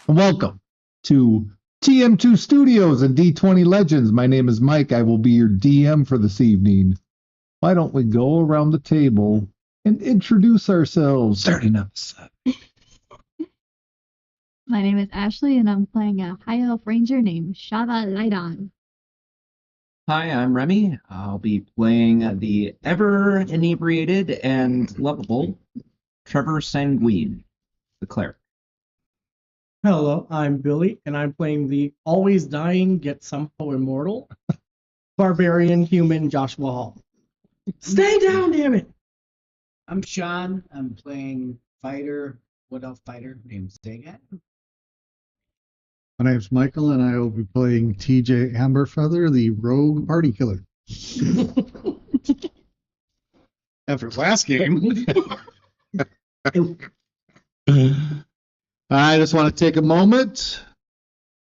Welcome to TM2 Studios and D20 Legends. My name is Mike. I will be your DM for this evening. Why don't we go around the table and introduce ourselves? Starting up. My name is Ashley, and I'm playing a High Elf Ranger named Shava Lydon. Hi, I'm Remy. I'll be playing the ever inebriated and lovable Trevor Sanguine, the cleric. Hello, I'm Billy, and I'm playing the always dying yet somehow immortal barbarian human Joshua Hall. Stay down, damn it! I'm Sean. I'm playing Wood Elf fighter named Zagat. My name's Michael, and I will be playing TJ Amberfeather, the rogue party killer. After last game. I just want to take a moment.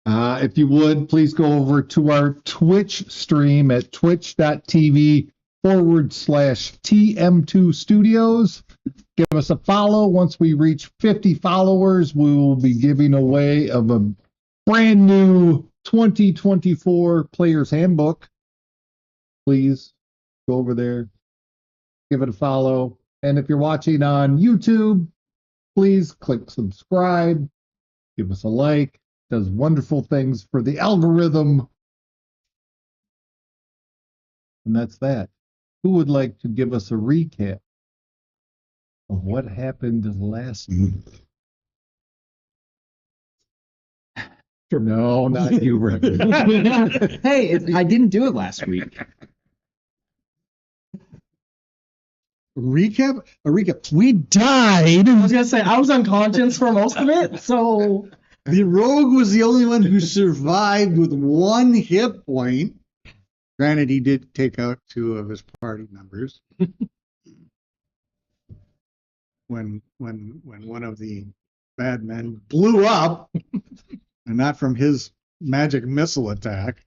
If you would, please go over to our Twitch stream at twitch.tv/TM2 Studios. Give us a follow. Once we reach 50 followers, we will be giving away a brand new 2024 Player's Handbook. Please go over there, give it a follow. And if you're watching on YouTube, please click subscribe, give us a like. It does wonderful things for the algorithm. And that's that. Who would like to give us a recap of what happened last month? No, not you, Rick. Hey, I didn't do it last week. Recap? A recap. We died. I was gonna say I was unconscious for most of it, so The rogue was the only one who survived with 1 hit point. Granted, he did take out 2 of his party members. when one of the bad men blew up, and not from his magic missile attack.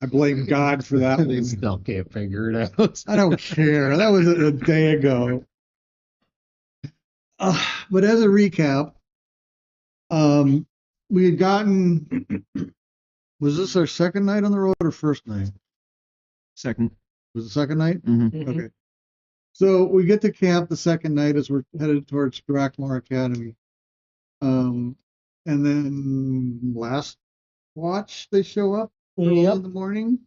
I blame God for that They one. still can't figure it out. I don't care. That was a day ago. But as a recap, we had gotten. Was this our second night on the road or first night? Second. Was it second night? Mm-hmm. Okay. So we get to camp the second night as we're headed towards Strackmore Academy. And then last watch, they show up early in the morning.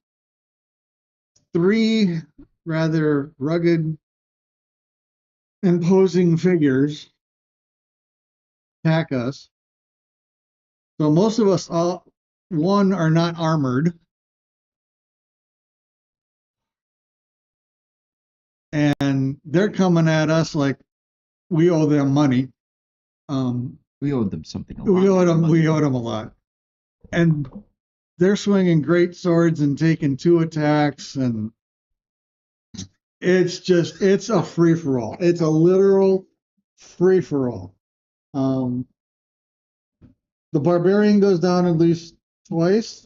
3 rather rugged, imposing figures attack us. So most of us, one, are not armored. And they're coming at us like we owe them money. We owed them something. A lot. We owed them a lot. And they're swinging great swords and taking 2 attacks, and it's a free for all. It's a literal free for all. The barbarian goes down at least twice.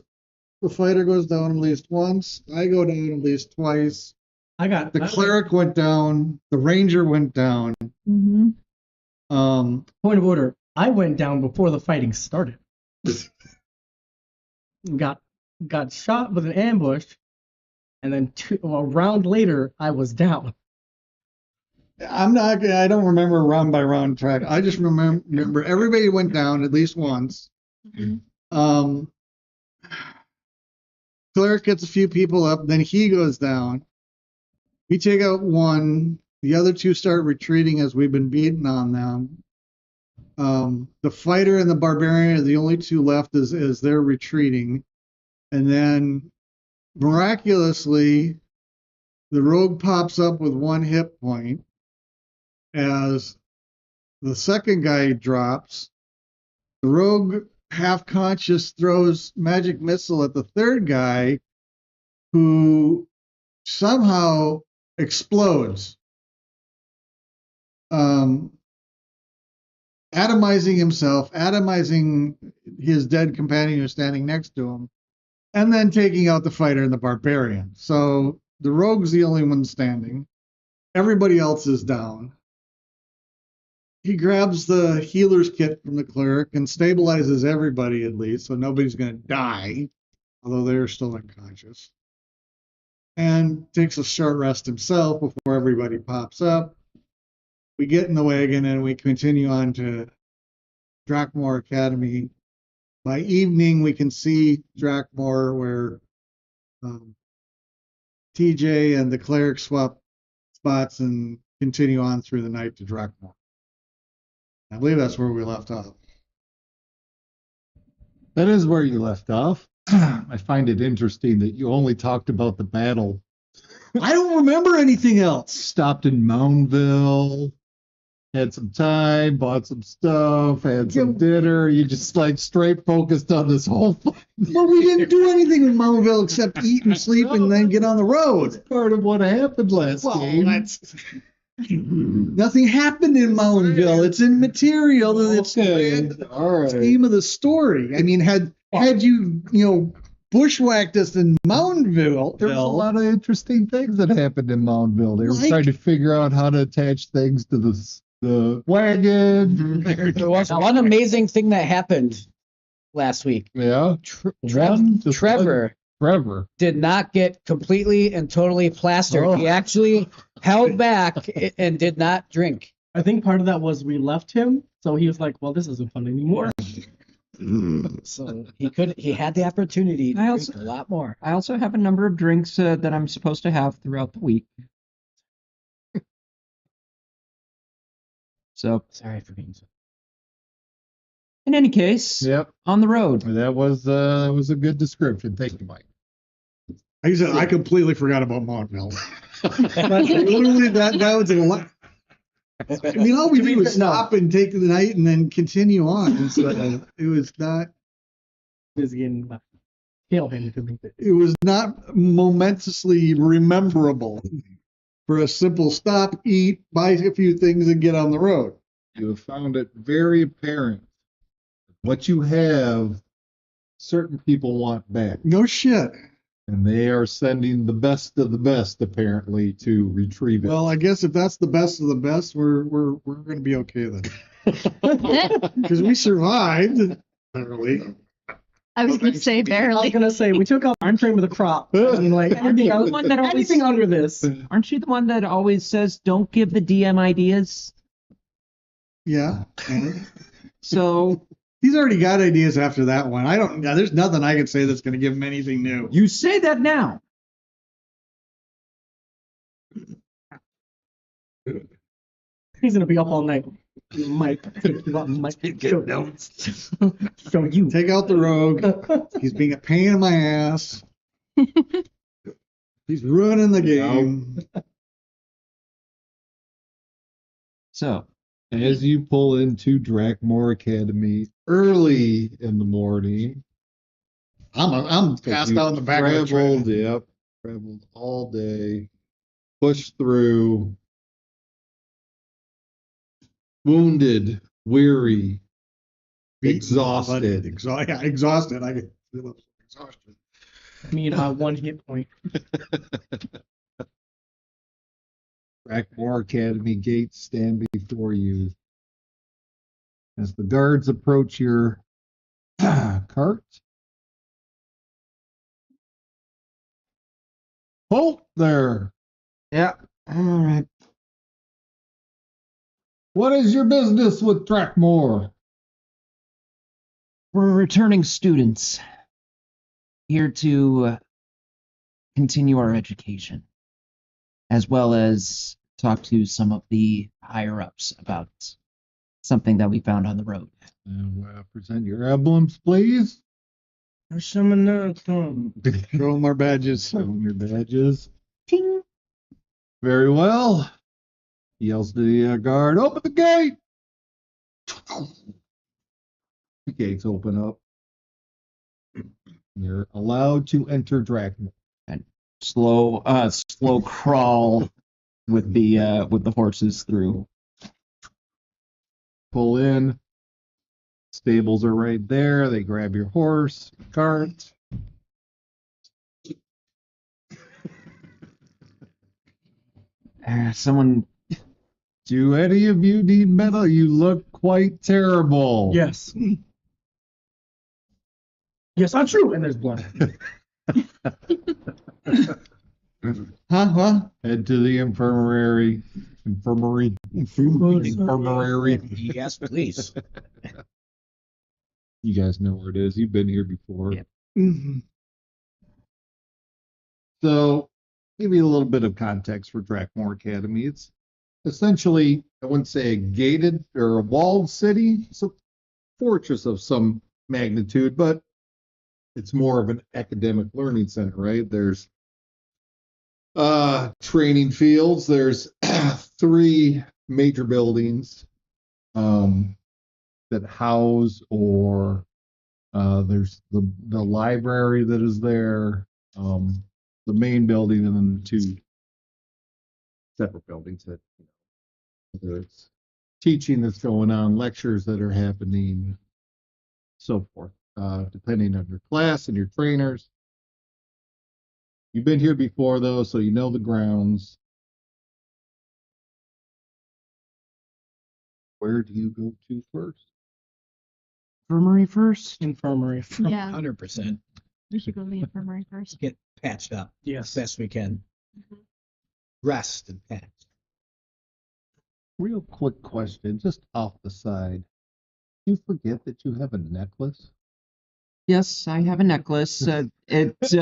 The fighter goes down at least once. I go down at least twice. The cleric went down. The ranger went down. Mm-hmm. Point of order. I went down before the fighting started. got shot with an ambush, and then a round later, I was down. I don't remember round by round track. I just remember everybody went down at least once. Mm-hmm. Cleric gets a few people up, then he goes down. We take out one. The other two start retreating as we've been beating on them. The fighter and the barbarian are the only two left as they're retreating. And then miraculously, the rogue pops up with 1 hit point as the second guy drops. The rogue, half conscious, throws magic missile at the third guy, who somehow explodes, atomizing himself, atomizing his dead companion who's standing next to him, and then taking out the fighter and the barbarian. So the rogue's the only one standing. Everybody else is down. He grabs the healer's kit from the cleric and stabilizes everybody at least, so nobody's going to die, although they're still unconscious. And takes a short rest himself before everybody pops up. We get in the wagon and we continue on to Drakmore Academy. By evening, we can see Drakmore where TJ and the cleric swap spots and continue on through the night to Drakmore. I believe that's where we left off. That is where you left off. I find it interesting that you only talked about the battle. I don't remember anything else. Stopped in Moundville, had some time, bought some stuff, had some dinner. You just like straight focused on this whole thing. But we didn't do anything in Moundville except eat and sleep and then get on the road. Part of what happened last game. Nothing happened in Moundville. It's immaterial. It's all right. theme of the story. I mean, had you bushwhacked us in Moundville, There was a lot of interesting things that happened in Moundville. They were trying to figure out how to attach things to the wagon. There was one amazing thing that happened last week. Yeah. Trevor did not get completely and totally plastered. Oh. He actually held back and did not drink. I think part of that was we left him, so he was like, "Well, this isn't fun anymore." So he had the opportunity to drink a lot more. I also have a number of drinks that I'm supposed to have throughout the week. So, Sorry for being so. in any case, Yep. on the road. That was a good description. Thank you, Mike. Like I said, I completely forgot about Moundville. Literally, that was a lot. I mean, all we did was stop and take the night and then continue on. So it was not. It was not momentously rememberable for a simple stop, eat, buy a few things, and get on the road. You have found it very apparent what you have. Certain people want back, No shit. and they are sending the best of the best apparently to retrieve it. Well, I guess if that's the best of the best, we're going to be okay then, because we survived. Apparently. I was going to say I was barely. gonna say we took out our cream of the crop. I mean, like anything, The one that always- anything under this. Aren't you the one that always says, don't give the DM ideas? Yeah. So, He's already got ideas after that one. There's nothing I can say that's going to give him anything new. you say that now. He's gonna be up all night. Mike, show notes. Show you. Take out the rogue. He's being a pain in my ass. He's ruining the game. So, As you pull into Drakmore Academy early in the morning, I'm passed out in the back of the train. traveled all day, pushed through, wounded, weary, Exhausted. Yeah, exhausted. I get exhausted. Me and my 1 hit point. Crackmore Academy gates stand before you. As the guards approach your cart, halt there. Yeah. All right. What is your business with Trackmore? We're returning students here to continue our education, as well as talk to some of the higher ups about something that we found on the road. Present your emblems, please. Show them our badges. Show them your badges. Ting. Very well. He yells to the guard, open the gate. The gates open up. You're allowed to enter Dracula. And slow crawl with the horses through. Pull in. Stables are right there. They grab your horse, cart. Someone. Do any of you need metal? You look quite terrible. Yes. Yes, I'm true. And there's blood. Huh? Head to the infirmary. Infirmary. Yes, please. You guys know where it is. You've been here before. Yep. Mhm. So, give you a little bit of context for Drakmore Academy. It's essentially, I wouldn't say a gated or a walled city. It's a fortress of some magnitude, but it's more of an academic learning center, right? There's training fields. There's 3 major buildings that house, or there's the library that is there, the main building, and then the 2 separate buildings that, whether it's teaching that's going on, lectures that are happening, so forth, depending on your class and your trainers. You've been here before, though, so you know the grounds. Where do you go to first? Infirmary first? Infirmary. Yeah, 100%. we should go to the infirmary first. Get patched up as Yes. best we can. Mhm. Rest and patch. Real quick question, just off the side. You forget that you have a necklace? Yes, I have a necklace. It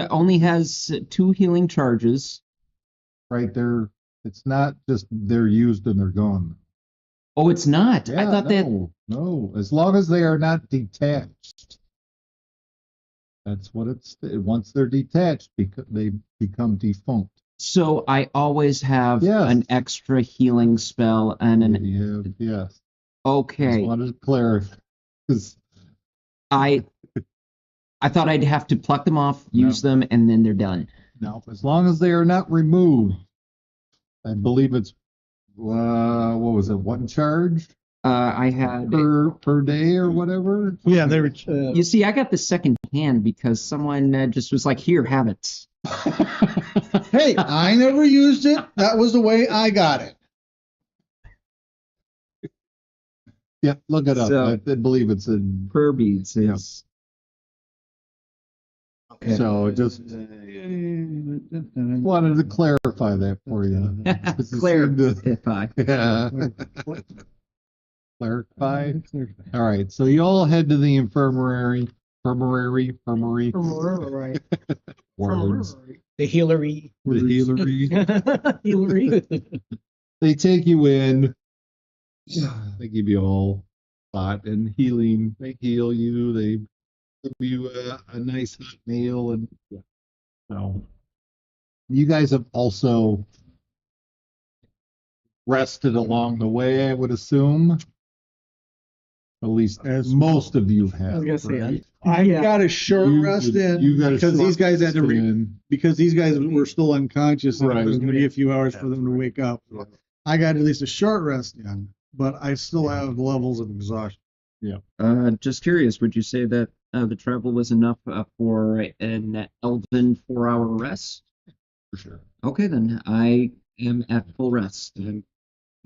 only has 2 healing charges. Right there. It's not just they're used and they're gone. Oh, it's not. I Yeah, thought that. no. As long as they are not detached. That's what it's. Once they're detached, because they become defunct. So I always have Yes. an extra healing spell and an. Yes. Just Okay. wanted to clarify. 'Cause I thought I'd have to pluck them off, use them, and then they're done. no, as long as they are not removed, I believe it's what was it? 1 charge I had. per day or whatever. Yeah, they were. You see, I got the second hand because someone just was like, "Here, have it." Hey, I never used it. That was the way I got it. Yeah, look it up. So- I believe it's in. Per beads Yeah. is. Okay. So just wanted to clarify that for you. This is Clarify. Yeah. Clarify. All right. So you all head to the infirmary. Infirmary. Right. Words. The healery. The healery. Hillary. They take you in. They give you all spot and healing. They heal you. They give you a nice hot meal, and so you guys have also rested along the way, I would assume. At least as most of you have. I was gonna say, right? I Yeah. got a short rest in You got a because short these guys had to rest in. because these guys were still unconscious and Right. it was going to be a few hours for them to wake up. I got at least a short rest in, but I still have levels of exhaustion. Just curious, would you say that the travel was enough for an elven 4-hour rest? For sure. Okay, then I am at full rest. I'm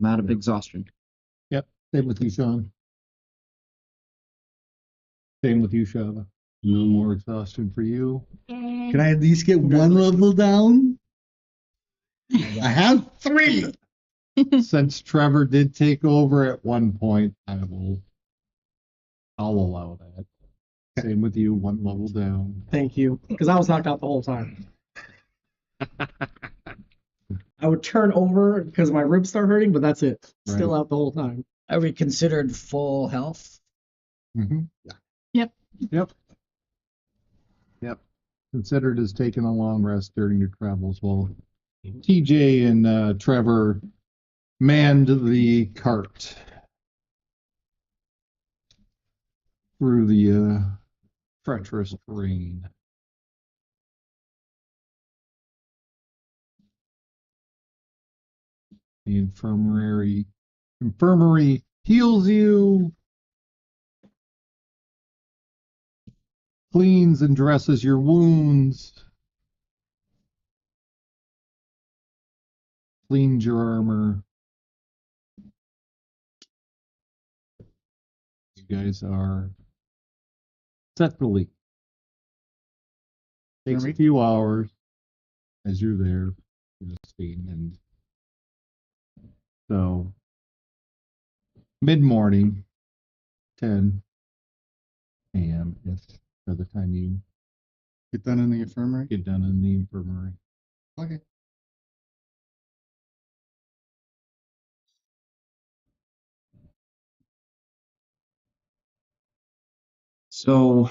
out of exhaustion. Yep. Same with you, Sean. Same with you, Shava. No more exhaustion for you. Can I at least get one level down? I have 3. Since Trevor did take over at one point, I'll allow that. Same with you, one level down. Thank you, because I was knocked out the whole time. I would turn over because my ribs start hurting, but that's it. Still Right. out the whole time. Are we considered full health? Mm-hmm. Yep. Yep. Considered as taking a long rest during your travels while TJ and Trevor manned the cart through the treacherous terrain. The infirmary heals you, cleans and dresses your wounds, cleans your armor. You guys are set to leave. Takes a few hours as you're there, and so mid-morning, 10 a.m. is by the time you Get done in the infirmary? get done in the infirmary. Okay. So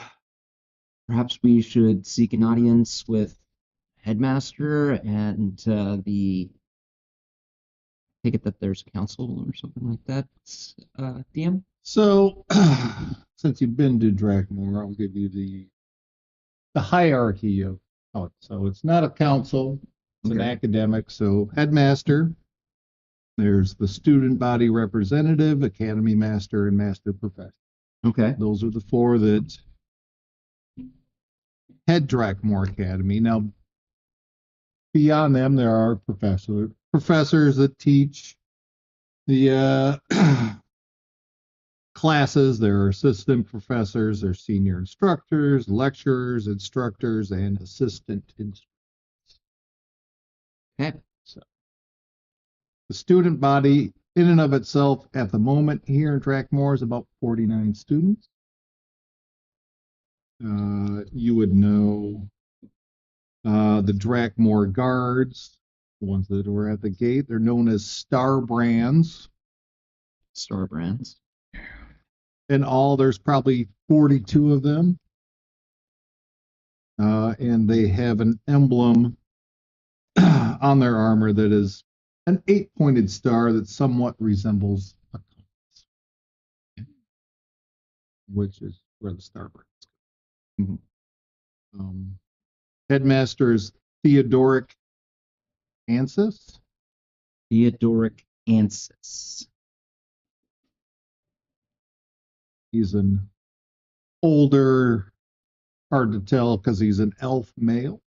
perhaps we should seek an audience with headmaster and the take it that there's a council or something like that. DM? So, since you've been to Dragmore, I'll give you the hierarchy of it. So it's not a council, it's an Okay. academic. So headmaster, there's the student body representative, academy master, and master professor. Okay. Those are the 4 that head Dragmore Academy. Now, beyond them, there are professors that teach the classes. There are assistant professors, there are senior instructors, lecturers, instructors, and assistant instructors. Okay. So the student body in and of itself at the moment here in Dragmore is about 49 students. You would know the Dragmore guards, the ones that were at the gate. They're known as star brands. Star brands. In all, there's probably 42 of them. And they have an emblem on their armor that is an 8-pointed star that somewhat resembles a compass, which is where the star brands come. Headmaster is Theodoric Ansis. Theodoric Ansis. He's an older, hard to tell because he's an elf male.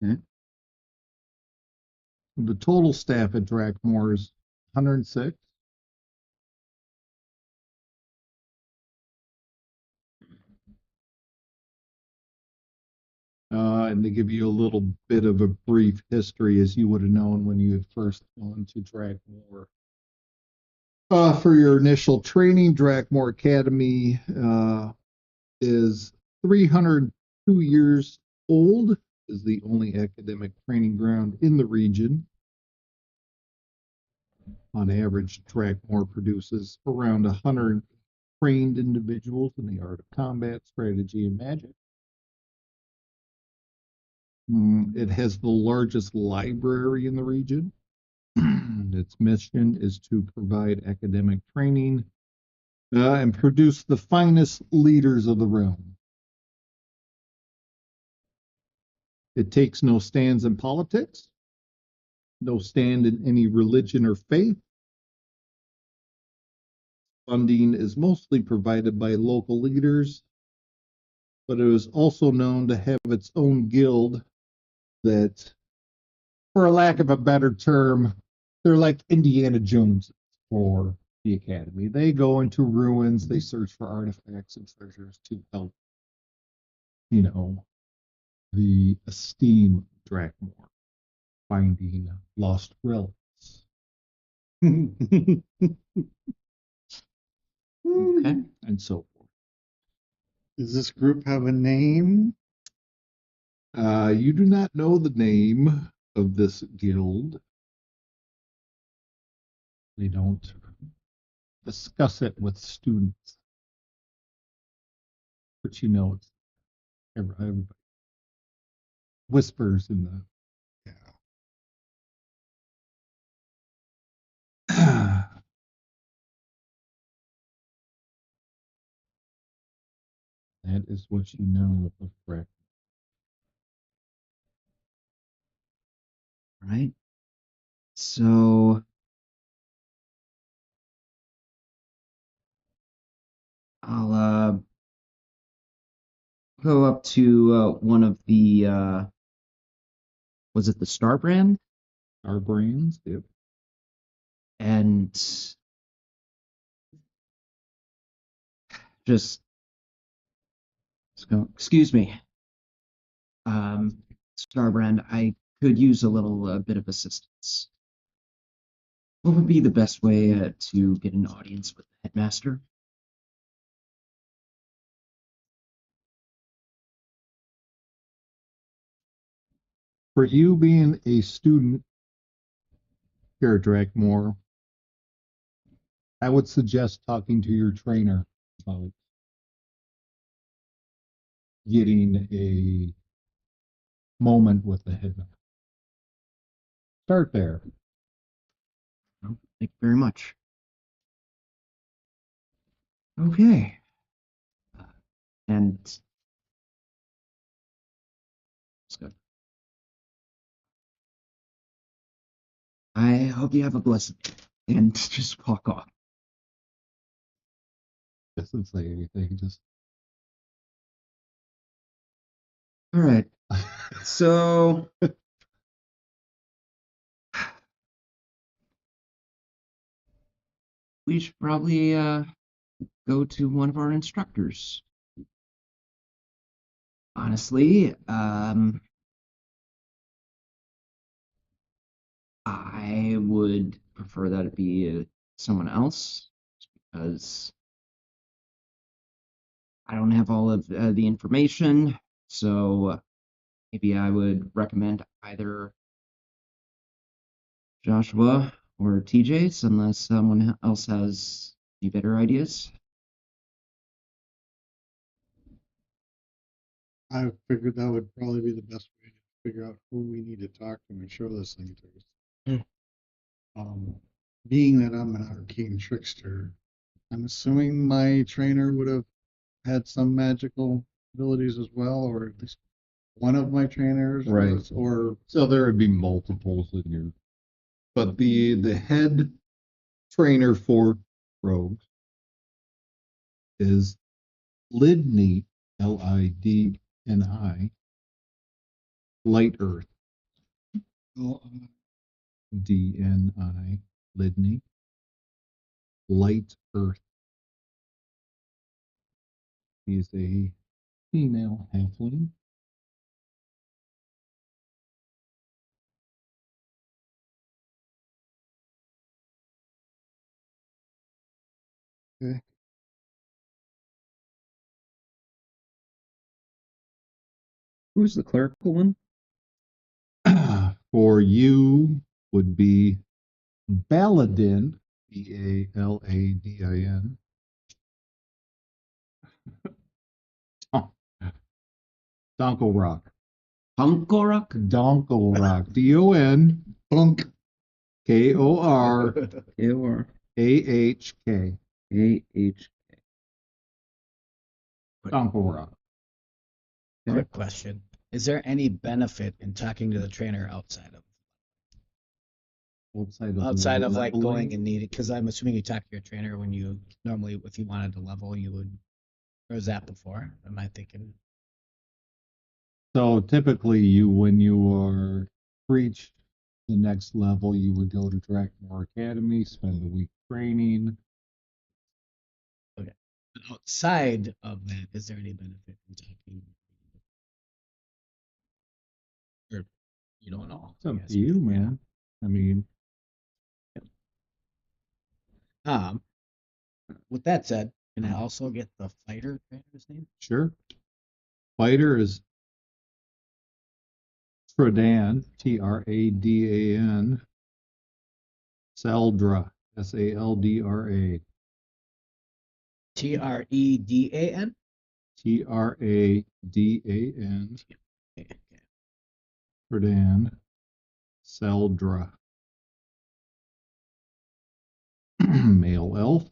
Okay. The total staff at Dragmore is 106. And to give you a little bit of a brief history, as you would have known when you had first gone to Dragmore. For your initial training, Dragmore Academy is 302 years old, is the only academic training ground in the region. On average, Dragmore produces around 100 trained individuals in the art of combat, strategy, and magic. It has the largest library in the region. Its mission is to provide academic training and produce the finest leaders of the realm. It takes no stands in politics, no stand in any religion or faith. funding is mostly provided by local leaders, but it was also known to have its own guild that, for a lack of a better term, they're like Indiana Jones for the Academy. They go into ruins, they search for artifacts and treasures to help, the esteem Drakmore finding lost relics. Okay. And so forth. Does this group have a name? You do not know the name of this guild. They don't discuss it with students. But it's everybody whispers in the. Yeah. That is what you know of Breck. All right. So I'll go up to one of the was it the Star brand? Our brains, yep. And just go, excuse me. Starbrand, I could use a little bit of assistance. What would be the best way to get an audience with the headmaster? For you being a student here at Drakmore, I would suggest talking to your trainer about getting a moment with the headmaster. Start there. Oh, thank you very much. Okay. And let's go. I hope you have a blessed day. And just walk off. Doesn't say anything, just. All right. So we should probably go to one of our instructors. Honestly, I would prefer that it be someone else because I don't have all of the information. So maybe I would recommend either Joshua or TJ's unless someone else has any better ideas. I figured that would probably be the best way to figure out who we need to talk to and show this thing to. Being that I'm an arcane trickster, I'm assuming my trainer would have had some magical abilities as well, or at least one of my trainers Right. was, or So there would be multiples in your, but the head trainer for rogues is Lidney, Lidni, Light Earth, Dni, Lidney, Light Earth. He's a female halfling. okay. Who's the clerical one? For you would be Baladin, Baladin. Donkle Rock. Hunkorok? Donkle Rock. Don Bunk. Korahk. Or Donkle Rock. Quick question. Is there any benefit in talking to the trainer outside of? outside of like going leveling? and needing, because I'm assuming you talk to your trainer when you normally, if you wanted to level, you would, or is that before? Am I thinking? So typically when you are reach the next level, you would go to Drakmore Academy, spend a week training. Okay. But outside of that, is there any benefit in talking? Or you don't know? It's up I guess. to you, man. I mean, With that said, can I also get the fighter trainer's name? sure. Fighter is Tradan, Tradan. Saldra, Saldra. Tredan. Tradan. Tradan. Saldra. Male elf.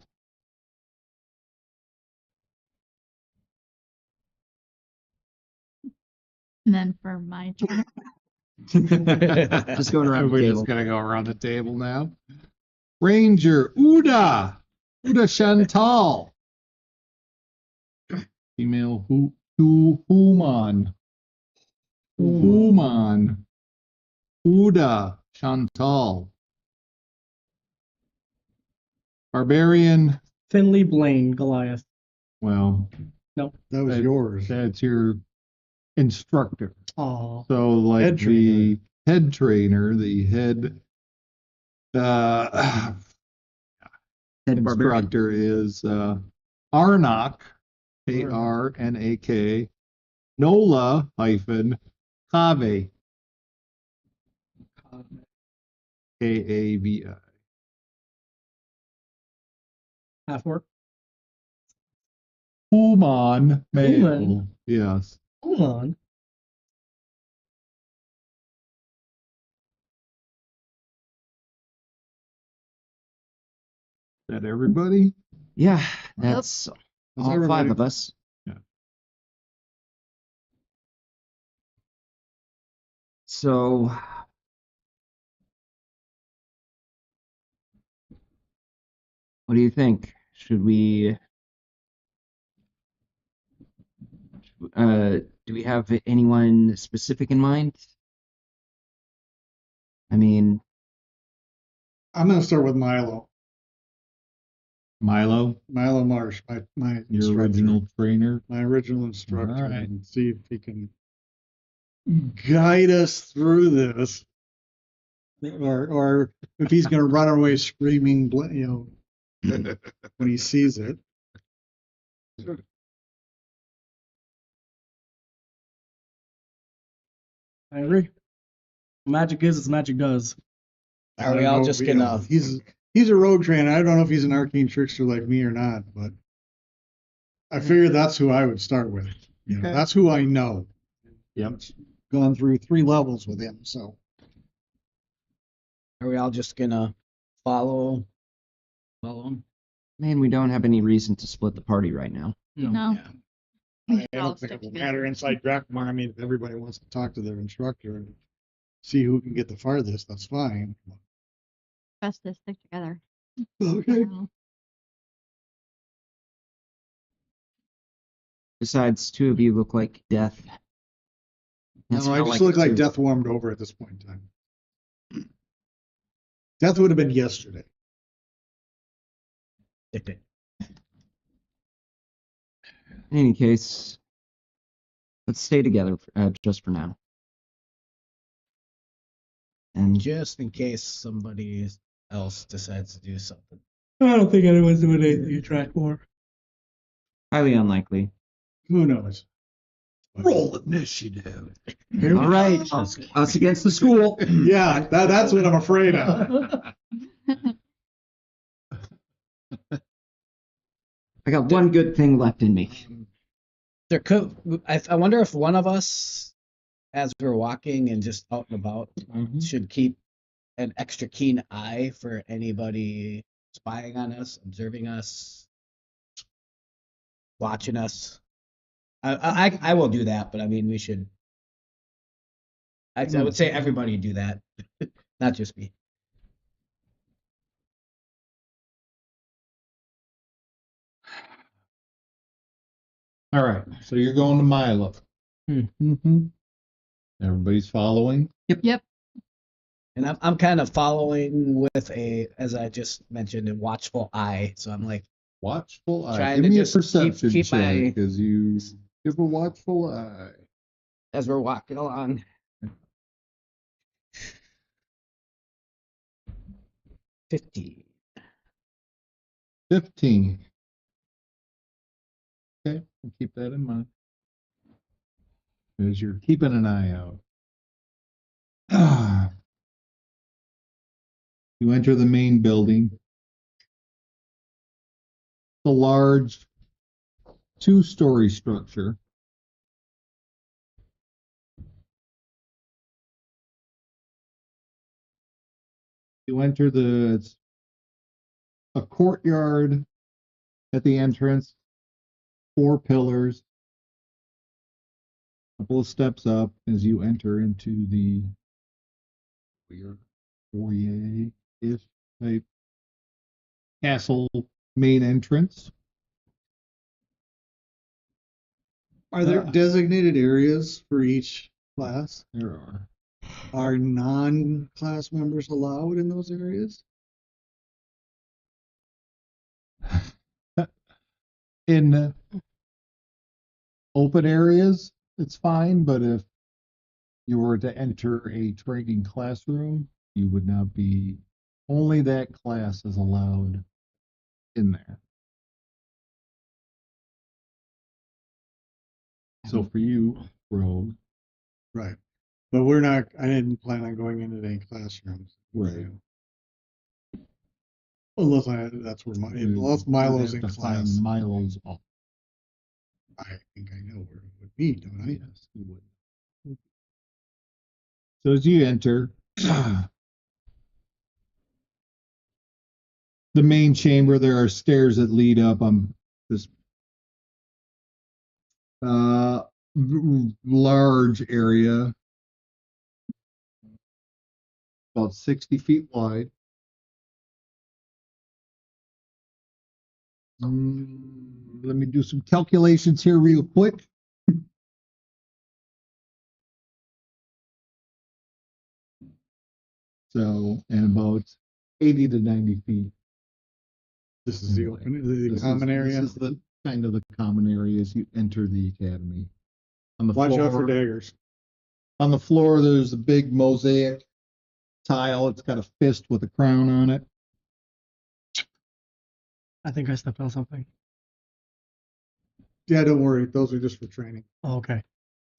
And then for my turn, Just going around the We're table. just gonna go around the table now. Ranger Uda. Uda Chantal. Female Human. Human. Uda Chantal. Barbarian. Finley Blaine, Goliath. Well, That was yours. that's your instructor. Oh, So like Head the head trainer, the head Head barbarian. instructor is Arnak, Arnak, Nola hyphen Kave, Kavi. half orc. Human male. Human? Yes. Hold on. Is that everybody? Yeah, that's all everybody. 5 of us. Yeah. So, what do you think? Should we? Do we have anyone specific in mind? I mean, I'm gonna start with Milo. Milo, Milo Marsh, my your instructor, original trainer. my original instructor, All right. and see if he can guide us through this, or if he's gonna run away screaming, when he sees it. I agree. Magic is as magic does. I Are we don't all know just if- gonna? He's a rogue trainer. I don't know if he's an arcane trickster like me or not, but I figured that's who I would start with. Okay. That's who I know. Yep. Gone through 3 levels with him, so Are we all just gonna follow him? man, we don't have any reason to split the party right now. no. Yeah. We I should all don't think stick it will together. matter inside Drakmar. I mean, if everybody wants to talk to their instructor and see who can get the farthest, that's fine. Best to stick together. Okay. Besides, 2 of you look like death. That's No, I how just it look like too. death warmed over at this point in time. Death would have been yesterday. In any case, let's stay together just for now. And Just in case somebody else decides to do something. I don't think anyone's doing anything you track for. highly unlikely. Who knows? Roll initiative. All right, us against the school. Yeah, that's what I'm afraid of. I got one good thing left in me. There could. I wonder if one of us, as we're walking and just out and about, should keep an extra keen eye for anybody spying on us, observing us, watching us. I will do that, but I mean, we should. I would say everybody do that, not just me. All right, so you're going to Milo. Mm-hmm. Everybody's following. Yep. And I'm kind of following with a, as I just mentioned, a watchful eye. So I'm like Watchful eye. Trying Give to me a just perception keep check my- because you give a watchful eye. as we're walking along. 50. 15. Okay, we'll keep that in mind. As you're keeping an eye out. You enter the main building. It's a large two-story structure. You enter it's a courtyard at the entrance, 4 pillars, couple of steps up as you enter into the foyer-ish type castle main entrance. Are there designated areas for each class? There are. Are non-class members allowed in those areas? In open areas, it's fine, but if you were to enter a training classroom, you would not be, only that class is allowed in there. So for you, Rogue, Right. But we're not, I didn't plan on going into any classrooms. Right. That's where unless Milo's in you have to class. find Milo's off. I think I know where it would be, don't I? Yes, you would. So as you enter the main chamber, there are stairs that lead up on this large area, about 60 feet wide. Let me do some calculations here real quick. So, and about 80 to 90 feet. This is the Anyway, open, the This common is- area. This is the kind of the common area as you enter the academy. On the Watch floor, out for daggers. on the floor, there's a big mosaic tile. It's got a fist with a crown on it. I think I stepped on something. Yeah, don't worry. Those are just for training. Oh, okay.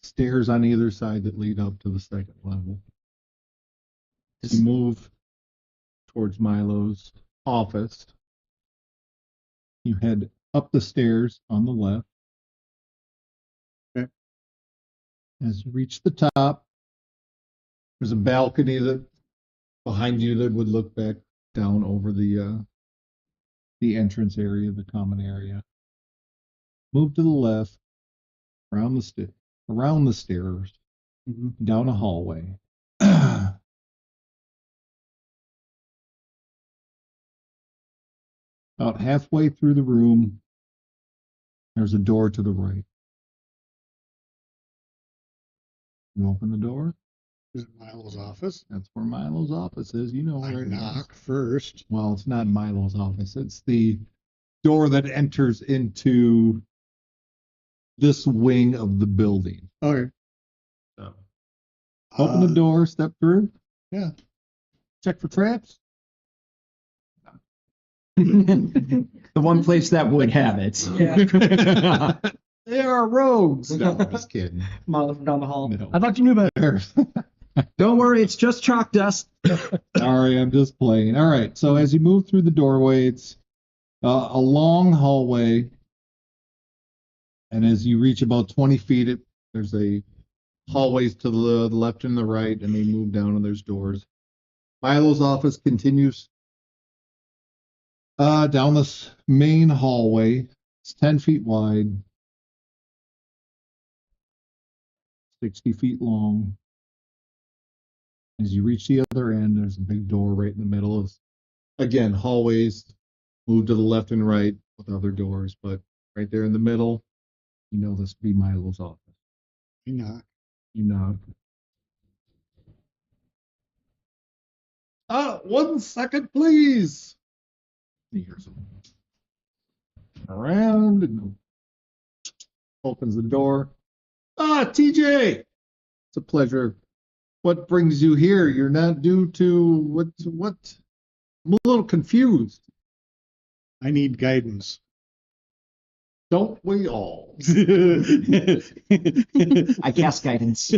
Stairs on either side that lead up to the second level. As you move towards Milo's office, you head up the stairs on the left. Okay. As you reach the top, there's a balcony that behind you that would look back down over the entrance area, the common area. Move to the left, around the stairs, down a hallway. About halfway through the room, there's a door to the right. You open the door. Is it Milo's office? That's where Milo's office is. You know I where it is. knock first. Well, it's not Milo's office. It's the door that enters into this wing of the building. Okay. So, open the door, step through. Yeah. Check for traps. The one place that would have it. There are rogues. No, I'm just kidding. Mile from down the hall. No. I thought you knew better. Don't worry, it's just chalk dust. Sorry, I'm just playing. All right. So as you move through the doorway, it's a long hallway. And as you reach about 20 feet, there's a hallways to the left and the right, and they move down and there's doors. Milo's office continues down this main hallway. It's 10 feet wide, 60 feet long. As you reach the other end, there's a big door right in the middle. Of, again, hallways move to the left and right with other doors, but right there in the middle, You know this to be Milo's office. You know. You know. 1 second, please. Here's him. Around and opens the door. TJ, it's a pleasure. What brings you here? You're not due to what? I'm a little confused. I need guidance. Don't we all? I cast guidance.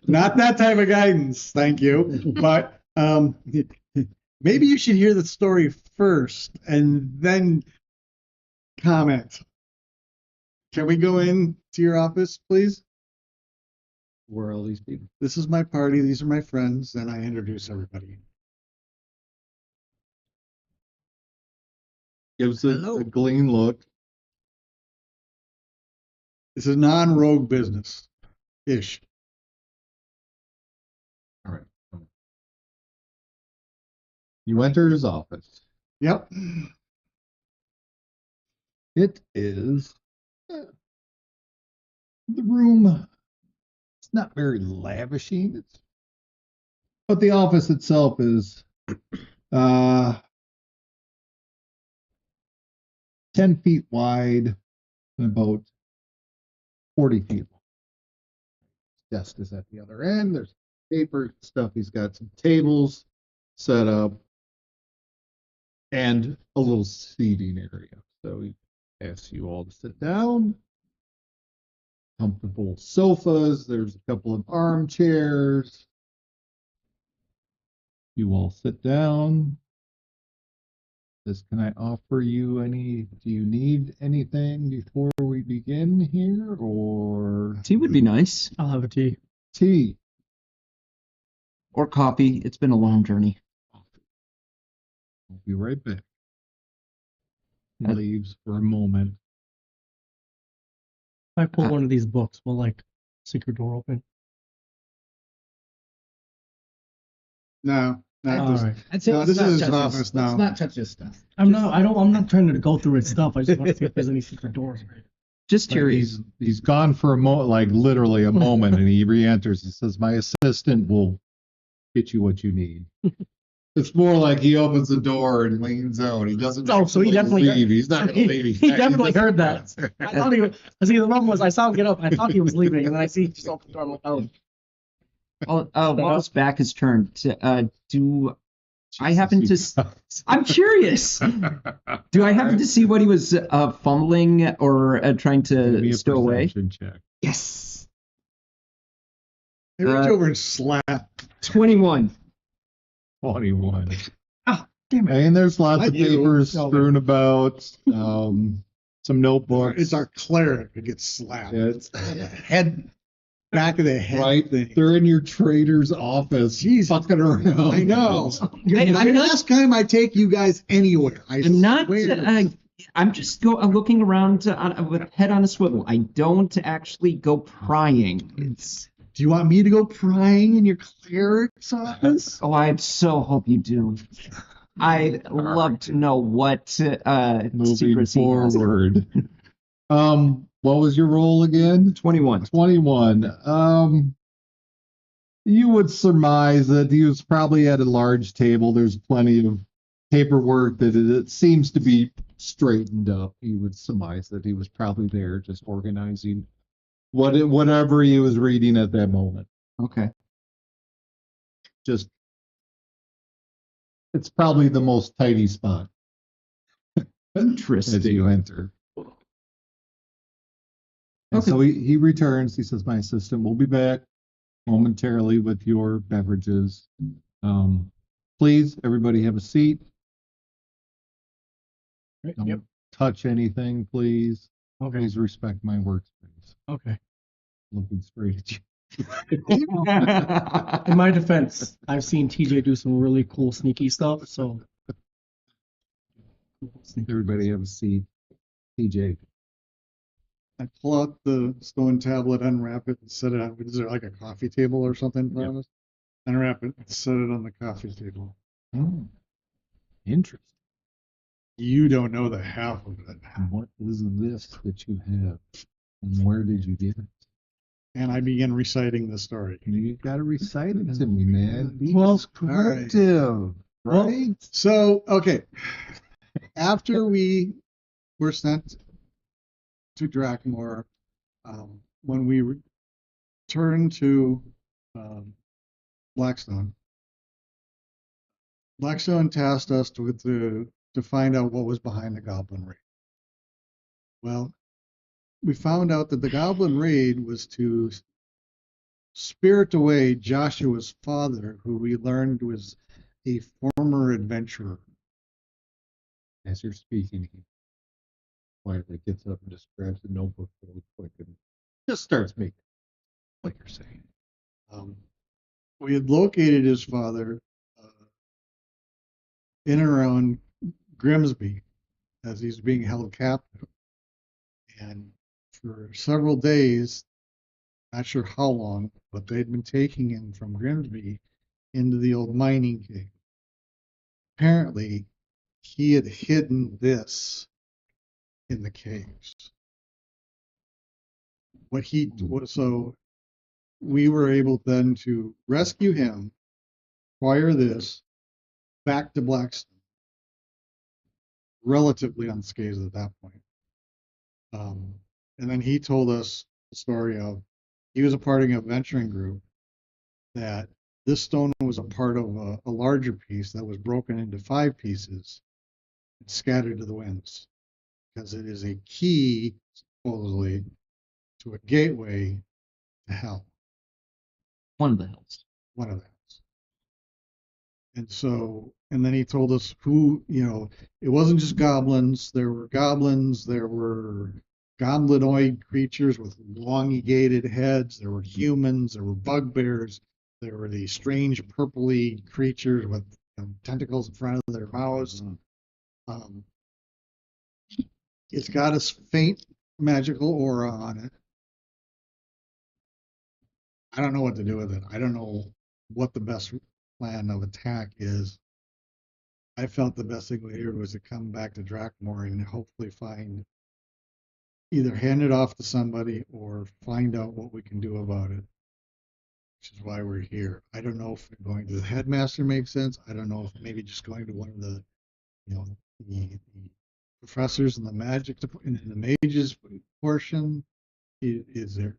Not that type of guidance, thank you. But maybe you should hear the story first and then comment. Can we go in to your office, please? Where are all these people? This is my party. These are my friends, and I introduce everybody. Gives it a gleam look. This is non-rogue business, ish. All right. You enter his office. Yep. It is the room. It's not very lavishing. But the office itself is 10 feet wide and about 40 feet long. Desk is at the other end. There's paper stuff. He's got some tables set up and a little seating area. So he asks you all to sit down. Comfortable sofas. There's a couple of armchairs. You all sit down. Says, can I offer you do you need anything before we begin here, or Tea would be nice. I'll have a tea. tea? Or coffee. It's been a long journey. I'll be right back. He leaves for a moment. If I pull one of these books, will like secret door open? No, not All this. right. I'd say No, let's this not is his touch office his, now. Let's not touch his stuff. I'm not trying to go through his stuff. I just want to see if there's any secret doors. Just Like, curious. he's gone for a moment, like literally a moment, and he re-enters. He says, "My assistant will get you what you need." It's more like he opens the door and leans out. He doesn't. Oh, so he definitely leave. He's not going to leave. He definitely heard that. I thought he was. See, the problem was I saw him get up. I thought he was leaving, and then I see he just opened the door. I'm like, oh. While his back is turned, do I happen to? I'm curious. Do I happen to see what he was fumbling or trying Give me to a stow away? perception check. Yes. Hey, reach over and slap. 21. 21. Damn it. And there's lots I of do. papers No. strewn about. Some notebooks. It's our cleric that gets slapped. Yeah, it's Head, back of the head right. thing. They're in your trader's office. Jeez. Fucking around. I know. I'm the not- last time I take you guys anywhere. I'm not. swear. I'm just looking around with head on a swivel. I don't actually go prying. Do you want me to go prying in your cleric's office? Oh, I so hope you do. I'd love to know what Moving secrets he has. forward. What was your roll again? 21. 21. You would surmise that he was probably at a large table. There's plenty of paperwork that it seems to be straightened up. You would surmise that he was probably there just organizing whatever he was reading at that moment. Okay. Just, it's probably the most tidy spot as Interesting. you enter. And Okay. so he returns. He says, "My assistant will be back momentarily with your beverages. Please, everybody have a seat. Don't Yep. touch anything, please. Okay. Please respect my workspace." Okay. Looking straight at you. In my defense, I've seen TJ do some really cool sneaky stuff. So. Everybody have a seat. TJ. I pull out the stone tablet, unwrap it, and set it on. Is there like a coffee table or something in front of us? Unwrap it, and set it on the coffee table. Oh, interesting. You don't know the half of it. What is this that you have? And where did you get it? And I began reciting the story. You got to recite it to me, man. Be Well, descriptive, Well, right? So, okay. After we were sent to Drakmore, when we returned to um, Blackstone, Blackstone tasked us to find out what was behind the Goblin Raid. Well, we found out that the Goblin Raid was to spirit away Joshua's father, who we learned was a former adventurer. As you're speaking, he quietly gets up and just grabs the notebook really quick and just starts making what you're saying. We had located his father in and around Grimsby as he's being held captive. And for several days, not sure how long, but they'd been taking him from Grimsby into the old mining cave. Apparently, he had hidden this in the caves. What he was, so we were able then to rescue him, acquire this, back to Blackstone, relatively unscathed at that point. And then he told us the story of he was a part of a venturing group that this stone was a part of a larger piece that was broken into 5 pieces and scattered to the winds because it is a key, supposedly, to a gateway to hell. One of the hills. One of those. And so, and then he told us who, it wasn't just goblins. There were goblins, there were goblinoid creatures with elongated heads, there were humans, there were bugbears, there were these strange purpley creatures with tentacles in front of their mouths. It's got a faint magical aura on it. I don't know what to do with it. I don't know what the best plan of attack is. I felt the best thing we did was to come back to Drakmore and hopefully either hand it off to somebody or find out what we can do about it, which is why we're here. I don't know if going to the headmaster makes sense. I don't know if maybe just going to one of the, the professors in the magic, in the mages portion is there,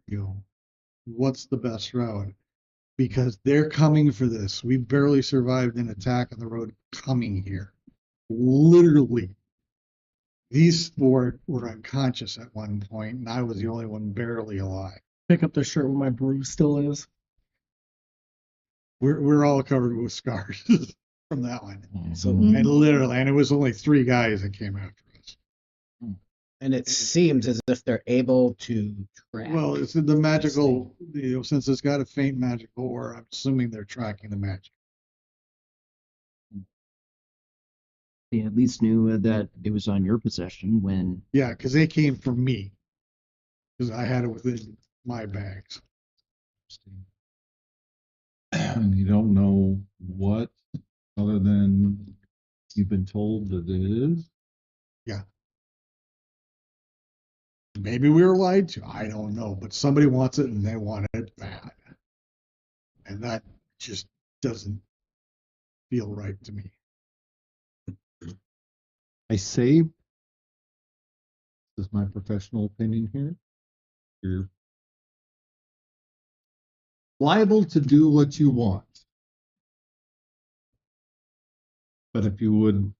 what's the best route? Because they're coming for this. We barely survived an attack on the road coming here. Literally. These 4 were unconscious at one point, and I was the only one barely alive. Pick up the shirt where my bruise still is. We're all covered with scars from that one. So, And literally, and it was only 3 guys that came after us. and it seems as if they're able to track. Well, it's the magical, since it's got a faint magical aura, I'm assuming they're tracking the magic. They at least knew that it was on your possession when. Yeah, because they came from me. Because I had it within my bags. And you don't know what, other than you've been told that it is. Yeah. Maybe we were lied to. I don't know. But somebody wants it and they want it bad. And that just doesn't feel right to me. I say, this is my professional opinion here. You're liable to do what you want. But if you would,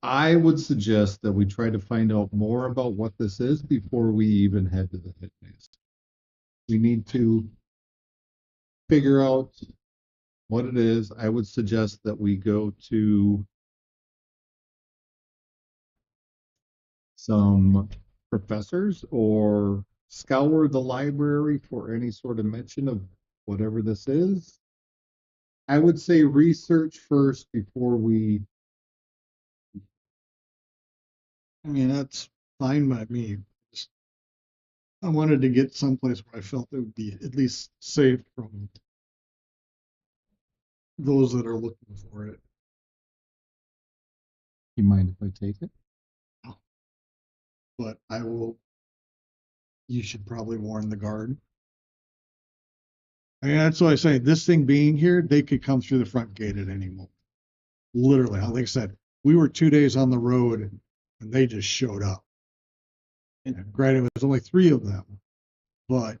I would suggest that we try to find out more about what this is before we even head to the headmaster. We need to figure out what it is. I would suggest that we go to some professors or scour the library for any sort of mention of whatever this is. I would say research first before we. I mean, that's fine by me. I wanted to get someplace where I felt it would be at least safe from those that are looking for it. You mind if I take it? but I will. You should probably warn the guard. I mean, that's what I say. This thing being here, they could come through the front gate at any moment. Literally, like I said, we were 2 days on the road and they just showed up. And granted, it was only 3 of them, but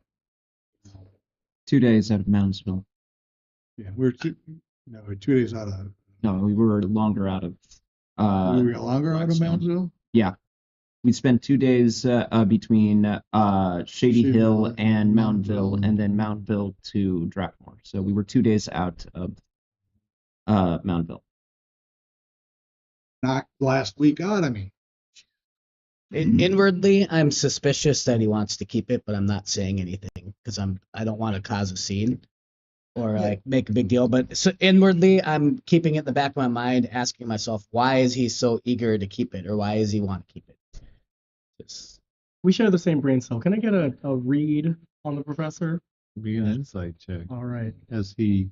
2 days out of Moundsville. yeah, we're 2 days out of. No, we were longer out of. We were longer out of Moundsville. Yeah, we spent 2 days between Shady Hill and Mountville, and then Mountville to Drakmore. So we were 2 days out of Mountville. Knocked last week out of me. Inwardly, I'm suspicious that he wants to keep it, but I'm not saying anything because I don't want to cause a scene or like make a big deal. But so inwardly, I'm keeping it in the back of my mind, asking myself, why is he so eager to keep it, or why does he want to keep it? Just, We share the same brain cell. Can I get a read on the professor? Be an insight check All right. as he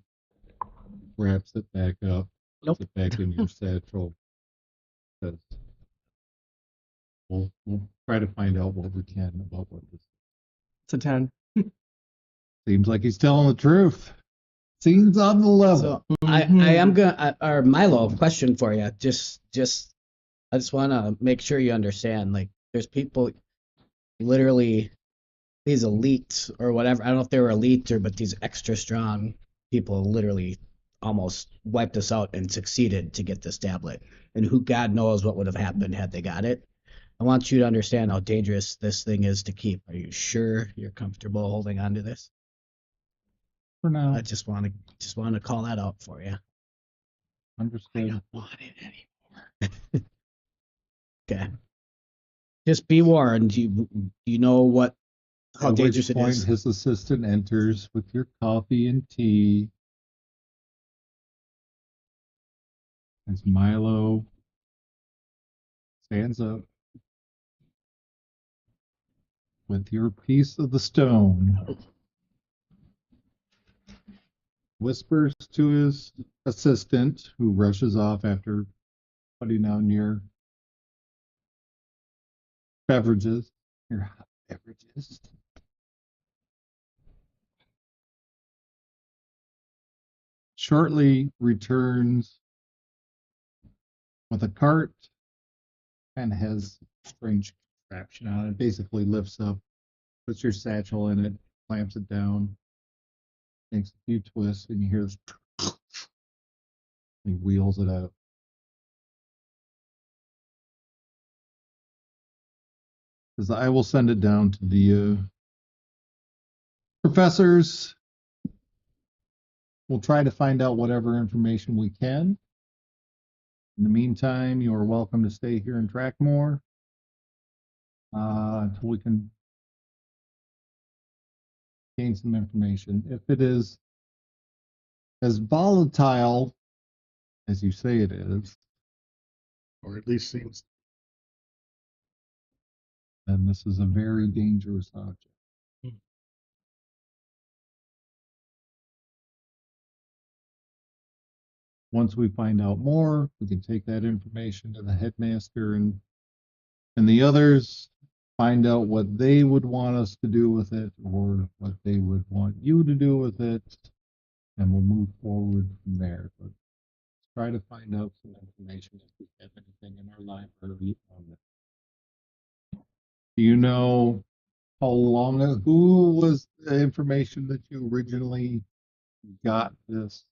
wraps it back up, Nope. puts it back in your satchel. Says, we'll try to find out what we can about what this It's a 10. seems like he's telling the truth. Seems on the level. so I am gonna, or Milo, question for you. Just I just want to make sure you understand. Like, there's people, literally, these elites or whatever. I don't know if they were elite but these extra strong people literally almost wiped us out and succeeded to get this tablet. And who God knows what would have happened had they got it. I want you to understand how dangerous this thing is to keep. Are you sure you're comfortable holding on to this? For now, I just want to call that out for you. understood. Want it anymore. Okay. Just be warned. You know how At dangerous which it point is. his assistant enters with your coffee and tea. As Milo stands up with your piece of the stone, whispers to his assistant, who rushes off after putting down your beverages, your hot beverages. Shortly returns with a cart and has a strange contraption on it. Basically lifts up, puts your satchel in it, clamps it down, makes a few twists, and you hear this. He wheels it out. Says, I will send it down to the professors. We'll try to find out whatever information we can. In the meantime, you are welcome to stay here in Trackmore until we can gain some information. If it is as volatile as you say it is, Or at least seems. then this is a very dangerous object. Once we find out more, we can take that information to the headmaster and the others, find out what they would want us to do with it or what they would want you to do with it, and we'll move forward from there. But let's try to find out some information if we have anything in our library on it. Do you know how long who was the information that you originally got this?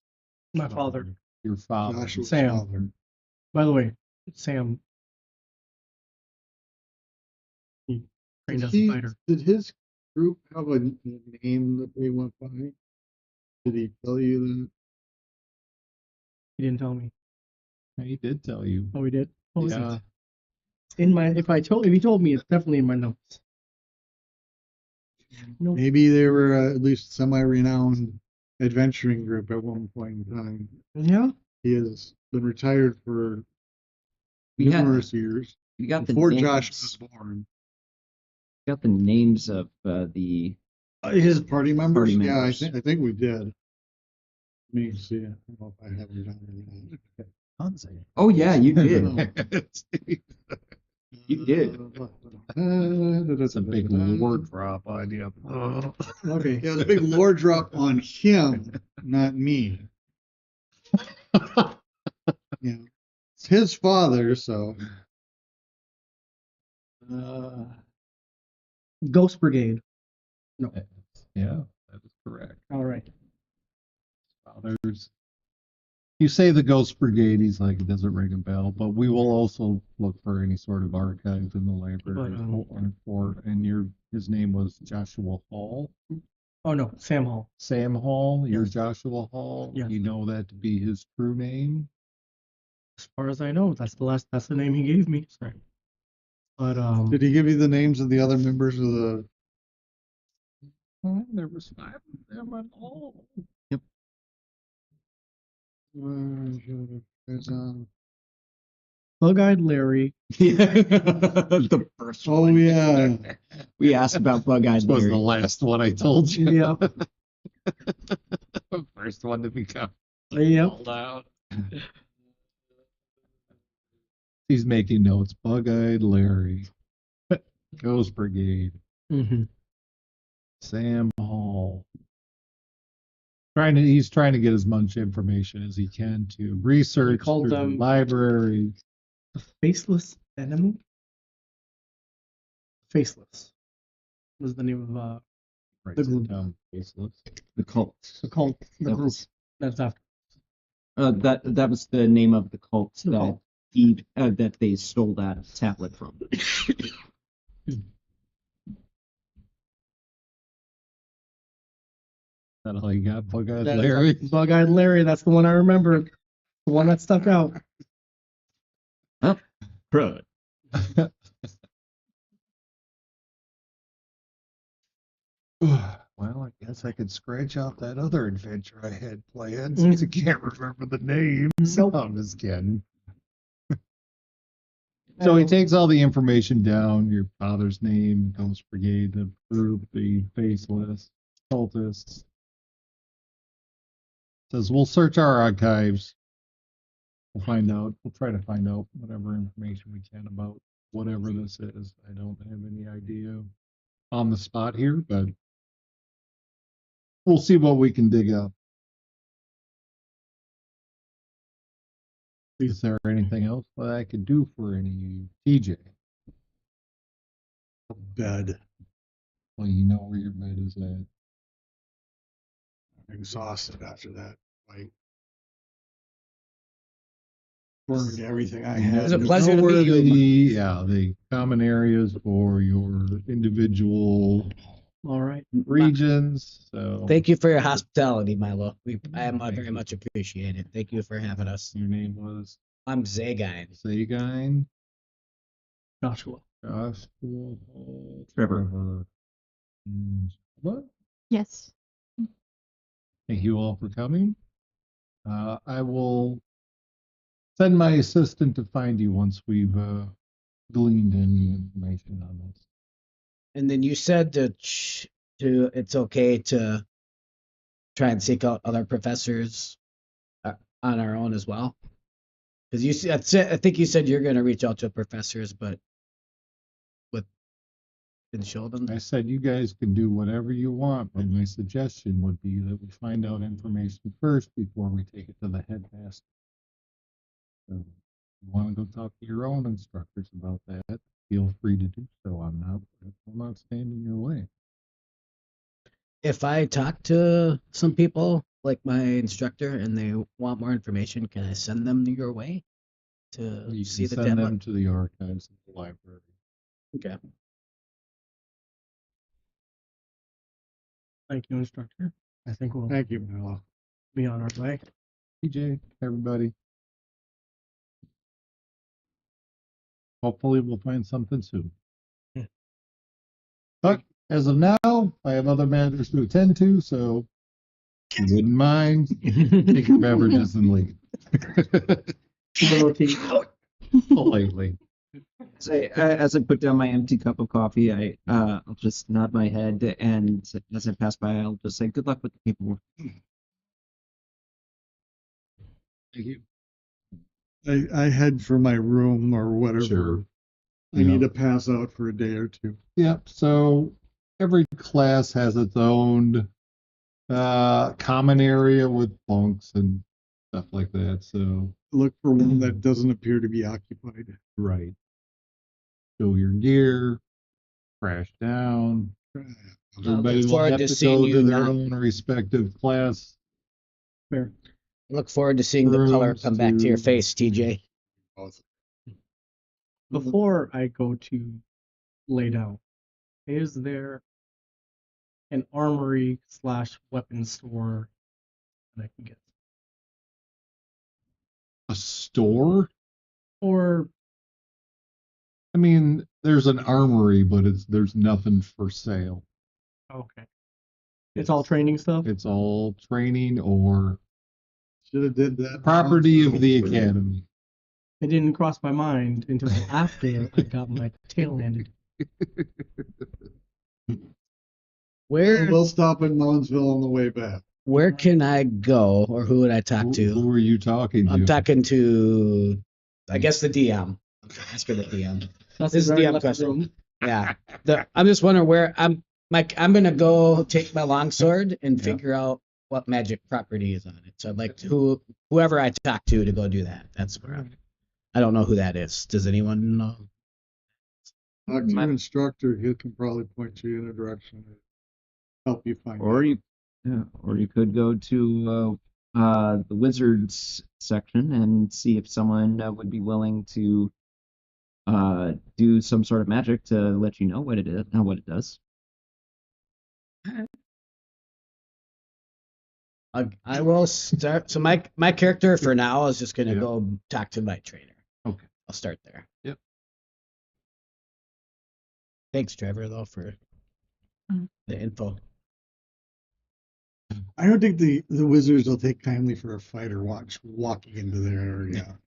My father. Your father. Joshua's Sam. father. By the way, Sam. He trained as a fighter. Did his group have a name that they went by? Did he tell you that? He didn't tell me. He did tell you. Oh, he did. Oh, Yeah. it's in my. If he told me, it's definitely in my notes. Nope. Maybe they were at least semi-renowned adventuring group at one point in time. Yeah. He has been retired for We had- numerous years You got the before names, Josh was born. got the names of the. His party members? Party Yeah, members. I think we did. Let me see. I don't know if I have it down there. Oh yeah, you did. You did. That's a big lore drop on you. Okay, yeah, it was a big lore drop on him, not me. Yeah, it's his father, so Ghost Brigade. Yeah, that is correct. All right. There's, you say the Ghost Brigade, he's like, it doesn't ring a bell, but we will also look for any sort of archives in the library and his name was Joshua Hall. Oh no, Sam Hall. Sam Hall, you're Yes. Joshua Hall. Yes. You know that to be his true name. As far as I know, that's the name he gave me. Sorry. But did he give you the names of the other members of the? There was 5 of them at all. Bug-Eyed Larry. The first Oh one. yeah, We asked about Bug-Eyed This was the Larry. last one I told you. Yeah. The first one to become Yep. called out. He's making notes. Bug-Eyed Larry. Ghost Brigade. Mm-hmm. Sam Hall. He's trying to get as much information as he can to research called through the them- library. Faceless Enemy. Faceless was the name of Writes The it group. down, faceless. The cult. the cult. The That group. was, That's after. that was the name of the cult The that cult. that they stole that tablet from. That all you got, Bug-Eyed That's Larry? Bug-Eyed Larry. That's the one I remember. The one that stuck out. Crud. Well, I guess I could scratch off that other adventure I had planned since I can't remember the names. Nope. I'm just kidding. So he takes all the information down, your father's name, Ghost Brigade, the group, the faceless, cultists. Says, we'll search our archives. We'll try to find out whatever information we can about whatever this is. I don't have any idea on the spot here, but we'll see what we can dig up. Is there anything else that I could do for any TJ? bed. Well, you know where your bed is at. I'm exhausted after that. Like, burned everything I had. It was a pleasure to Know where meet you. the common areas for your individual All right. regions. So Thank you for your hospitality, Milo. I very much appreciate it. Thank you for having us. your name was I'm Zagine. Sagine, Joshua. Josh, Trevor. and what? Yes. Thank you all for coming. I will send my assistant to find you once we've gleaned any information on this. And then you said to it's okay to try and seek out other professors on our own as well. Because I think you said you're going to reach out to professors, but and show them. I said you guys can do whatever you want, but my suggestion would be that we find out information first before we take it to the headmaster. So if you want to go talk to your own instructors about that, feel free to do so. I'm not standing in your way. If I talk to some people like my instructor and they want more information, can I send them your way to You see can the send demo? them to the archives of the library. Okay. Thank you, instructor. I think we'll Thank you, Milo. be on our way. TJ, everybody. Hopefully we'll find something soon. Yeah. But as of now, I have other matters to attend to, so if you wouldn't mind, take your beverages and leave. Politely. So, as I put down my empty cup of coffee, I'll just nod my head, and as I pass by, I'll just say, "Good luck with the paperwork." Thank you. I head for my room or whatever. Sure. I need to pass out for a day or two. Yep. So every class has its own common area with bunks and stuff like that. So Look for one that doesn't appear to be occupied. right. Show your gear, crash down. Everybody will forward have to to seeing go to you their now. own respective class. Fair. Look forward to seeing the color Rooms come back to your to- face, TJ. Before I go to lay down, is there an armory / weapon store that I can get? A store? Or I mean, there's an armory, but there's nothing for sale. okay, it's all training stuff. It's all training or Should have did that. property of the academy. It didn't cross my mind until after I got my tail handed. Where We'll stop in Mullinsville on the way back. where can I go, or who would I talk Who to? are you talking to? I'm talking to, I guess, the DM. Ask for the DM. That's This is very DM left question. room. Yeah, I'm just wondering where I'm gonna go take my longsword and figure out what magic property is on it. So I'd like whoever I talk to go do that. That's where I don't know who that is. Does anyone know? Talk to your instructor. He can probably point you in a direction and help you find Or out. you could go to the wizards section and see if someone would be willing to do some sort of magic to let you know what it is, not what it does. I will start. So my character for now is just gonna Yeah. go talk to my trainer. Okay. I'll start there. Yep. Thanks, Trevor, though, for the info. I don't think the wizards will take kindly for a fighter walking into their area.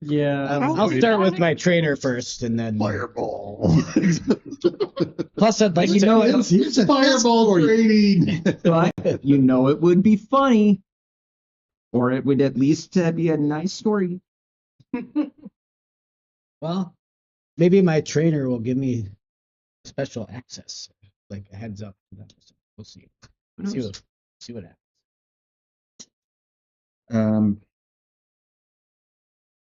Yeah, I'll start with my trainer first, and then Fireball. plus I'd like You to. know, It's a fireball training. but you know it would be funny, or it would at least be a nice story. Well, maybe my trainer will give me special access, like a heads up to them. So we'll see. See what happens.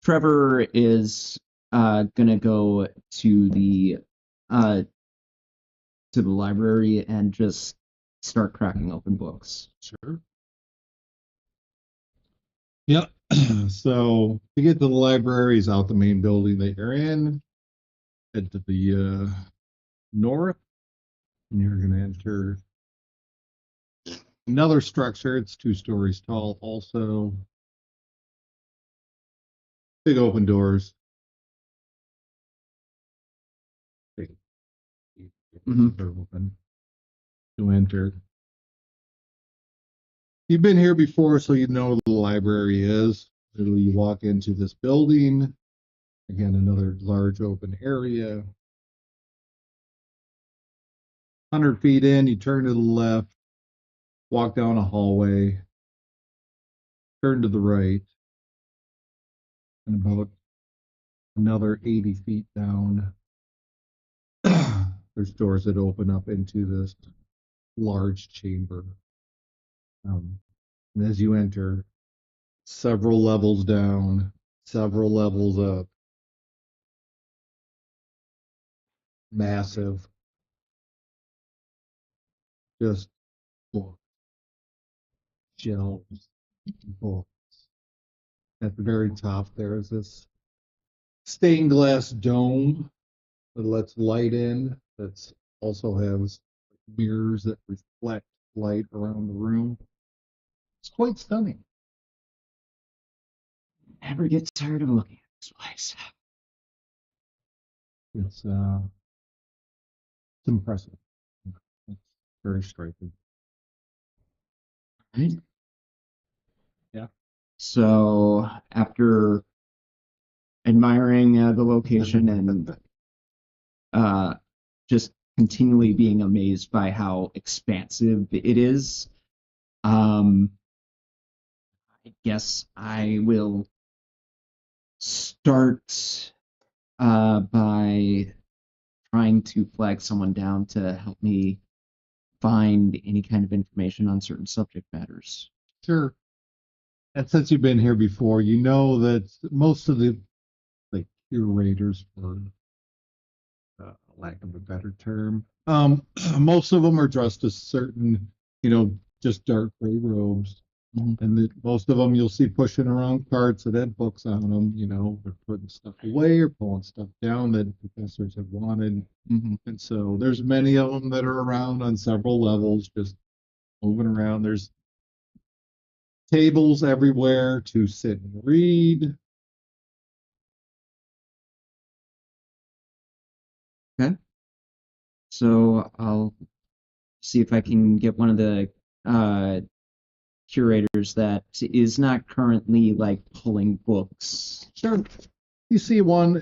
Trevor is gonna go to the library and just start cracking open books. Sure. Yep. So to get to the libraries out the main building that you're in, head to the north, and you're going to enter another structure. It's 2 stories tall, also. Big open doors. Big. They're open to enter. You've been here before, so you know what the library is. Literally, you walk into this building. Again, another large open area. 100 feet in, you turn to the left, walk down a hallway, turn to the right, and about another 80 feet down, there's doors that open up into this large chamber. And as you enter, several levels down, several levels up, massive, just books, shelves, books. At the very top, there is this stained glass dome that lets light in. That also has mirrors that reflect light around the room. It's quite stunning. Never get tired of looking at this place. It's impressive. It's very striking. Right? Yeah. So after admiring the location and just continually being amazed by how expansive it is, I guess I will start by trying to flag someone down to help me find any kind of information on certain subject matters. Sure. And since you've been here before, you know that most of the like curators, for lack of a better term, most of them are dressed as certain, just dark gray robes. Mhm. And most of them you'll see pushing around carts that have books on them. They're putting stuff away or pulling stuff down that professors have wanted. Mhm. And so there's many of them that are around on several levels, just moving around. There's tables everywhere to sit and read. Okay. So I'll see if I can get one of the curators that is not currently like pulling books. Sure. You see one,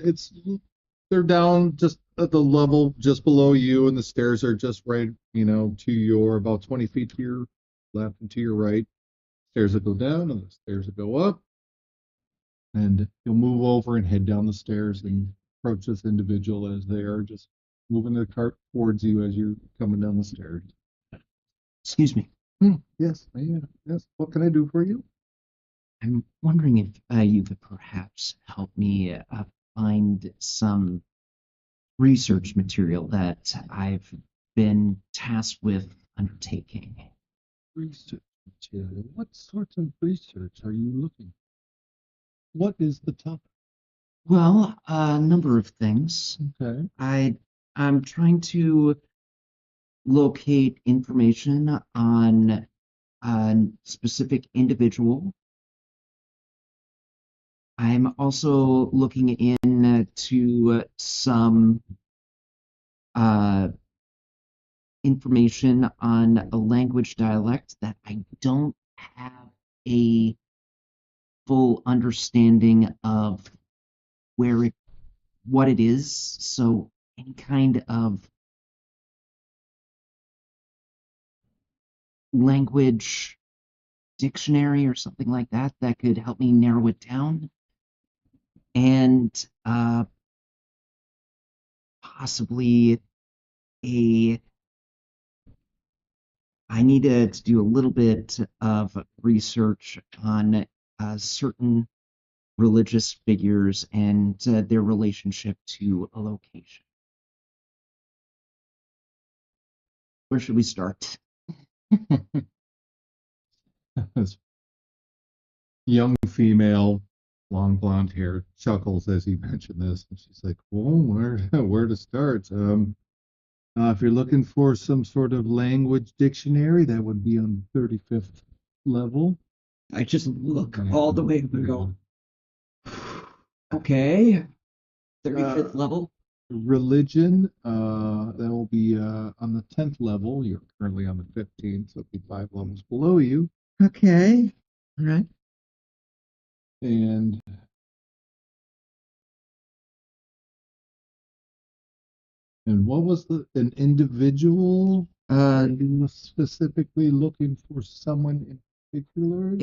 they're down just at the level just below you, and the stairs are just right, to your about 20 feet to your left and to your right. Stairs that go down and the stairs that go up. And you'll move over and head down the stairs and approach this individual as they are just moving the cart towards you as you're coming down the stairs. Excuse me. Yes, yeah, yes. What can I do for you? I'm wondering if you could perhaps help me find some research material that I've been tasked with undertaking. Research material. What sorts of research are you looking for? What is the topic? Well, a number of things. Okay. I'm trying to locate information on a specific individual. I'm also looking into some uh, information on a language dialect that I don't have a full understanding of what it is. So any kind of language dictionary or something like that that could help me narrow it down, and possibly a I needed to do a little bit of research on certain religious figures and their relationship to a location. Where should we start? This young female, long blonde hair, chuckles as he mentioned this, and she's like, "Well, where to start? If you're looking for some sort of language dictionary, that would be on the 35th level. I just look all the way up and go, okay, 35th level. Religion, that will be on the 10th level. You're currently on the 15th, so it'll be 5 levels below you. Okay, all right. And what was an individual? You were specifically looking for someone in particular?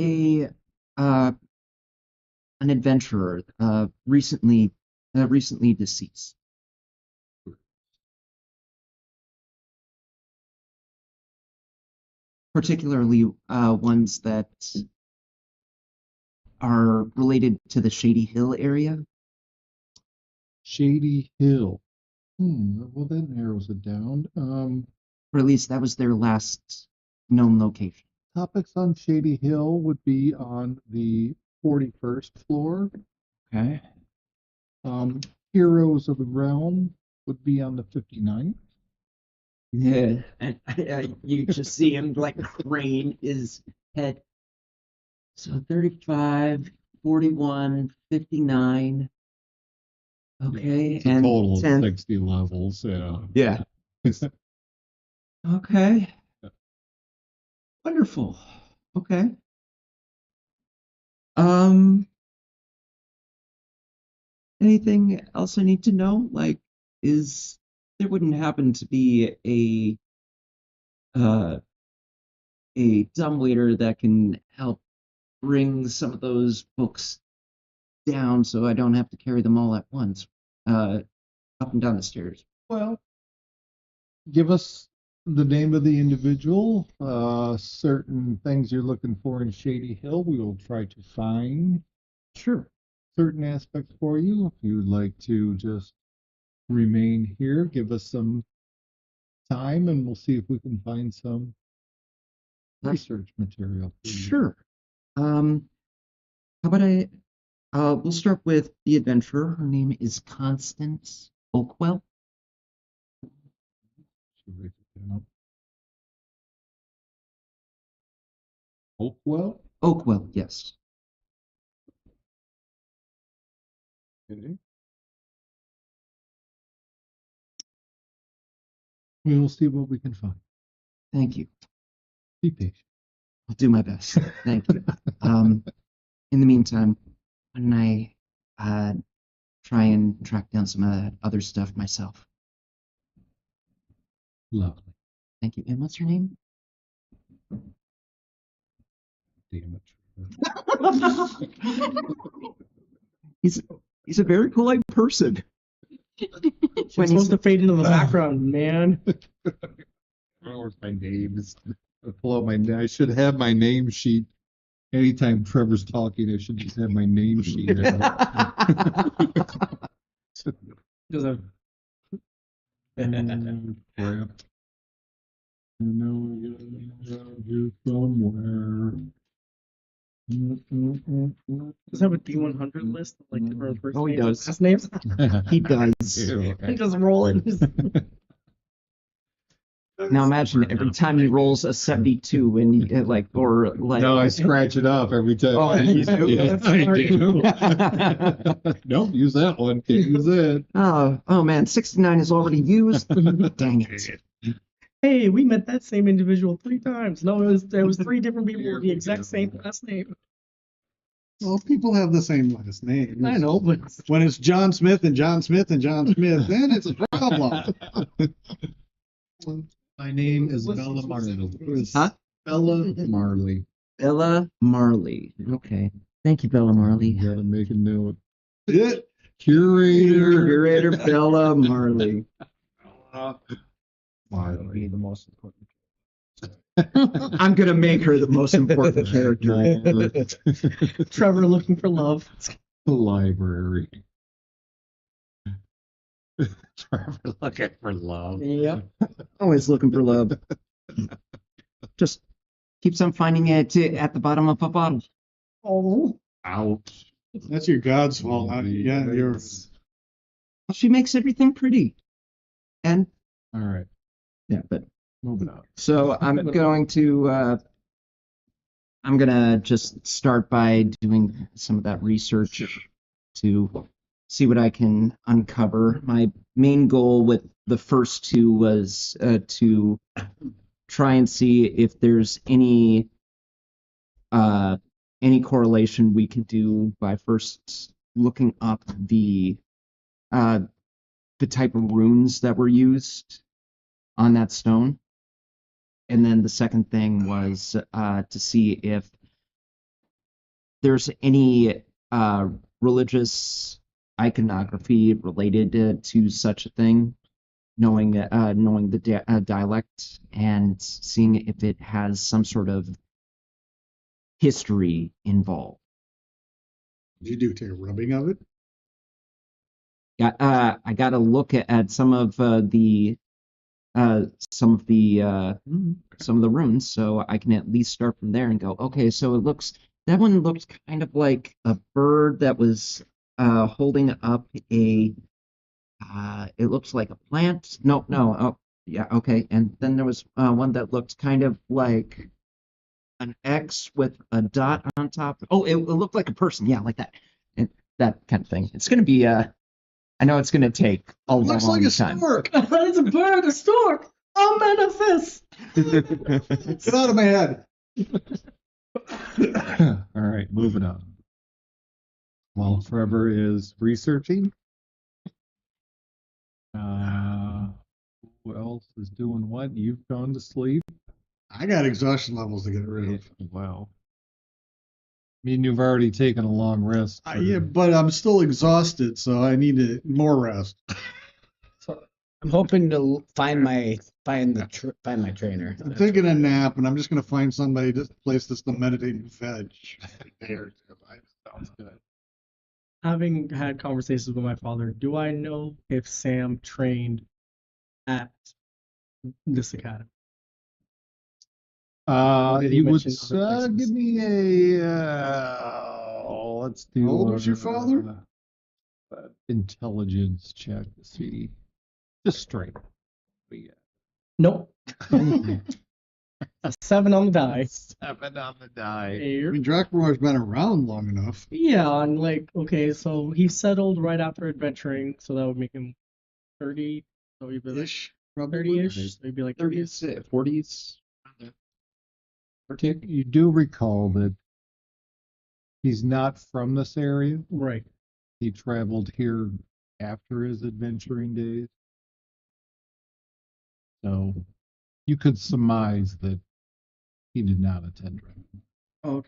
An adventurer, recently deceased. Particularly ones that are related to the Shady Hill area. Shady Hill. Well, that narrows it down. Or at least that was their last known location. Topics on Shady Hill would be on the 41st floor. Okay. Heroes of the Realm would be on the 59th. Yeah, and you just see him like crane his head. So 35, 41, 59. Okay, It's a and total of 10. 60 levels. Yeah. Yeah. Okay. Wonderful. Okay. Anything else I need to know? Like, there wouldn't happen to be a dumbwaiter that can help bring some of those books down so I don't have to carry them all at once, up and down the stairs. Well, give us the name of the individual, certain things you're looking for in Shady Hill. We will try to find Sure. certain aspects for you. If you would like to just remain here, give us some time and we'll see if we can find some research material for you. Sure. How about we'll start with the adventurer. Her name is Constance Oakwell. Should write it down. Oakwell? Oakwell, yes. Okay. We will see what we can find. Thank you. Be patient. I'll do my best. Thank you. In the meantime, why don't I try and track down some of that other stuff myself? Lovely. Thank you. And what's your name? Damn it. He's a very polite person. She's When supposed to fade into the background, man. Where's my names? I should have my name sheet. Anytime Trevor's talking, I should just have my name sheet. Does a Crap. I know you somewhere. does have a D100 list of like different first Oh, he names does. and last names. He does. He just rolling. Now imagine every time he rolls a 72 and he, No, I scratch it up every time. Oh, you do? Yeah, I do. Nope, use that one. Can't use it. oh man, 69 is already used. Dang it. Hey, we met that same individual 3 times. No, there was 3 different people with the exact same last name. Well, people have the same last name. I know, but When it's John Smith and John Smith and John Smith, then it's a problem. My name is Bella Marley. Huh? Bella Marley. Bella Marley. Okay. Thank you, Bella Marley. Gotta make a note. Yeah. Curator Bella Marley. Marley. The most important. I'm gonna make her the most important character. Trevor looking for love. The library. Trevor looking for love. Yep. Always looking for love. Just keeps on finding it at the bottom of a bottle. Oh. Ouch. That's your God's fault. Yeah, you're. She makes everything pretty. And All right, yeah, but moving on. so I'm gonna just start by doing some of that research to see what I can uncover. My main goal with the first 2 was to try and see if there's any correlation we can do by first looking up the type of runes that were used on that stone. And then the second thing was to see if there's any religious iconography related to such a thing, knowing the dialect and seeing if it has some sort of history involved. Did you do take a rubbing of it? Yeah, I got to look at some of the runes, so I can at least start from there and go, okay, so that one looks kind of like a bird that was holding up it looks like a plant. No, oh, yeah, okay. And then there was one that looked kind of like an X with a dot on top. Oh, it looked like a person. Yeah, like that. That kind of thing. It's going to be, I know it's going to take a Looks long like a time. stork. It's a bird, a stork, a manifest. Get out of my head. All right, moving on. While Trevor is researching, who else is doing what? You've gone to sleep. I got exhaustion levels to get rid of. Wow. I mean, you've already taken a long rest. Yeah, but I'm still exhausted, so I need more rest. I'm hoping to find my trainer. I'm taking a nap, and I'm just gonna find somebody to place this the meditating veg. There, sounds good. Having had conversations with my father, do I know if Sam trained at this academy? Did he You would mention other places? give me a let's do. How old was your father? Intelligence check to see. Just straight. Yeah. Nope. A 7 on the die. 7 on the die. I Here. mean, Drakmar's been around long enough. Yeah, and like, okay, so he settled right after adventuring, so that would make him 30. So he'd be like Ish, probably. 30-ish. So he'd be like 30. 30s, 40s. You do recall that he's not from this area. Right. He traveled here after his adventuring days. So you could surmise that he did not attend. Okay.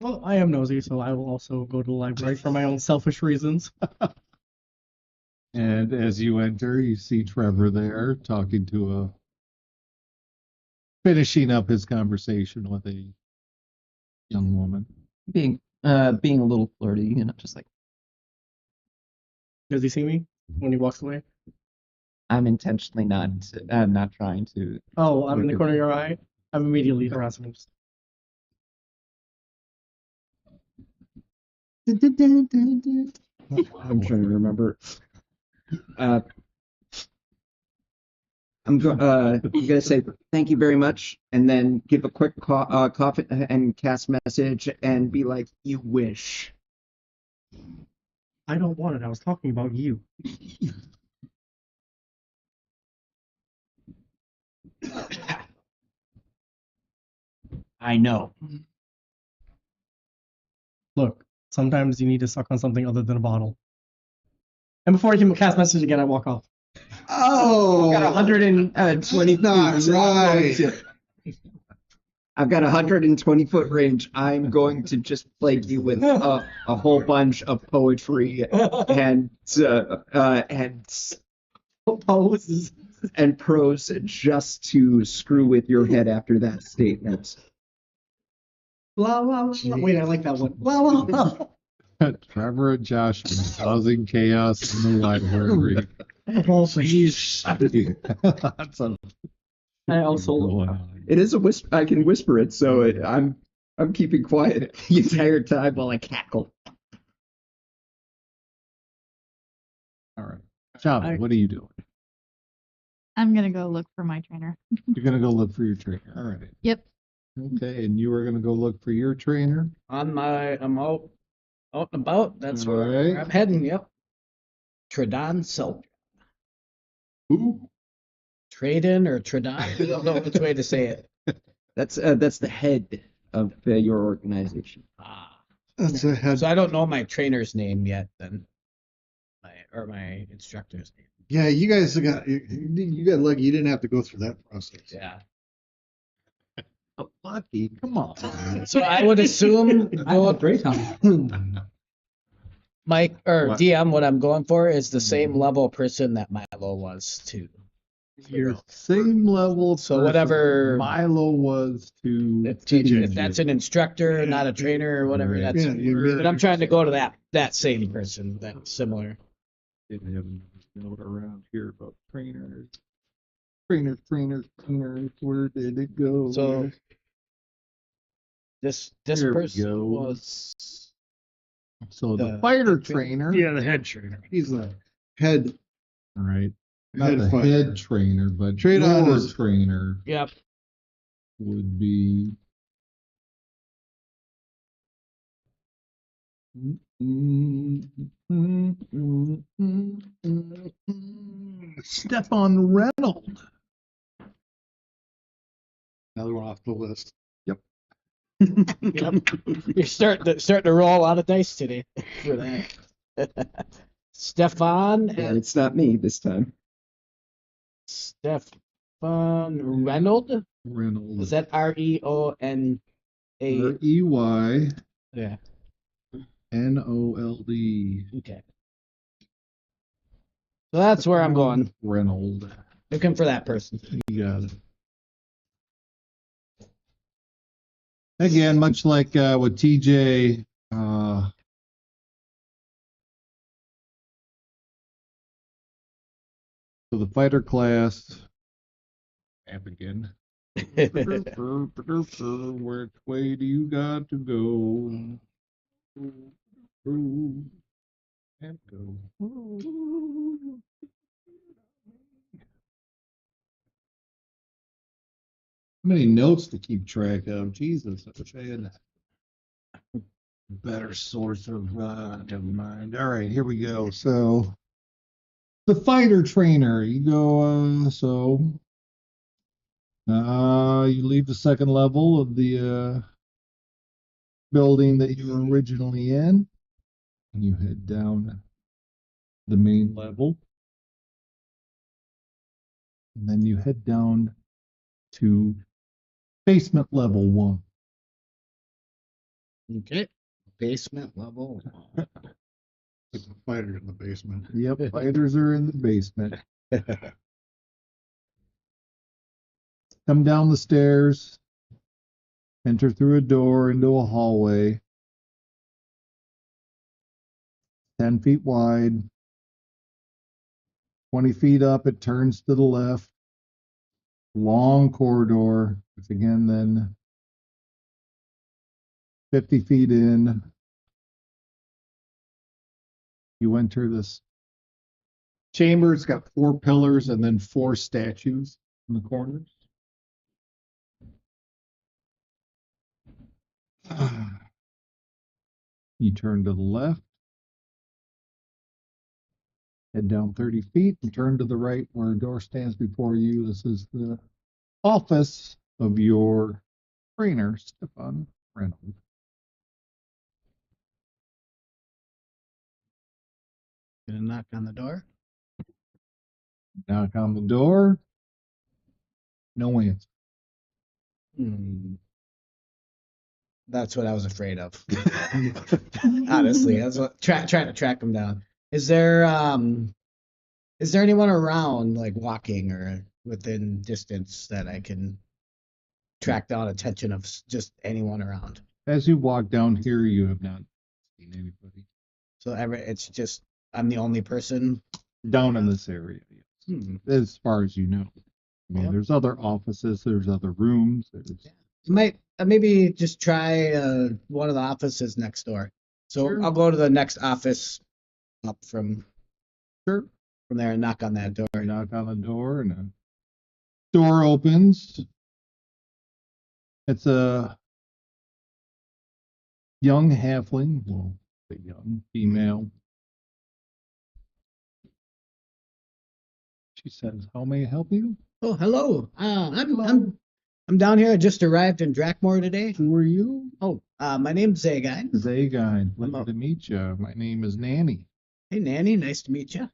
Well, I am nosy, so I will also go to the library for my own selfish reasons. And as you enter, you see Trevor there talking to finishing up his conversation with a young woman. Being a little flirty, you know, just like Does he see me when he walks away? I'm intentionally not trying to. Oh, I'm in the corner of your eye. I'm immediately harassing him. I'm trying to remember. I'm gonna say thank you very much, and then give a quick cough and cast message, and be like, "You wish." I don't want it. I was talking about you. I know. Look, sometimes you need to suck on something other than a bottle. And before he can cast message again, I walk off. Oh, I've got 120 not right. I've got 120-foot range. I'm going to just plague you with a whole bunch of poetry and Poses. and prose just to screw with your head after that statement. Blah, blah, blah. Wait, I like that one. Blah, blah, blah. Trevor and Josh causing chaos in the library. That's a I also It is a whisper. I can whisper it, so I'm keeping quiet the entire time while I cackle. all right. Java, what are you doing? I'm gonna go look for my trainer. You're gonna go look for your trainer. All right. Yep. Okay, and you are gonna go look for your trainer. I'm out and about. That's All where right. I'm heading. Yep. Tradon Selk. Who? Trade-in or Tradon? I don't know which way to say it. That's the head of your organization. Ah. That's a head. So I don't know my trainer's name yet. Then, my instructor's name. Yeah, you guys got lucky. You didn't have to go through that process. Yeah. Oh, lucky. Come on. So I would assume I have a great time. Mike or What? DM, what I'm going for is the same level person that Milo was too. Your same level. So person whatever- Milo was to If TJ. that's an instructor, not a trainer or whatever, Right. that's. Yeah, you really- But I'm trying to go to that same person, that similar. Didn't have a note around here about trainers. Trainers. Where did it go? So this Here we person go. was So the the- fighter trainer. Yeah, the head trainer. He's the head. All right. Not Head the fighter. head trainer, but Trade on your is- trainer yep. would be Stefan Reynolds. Another one off the list. Yep. You're starting to roll a lot of dice today for that. Stefan And and it's not me this time. Stefan Reynolds. Reynolds. Is that REONA? EY Yeah. NOLD. Okay. So that's where I'm going. Reynolds. Looking for that person. You got it. Again, much like with TJ, so the fighter class. App again. Which way do you got to go? And go. How many notes to keep track of? Jesus, I wish I had a better source of never mind. All right, here we go. So the fighter trainer, you go you leave the second level of the building that you were originally in, and you head down the main level. And then you head down to basement level 1. Okay. Basement level. Like the fighter in the basement. Yep, fighters are in the basement. Come down the stairs, enter through a door into a hallway, 10 feet wide, 20 feet up, it turns to the left, long corridor, which again then 50 feet in, you enter this chamber. It's got 4 pillars and then 4 statues in the corners. You turn to the left, head down 30 feet, and turn to the right where a door stands before you. This is the office of your trainer, Stefan Reynolds. Gonna knock on the door. Knock on the door. No answer. That's what I was afraid of. Honestly, that's what trying to track him down. Is there anyone around, like walking or within distance, that I can track down attention of just anyone around? As you walk down here, you have not seen anybody So it's just I'm the only person. down in this area, as far as you know. I mean, Yep. there's other offices, there's other rooms. There's... Might maybe just try one of the offices next door. So Sure. I'll go to the next office up from Sure. there and knock on that door. Knock on the door, and a door opens. It's a young halfling, well, a young female. She says, "How may I help you? Oh, hello. I'm down here. I just arrived in Drakmore today. Who are you?" Oh, my name's Zagai. Zagai. Pleasure to meet you. My name is Nanny. Hey, Nanny. Nice to meet you.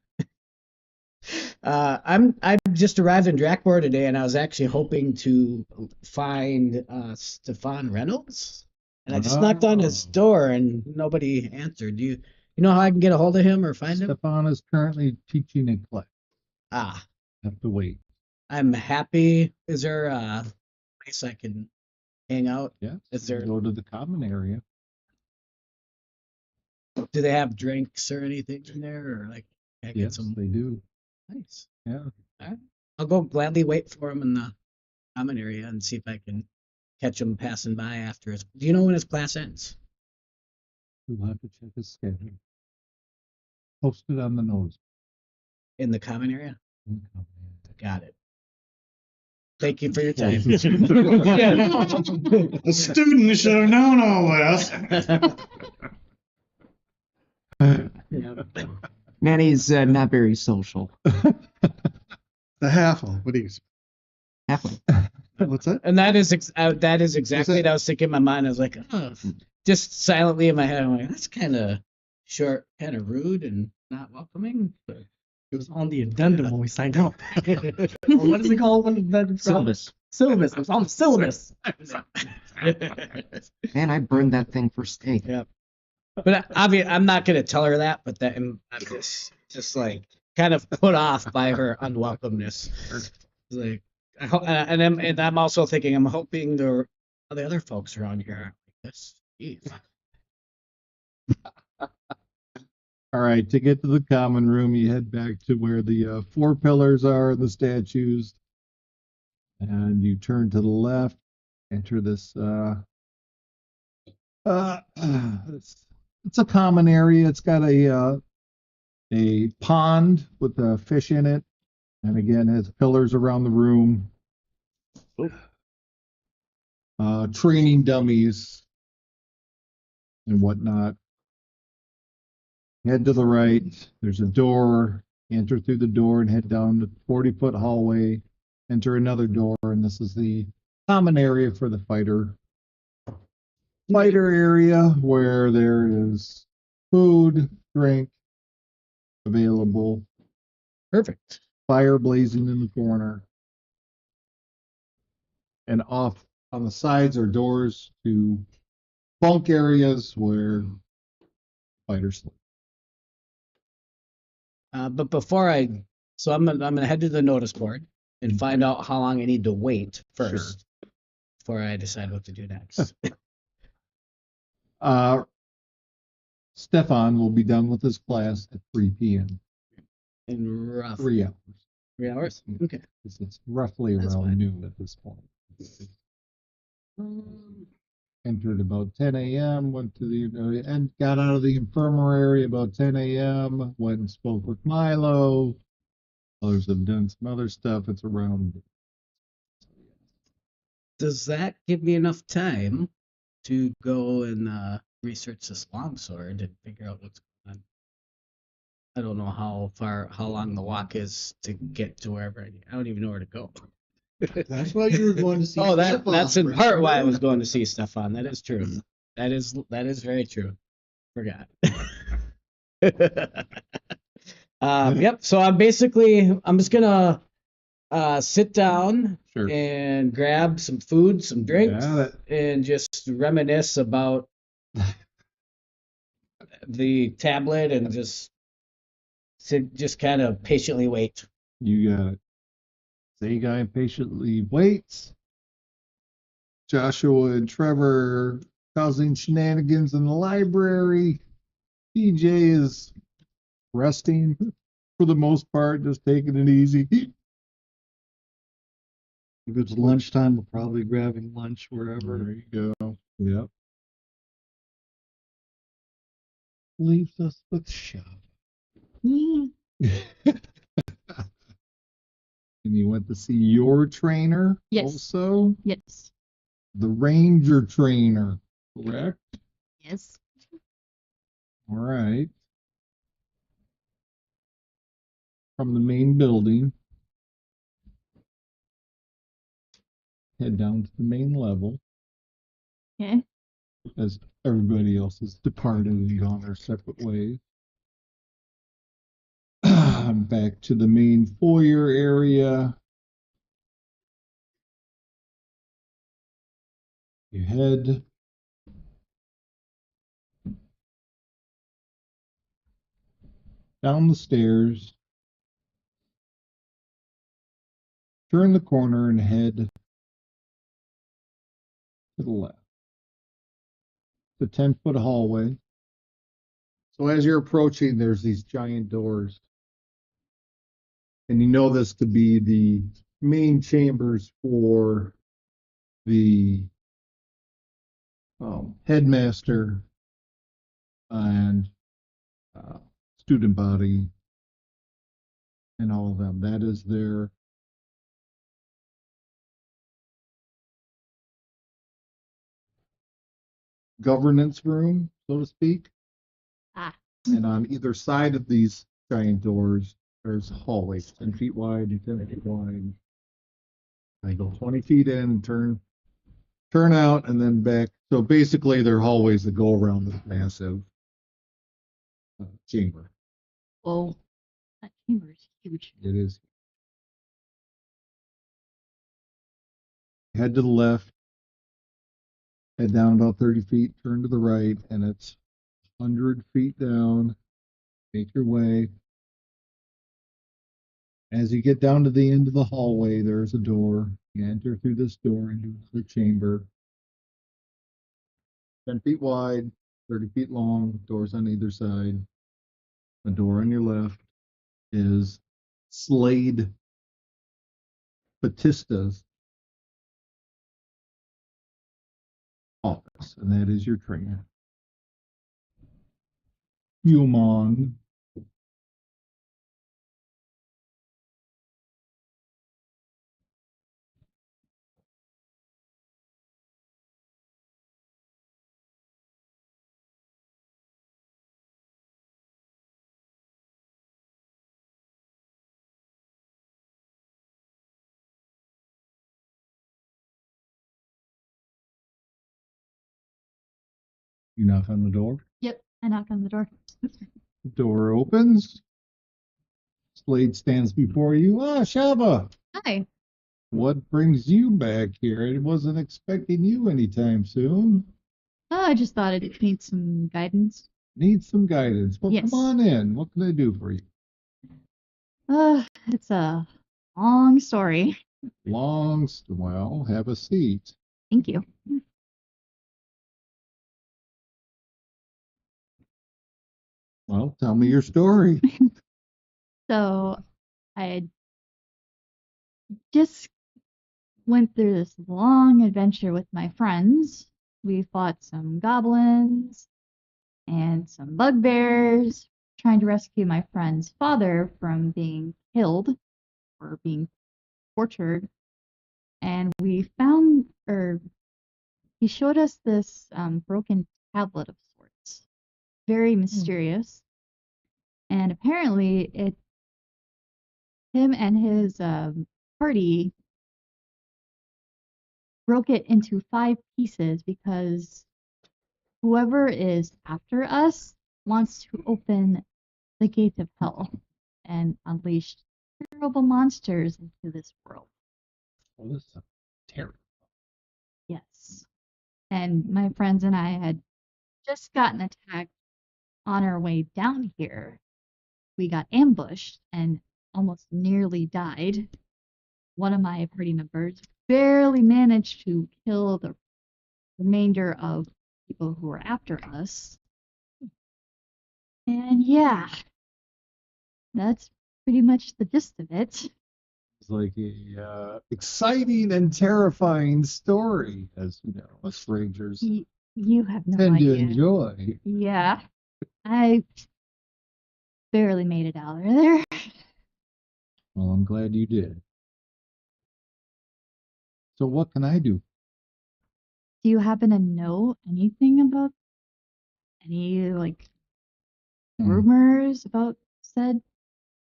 I just arrived in Drakmore today, and I was actually hoping to find Stefan Reynolds. And I just knocked on his door, and nobody answered. Do you know how I can get a hold of him or find him? Stefan is currently teaching a class. Ah, Have to wait. I'm happy. Is there a place I can hang out? Yes. Is there? Go to the common area. Do they have drinks or anything in there, or like can I get Yes, some? they do. Nice. Yeah. All right. I'll go gladly wait for him in the common area and see if I can catch him passing by after his. Do you know when his class ends? We'll have to check his schedule. Posted on the nose. In the common area? Got it. Thank you for your time. A student should have known all this. Nanny's not very social. The halfle. What do you? Halfway. What's that? And that is exactly what I was thinking in my mind. I was like, oh, just silently in my head, I'm like, that's kind of short, kind of rude and not welcoming. But It was on the addendum when we signed up. What is it called when that Syllabus. Syllabus. It was on the syllabus. Man, I burned that thing for steak. Yeah. But obviously, I'm not gonna tell her that. But that I'm just like, kind of put off by her unwelcomeness. It's like, and I'm also thinking, I'm hoping the other folks around here aren't like this. Jeez. All right, to get to the common room, you head back to where the four pillars are, the statues, and you turn to the left, enter this. It's a common area. It's got a pond with a fish in it, and again has pillars around the room. Training dummies and whatnot. Head to the right. There's a door. Enter through the door and head down the 40-foot hallway. Enter another door, and this is the common area for the fighter area where there is food, drink available, Perfect. fire blazing in the corner, and off on the sides are doors to bunk areas where fighters sleep. But before so I'm gonna head to the notice board and find out how long I need to wait first before I decide what to do next. Stefan will be done with his class at 3 p.m. In rough 3 hours. 3 hours. Okay. It's roughly That's around fine. noon at this point. Entered about 10 a.m., went to the and got out of the infirmary about 10 a.m., went and spoke with Milo. Others have done some other stuff. It's around. Does that give me enough time to go and research this longsword and figure out what's going on? I don't know how long the walk is to get to wherever I don't even know where to go. That's why you were going to see. Oh, Stefan, that's in part remember? why I was going to see Stefan. That is true. That is very true. Forgot. Yep. So I'm just gonna sit down Sure. and grab some food, some drinks, Yeah, and just reminisce about the tablet and just kind of patiently wait. you got it. Zagai patiently waits. Joshua and Trevor causing shenanigans in the library. DJ is resting for the most part, just taking it easy. If it's lunchtime, we're probably grabbing lunch wherever. There you go. Yep. Leaves us with shop. And you went to see your trainer Yes. also? Yes. The ranger trainer, correct? Yes. All right. From the main building, head down to the main level Okay. as everybody else has departed and gone their separate ways. Back to the main foyer area. You head down the stairs, turn the corner and head to the left. The 10-foot hallway. So as you're approaching, there's these giant doors. And you know this to be the main chambers for the headmaster and student body and all of them. That is their governance room, so to speak. Ah. And on either side of these giant doors, there's hallways 10 feet wide and 10 feet wide. They go 20 feet in and turn out and then back. So basically, they're hallways that go around this massive chamber. Whoa. That chamber is huge. It is. Head to the left, head down about 30 feet, turn to the right, and it's 100 feet down. Make your way. As you get down to the end of the hallway, there's a door. You enter through this door into another chamber. 10 feet wide, 30 feet long, doors on either side. The door on your left is Slade Batista's office, and that is your trainer. Human. You knock on the door. Yep, I knock on the door. The door opens. Slade stands before you. Ah, Shava, Hi. what brings you back here? I wasn't expecting you anytime soon. Oh, I just thought it needs some guidance. Need some guidance. Well, Yes. come on in. What can I do for you? It's a long story. Well, have a seat. Thank you. Well, tell me your story. So I had just went through this long adventure with my friends. We fought some goblins and some bugbears, trying to rescue my friend's father from being killed or being tortured. And we found, or he showed us this broken tablet of sorts, very mysterious. And apparently, him and his party broke it into 5 pieces because whoever is after us wants to open the gates of hell and unleash terrible monsters into this world. Well, this is terrible. Yes. And my friends and I had just gotten attacked on our way down here. We got ambushed and almost nearly died. One of my party members barely managed to kill the remainder of people who were after us. And yeah, that's pretty much the gist of it. It's like a exciting and terrifying story, as you know, us rangers You have no tend to idea. enjoy. Yeah, I barely made it out of there. Well, I'm glad you did. So what can I do? Do you happen to know anything about any rumors about said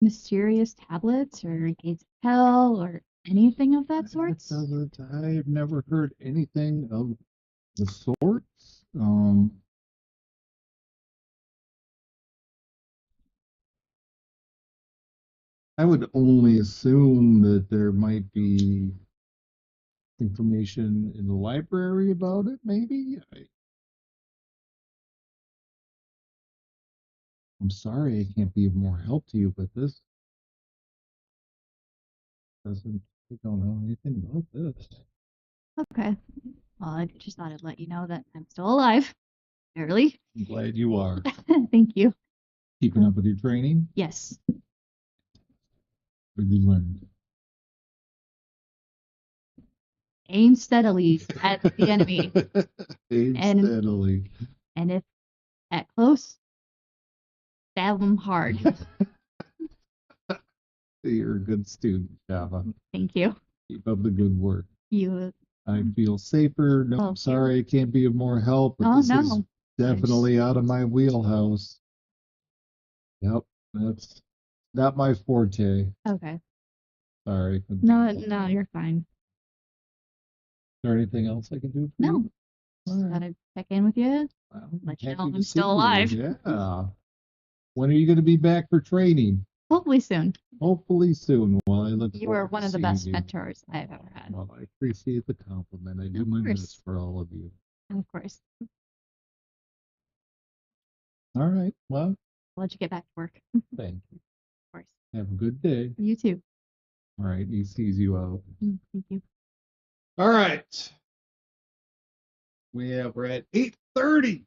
mysterious tablets or gates of hell or anything of that sort? I've never heard anything of the sorts. I would only assume that there might be information in the library about it, maybe. I'm sorry I can't be of more help to you, but this doesn't, I don't know anything about this. Okay. Well, I just thought I'd let you know that I'm still alive. Barely. I'm glad you are. Thank you. Keeping up with your training? Yes. What have you learned? Aim steadily at the enemy. Aim And- steadily. And if at close, stab them hard. You're a good student, Java. Thank you. Keep up the good work. You. I feel safer. No, Oh, I'm sorry I can't be of more help, but Oh, this is no. definitely out of my wheelhouse. Yep, that's not my forte. Okay. Sorry. No, you're fine. Is there anything else I can do for No. you? Just All right. thought I'd check in with you. Well, Let you know happy to I'm see still you. alive. Yeah. When are you going to be back for training? Hopefully soon. Hopefully soon. Well, I look You are forward one to of the seeing best you. mentors I've ever had. Well, I appreciate the compliment. I do Of my course. best for all of you. Of course. All right. Well, I'll let you get back to work. thank you. course. Have a good day. You too. All right, he sees you out. Thank you. All right. We're at 8:30.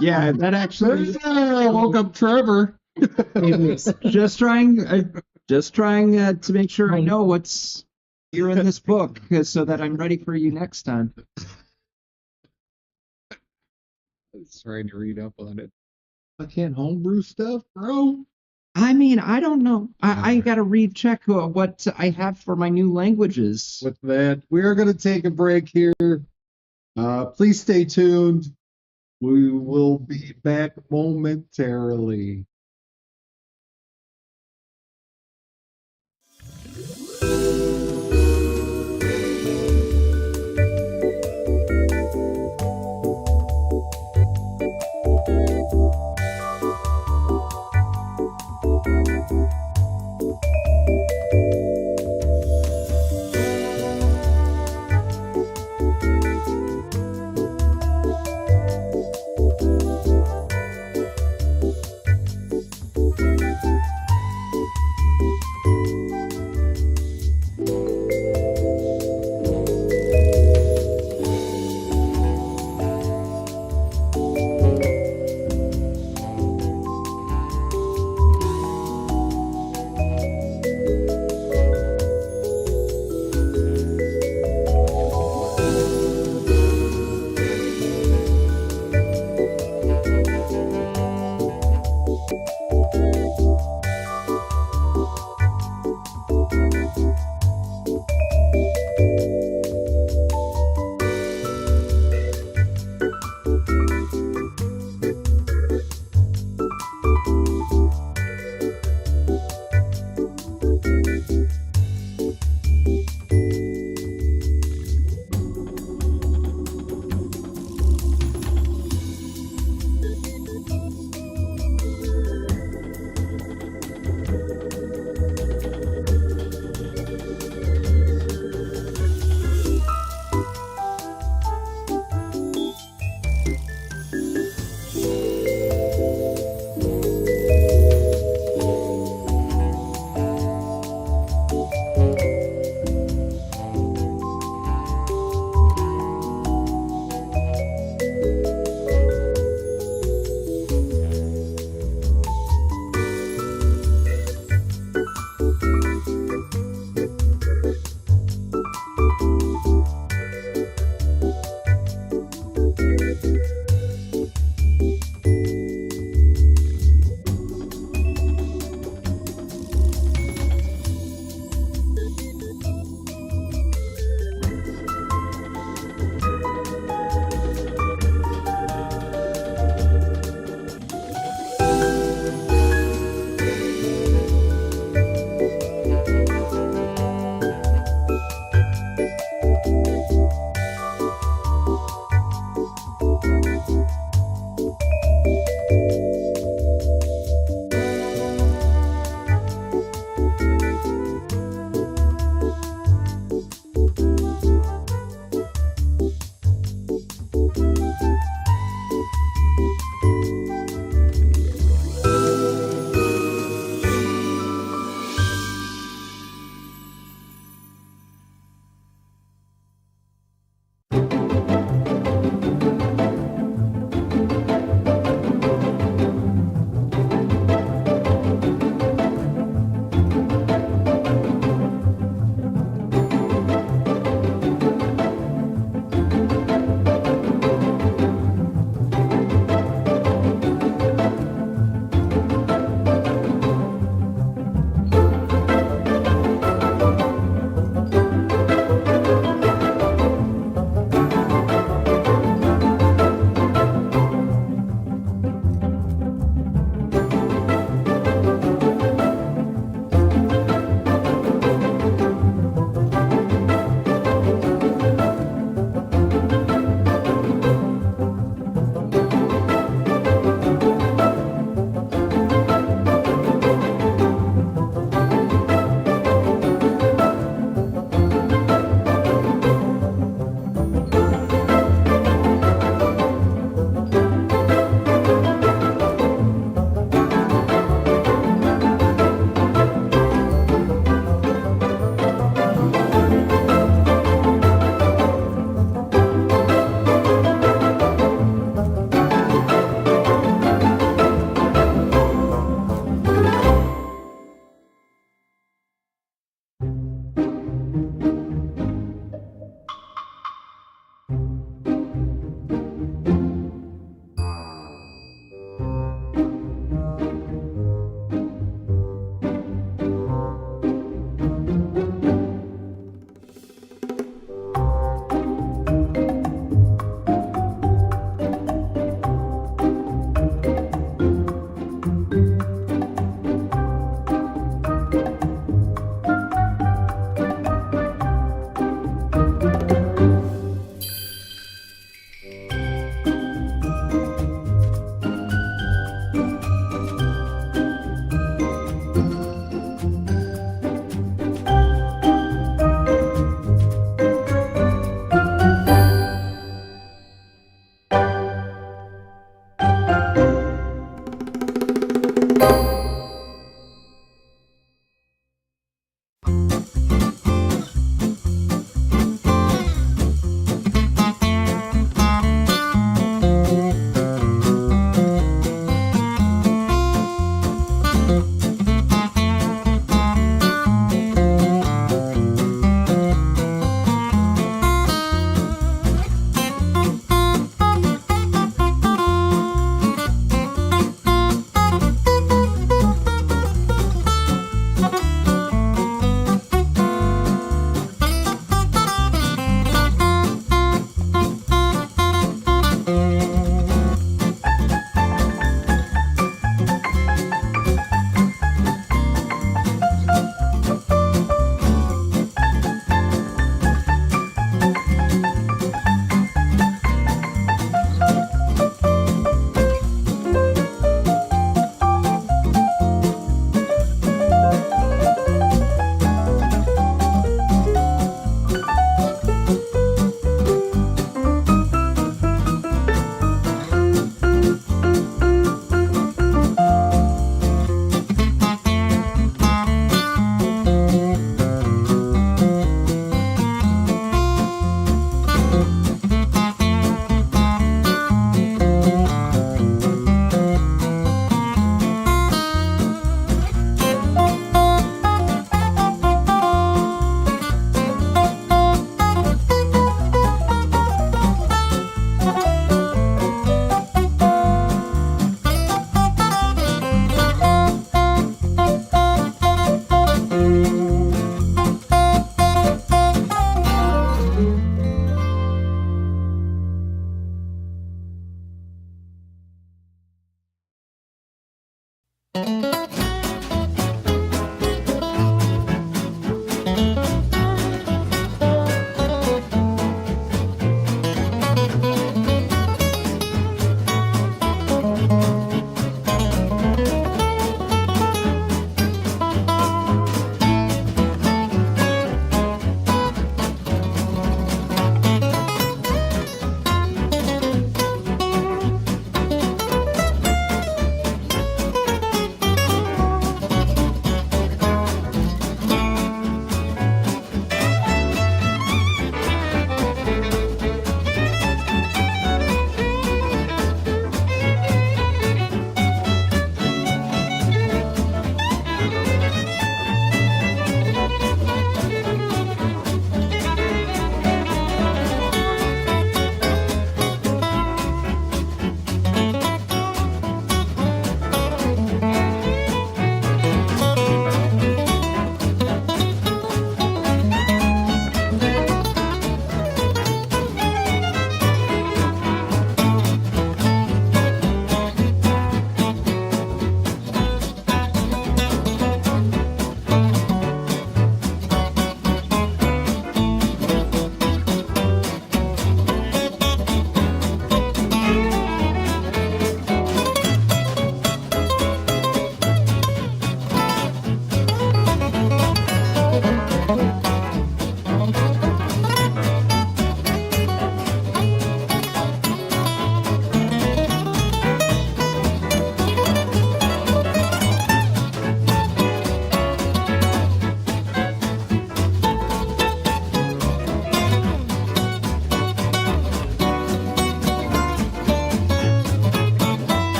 Yeah, that actually Woke up Trevor. just trying to make sure I know what's here in this book so that I'm ready for you next time. Trying to read up on it. I can't homebrew stuff, bro. I mean, I don't know. I gotta check what I have for my new languages. With that, we are going to take a break here. Please stay tuned. We will be back momentarily.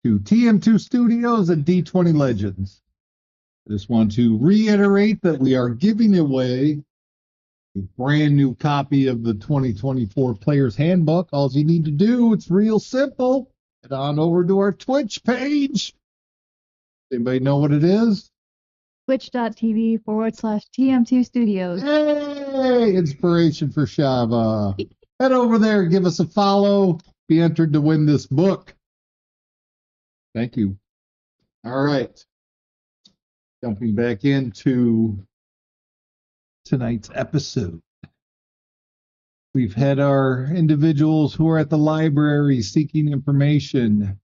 to TM2 Studios and D20 Legends. I just want to reiterate that we are giving away a brand new copy of the 2024 Player's Handbook. All you need to do, it's real simple. Head on over to our Twitch page. Anybody know what it is? Twitch.tv/TM2 Studios. Hey, inspiration for Shava. Head over there, give us a follow, be entered to win this book. Thank you. All right. Jumping back into tonight's episode. We've had our individuals who are at the library seeking information.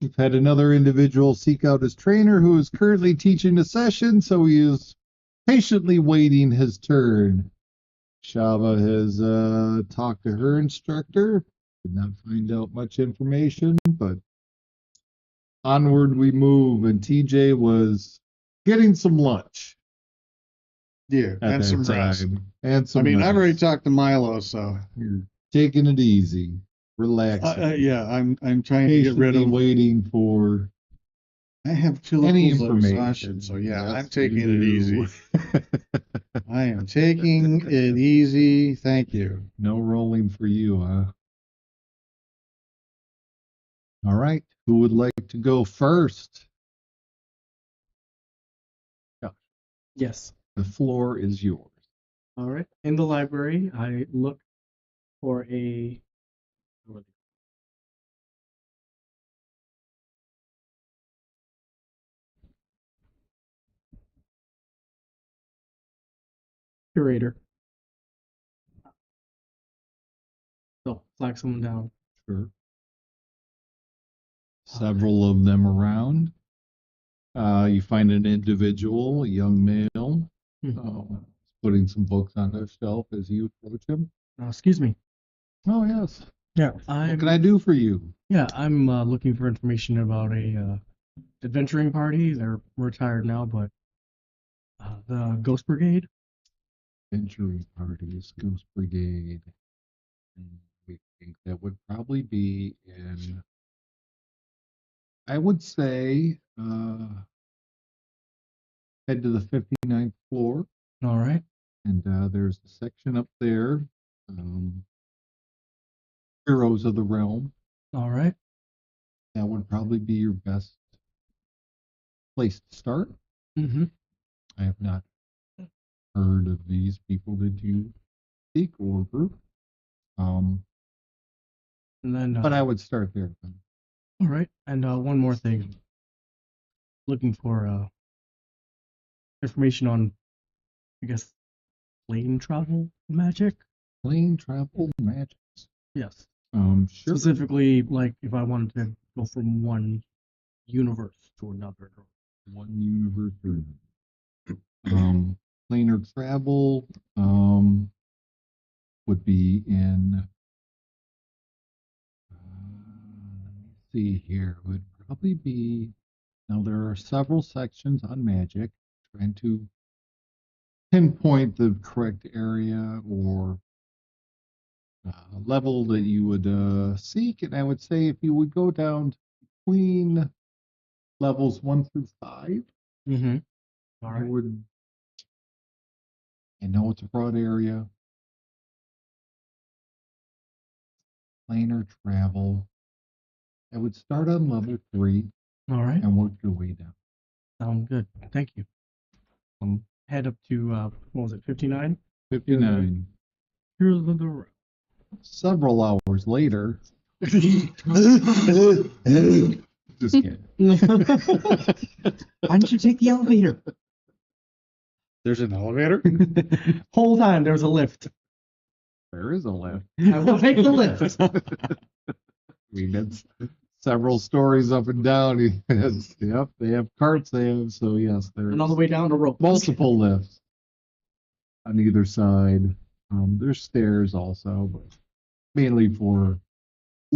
We've had another individual seek out his trainer who is currently teaching a session, so he is patiently waiting his turn. Shava has talked to her instructor. Did not find out much information, but onward we move, and TJ was getting some lunch. Yeah, at and that some rest. time. And some I mean, I've already rest. talked to Milo, so You're taking it easy, relaxing. yeah, I'm trying to get rid Patiently of. waiting for I have two any levels of information. exhaustion, so yeah, Yes, I'm taking you it do. easy. I am taking it easy. Thank you. No rolling for you, huh? All right. Who would like to go first? Yes. The floor is yours. All right. In the library, I look for a. Curator. So, flag someone down. Sure. Several of them around. You find an individual, a young male, putting some books on their shelf as you approach him. Excuse me. Oh, yes. Yeah, What can I do for you? Yeah, I'm looking for information about a adventuring party. They're retired now, but the Ghost Brigade. Venturing parties, Ghost Brigade. We think that would probably be in, I would say, head to the 59th floor. All right. And there's a section up there, Heroes of the Realm. All right. That would probably be your best place to start. Mm-hmm. I have not heard of these people that you seek or group. And then. But I would start there. All right. And one more thing. Looking for information on, I guess, plane travel magic. Plane travel magics. Yes. Sure. Specifically, like if I wanted to go from one universe to another. One universe or another. Planar travel would be in. Let's see here. Would probably be. Now there are several sections on magic. Trying to pinpoint the correct area or level that you would seek, and I would say if you would go down between levels 1 through 5, Mm-hmm. All I right. would. I know it's a broad area. Planar travel. I would start on level 3 All right. and work your way down. Sounds good. Thank you. Head up to what was it, 59? 59. Here's the Several hours later. Just kidding. Why don't you take the elevator? There's an elevator. whole time there was a lift. There is a lift. I will take the lift. I mean, that's several stories up and down. Yep, they have carts. They have, so yes, there's And on the way down, the rope. multiple lifts on either side. There's stairs also, but mainly for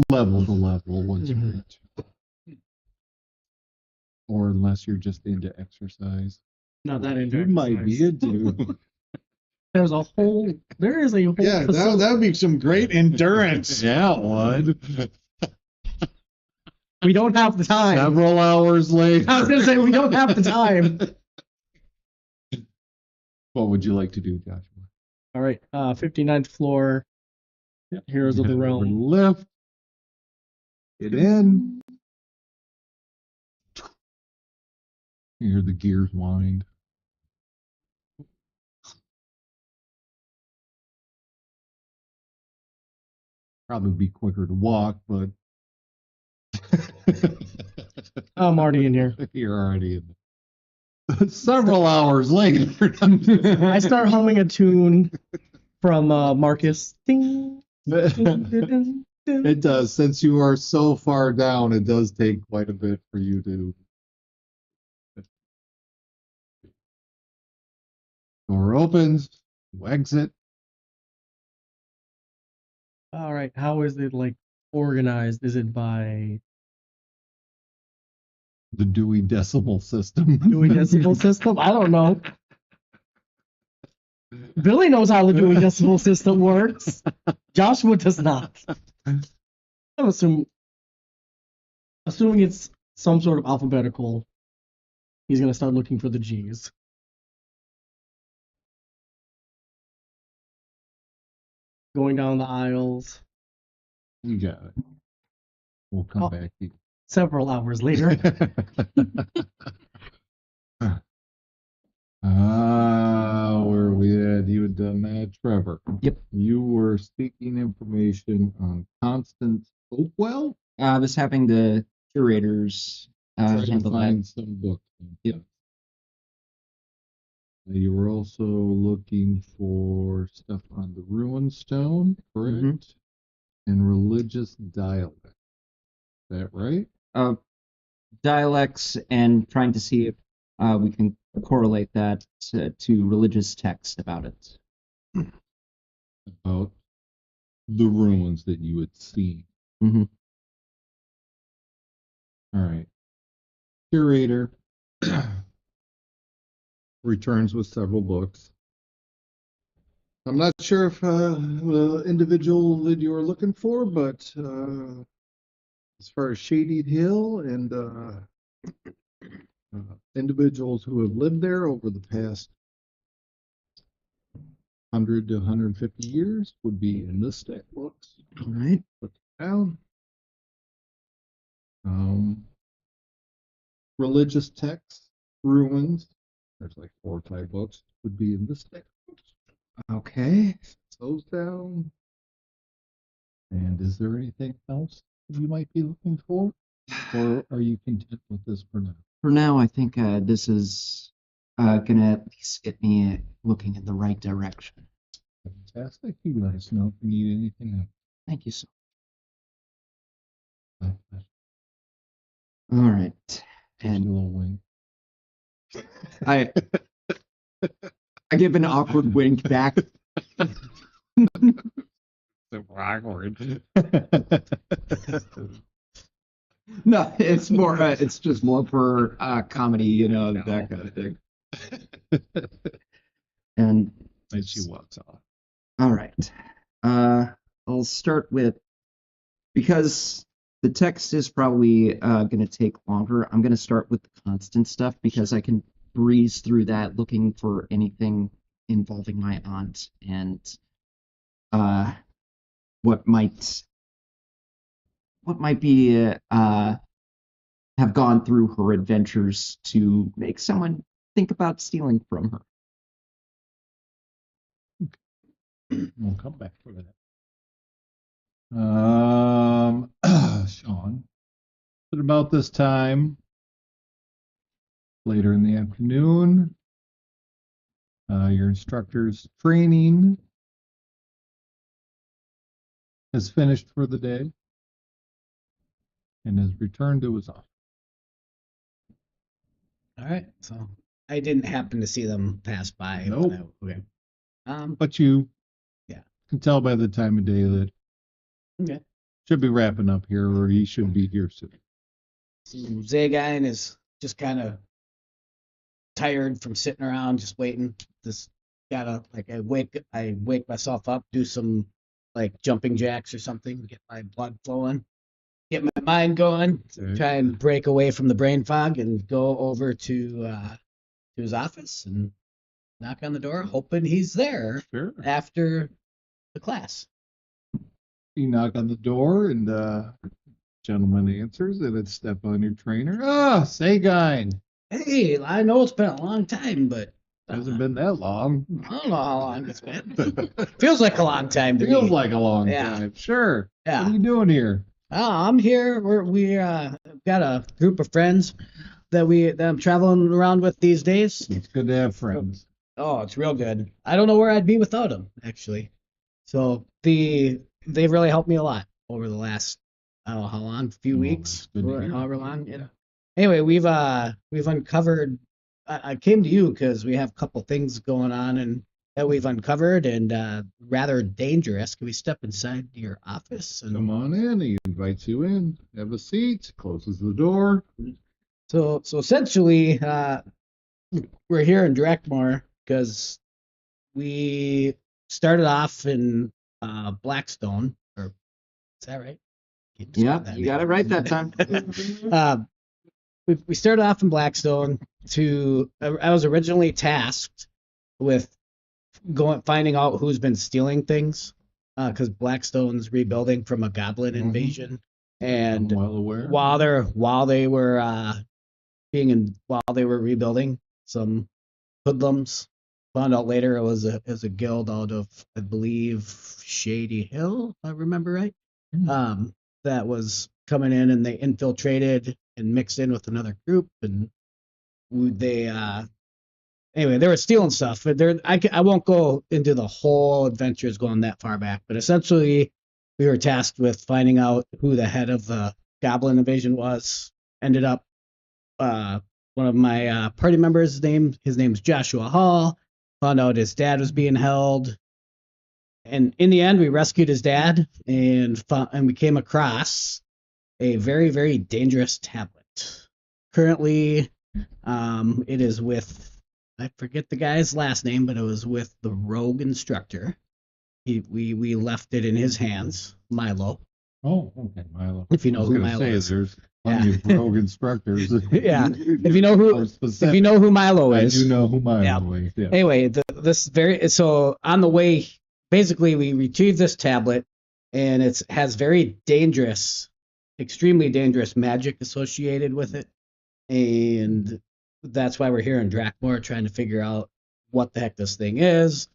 level to level once you Mhm. reach. Or unless you're just into exercise. Not that You might be into into. There is a whole Yeah, that would be some great endurance. Yeah, it would. We don't have the time. Several hours later. I was gonna say we don't have the time. What would you like to do, Joshua? All right, 59th floor. Heroes of the Realm. Lift. Get in. You hear the gears wind. Probably be quicker to walk, but I'm already in here. you're already in. Several hours later. I start humming a tune from Marcus. Ding, ding, ding, ding, ding. It does. Since you are so far down, it does take quite a bit for you to. Door opens. You exit. All right, how is it like organized? Is it by The Dewey Decimal System. Dewey Decimal System? I don't know. Billy knows how the Dewey Decimal System works. Joshua does not. I'm assuming it's some sort of alphabetical. He's gonna start looking for the G's. Going down the aisles. You got it. We'll come Oh. back to you. Several hours later. Where are we at? You had done that, Trevor. Yep. You were seeking information on Constance Hopewell. I was having the curators Trying to handle that. find some books. Yep. You were also looking for stuff on the Ruin Stone, correct? Mhm. And religious dialect. Is that right? Dialects and trying to see if we can correlate that to religious text about it. About the ruins that you had seen. Mhm. All right. Curator returns with several books. I'm not sure if the individual that you were looking for, but as far as Shady Hill and individuals who have lived there over the past 100 to 150 years would be in this stack of books. All right. Put it down. Religious texts, ruins. There's like 4 or 5 books. Would be in this stack of books. Okay. Those down. And is there anything else you might be looking for? Or are you content with this for now? For now, I think this is gonna at least get me looking in the right direction. Fantastic. You let us know if you need anything else. Thank you so My much. pleasure. All right. Gives And you a little wink. I give an awkward wink back. Super awkward. No, it's more. It's just more for comedy, you know, that kind of thing. And And she walks off. all right. I'll start with, because the text is probably going to take longer. I'm going to start with the constant stuff because I can breeze through that, looking for anything involving my aunt and what might be have gone through her adventures to make someone think about stealing from her. We'll come back for that. Sean, at about this time, later in the afternoon, your instructor's training has finished for the day and has returned to his office. All right. So I didn't happen to see them pass by. Nope. Okay. But you Yeah. can tell by the time of day that Okay. should be wrapping up here, or he should be here soon. So Zagan is just kind of tired from sitting around just waiting. Just gotta I wake myself up, do some like jumping jacks or something, get my blood flowing. get my mind going, Okay. try and break away from the brain fog, and go over to his office and knock on the door, hoping he's there Sure. after the class. You knock on the door, and gentleman answers, and it's step on your trainer. Ah, Sagine. Hey, I know it's been a long time, but Hasn't been that long. I don't know how long it's been. Feels like a long time to Feels me. like a long Yeah. time. Sure. Yeah. What are you doing here? I'm here. We got a group of friends that I'm traveling around with these days. It's good to have friends. Oh, it's real good. I don't know where I'd be without them, actually. So they've really helped me a lot over the last, I don't know how long, few Oh, weeks, that's good to or hear. however long. Yeah. Anyway, we've uncovered. I came to you because we have a couple things going on and that we've uncovered and rather dangerous. Can we step inside your office? And Come on in. He invites you in. Have a seat. Closes the door. so essentially, we're here in Directmore because we started off in Blackstone, or is that right? Can't Yeah, describe that you got it name. right that time. We started off in Blackstone. I was originally tasked with finding out who's been stealing things, because Blackstone's rebuilding from a goblin Mhm. invasion, I'm and well aware. while they were rebuilding, some hoodlums found out later it was a guild out of, I believe, Shady Hill, if I remember right. That was coming in, and they infiltrated and mixed in with another group, and anyway, they were stealing stuff. But I won't go into the whole adventures going that far back, but essentially we were tasked with finding out who the head of the goblin invasion was. Ended up one of my party members, his name's Joshua Hall. Found out his dad was being held, and in the end, we rescued his dad and we came across a very, very dangerous tablet. Currently, it is with, I forget the guy's last name, but it was with the rogue instructor. We left it in his hands, Milo. Oh, okay, Milo. If you know I was who gonna Milo say, is. there's plenty of rogue instructors. Yeah. If you know who Milo I is. do know who Milo Yeah. is. Yeah. Anyway, so on the way, basically we retrieved this tablet, and it has very dangerous, extremely dangerous magic associated with it, and that's why we're here in Drakmore trying to figure out what the heck this thing is,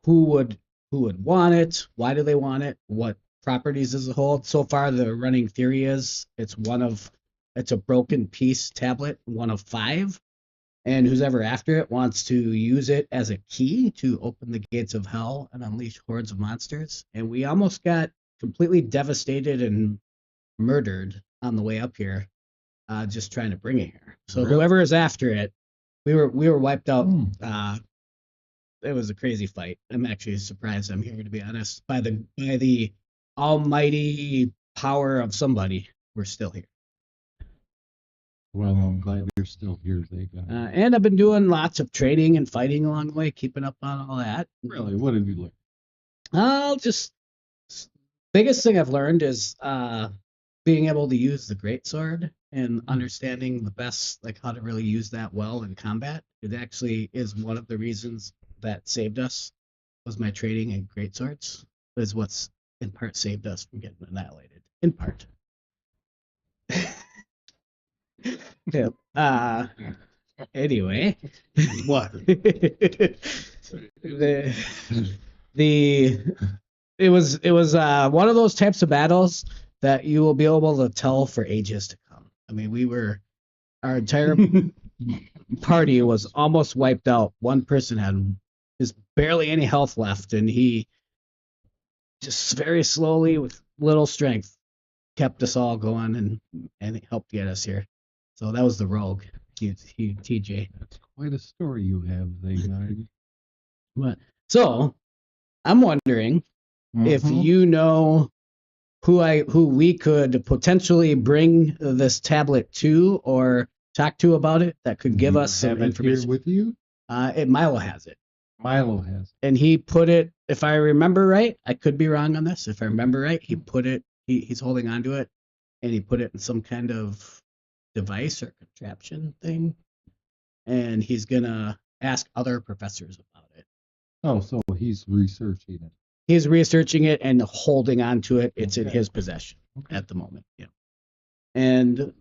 who would want it, why do they want it, what properties does it hold. So far, the running theory is it's a broken piece tablet, one of 5. And who's ever after it wants to use it as a key to open the gates of hell and unleash hordes of monsters. And we almost got completely devastated and murdered on the way up here, just trying to bring it here. So Really? whoever is after it, we were wiped out. Hmm. It was a crazy fight. I'm actually surprised I'm here, to be honest. By the almighty power of somebody, we're still here. Well, I'm glad you're still here, Zayga. And I've been doing lots of training and fighting along the way, keeping up on all that. Really, what have you learned? Biggest thing I've learned is being able to use the greatsword and understanding the best, like how to really use that well in combat. It actually is one of the reasons that saved us, was my training in greatswords, is what's in part saved us from getting annihilated. In part. Yeah. Anyway. What? It was one of those types of battles that you will be able to tell for ages to come. I mean, our entire party was almost wiped out. One person had just barely any health left, and he just very slowly, with little strength, kept us all going and helped get us here. So that was the rogue. TJ. That's quite a story you have, Zayga. So I'm wondering if you know who we could potentially bring this tablet to or talk to about it, that could give us some have it here information. with you. Milo has it, Milo has. and he put it. If I remember right, I could be wrong on this. If I remember right, he put it. He's holding on to it and he put it in some kind of device or contraption thing, and he's gonna ask other professors about it. Oh, so he's researching it. He's researching it and holding on to it. It's in Okay. his possession at the moment. Yeah. And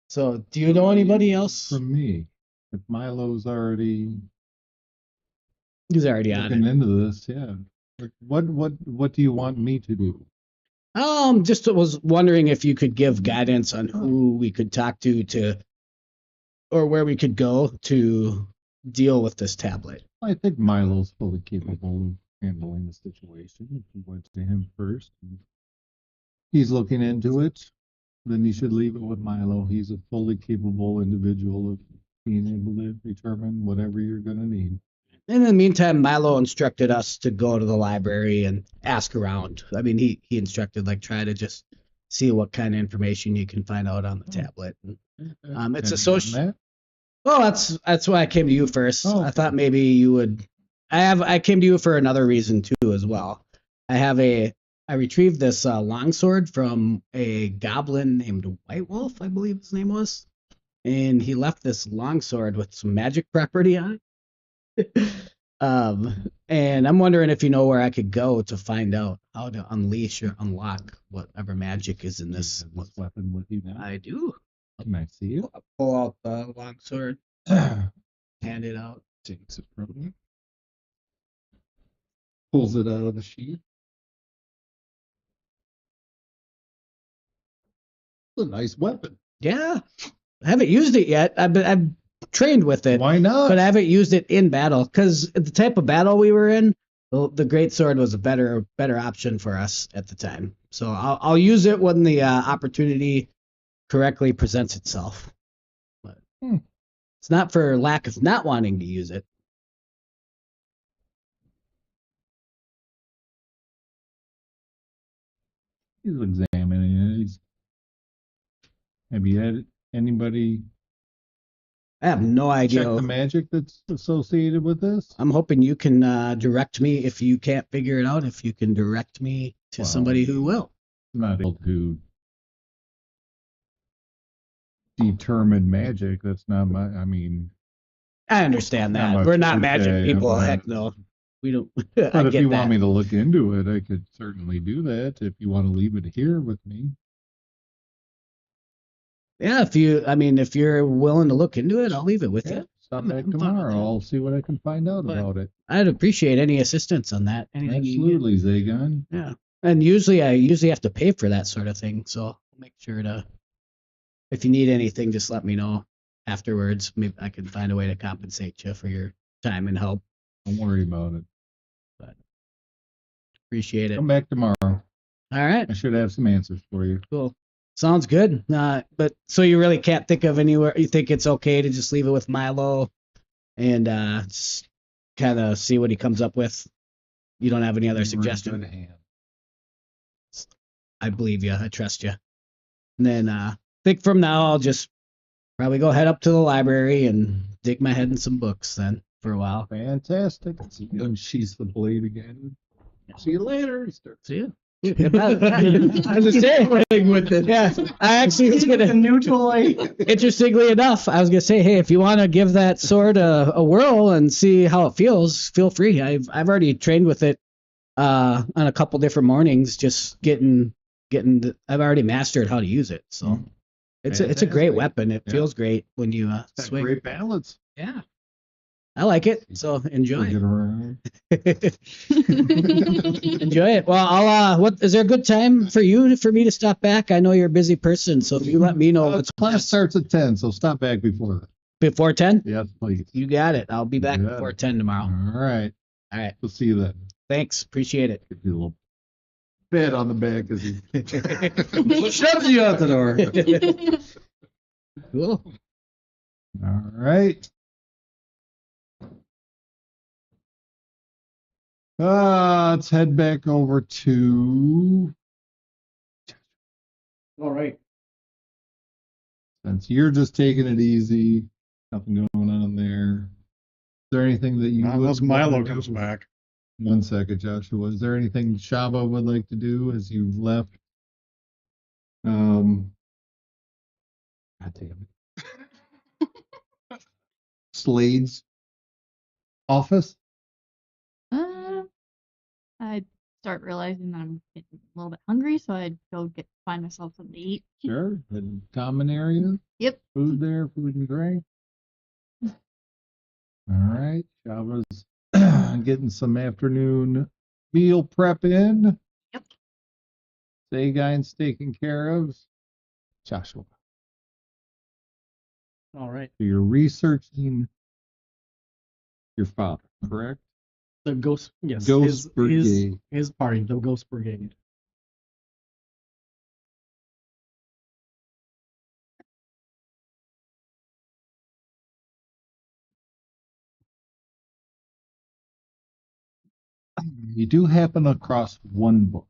so, do you know anybody else? For me, if Milo's already He's already on looking it. into this, yeah. What do you want me to do? Just was wondering if you could give guidance on who we could talk to, or where we could go to deal with this tablet. I think Milo's fully capable of handling the situation. If you went to him first, and he's looking into it, then you should leave it with Milo. He's a fully capable individual of being able to determine whatever you're going to need. In the meantime, Milo instructed us to go to the library and ask around. I mean, he instructed like try to just see what kind of information you can find out on the tablet. It's Have a you done social. that? Well, that's why I came to you first. Oh. I thought maybe you would. I came to you for another reason too as well. I retrieved this longsword from a goblin named White Wolf, I believe his name was, and he left this longsword with some magic property on it. And I'm wondering if you know where I could go to find out how to unleash or unlock whatever magic is in You this. have this weapon with you now. I do. Can I see it? Pull out the longsword, hand it out. Takes it from you. Pulls it out of the sheath. It's a nice weapon. Yeah, I haven't used it yet. I've trained with it, Why not? but I haven't used it in battle because the type of battle we were in, the great sword was a better option for us at the time. So I'll use it when the opportunity correctly presents itself. But it's not for lack of not wanting to use it. He's examining it. Have you had anybody I have no check idea. the magic that's associated with this? I'm hoping you can direct me if you can't figure it out. If you can direct me to Well, somebody who will. I'm not able to determine magic. That's not my. I mean, I understand Not that. much We're not to magic say, people. but- Heck no. We don't. but I if get you that. want me to look into it, I could certainly do that. If you want to leave it here with me, Yeah, if you're willing to look into it, I'll leave it with yeah, you. stop I'm back fine with tomorrow. that. I'll see what I can find out But- about it. I'd appreciate any assistance on that. Anything you can get. Absolutely, Zagon. Yeah. And usually I have to pay for that sort of thing, so I'll make sure to. If you need anything, just let me know afterwards. Maybe I can find a way to compensate you for your time and help. Don't worry about it. Appreciate it. Come back tomorrow. All right. I should have some answers for you. Cool. Sounds good. But so you really can't think of anywhere. You think it's okay to just leave it with Milo, and just kind of see what he comes up with. You don't have any other We're in suggestions? good hands. I believe you. I trust you. And then I think from now I'll just probably go head up to the library and dig my head in some books then for a while. Fantastic. So you unsheath the blade again. See you later. See you. I was saying with it. Yeah, I actually was a gonna. new toy. Interestingly enough, I was gonna say, hey, if you want to give that sword a whirl and see how it feels, feel free. I've already trained with it on a couple different mornings, just getting. I've already mastered how to use it, so it's a great Fantastic. weapon. It Yeah. feels great when you Got swing. great balance. Yeah, I like it. So enjoy. Swing it around. Enjoy it. Well, I'll. What is there a good time for me to stop back? I know you're a busy person, so if you let me know what's Class starts at 10, so stop back before that. before 10. Yes, please. You got it. I'll be back You got before it. 10 tomorrow. All right. All right. We'll see you then. Thanks. Appreciate it. Give you a little bit on the back as he Shoves you out the door. Cool. All right. Let's head back over to, All right. since you're just taking it easy, nothing going on there. Is there anything that you Unless would Milo want to comes do? back. 1 second, Joshua. Is there anything Shaba would like to do as you've left God damn it. Slade's office. I'd start realizing that I'm getting a little bit hungry, so I'd go find myself something to eat. Sure. The common area. Yep. Food there, food and drink. All right. Java's getting some afternoon meal prep in. Yep. Sagein's taken care of. Joshua. All right. So you're researching your father, correct? The ghost, yes, Ghost Brigade. his party, the Ghost Brigade. You do happen across one book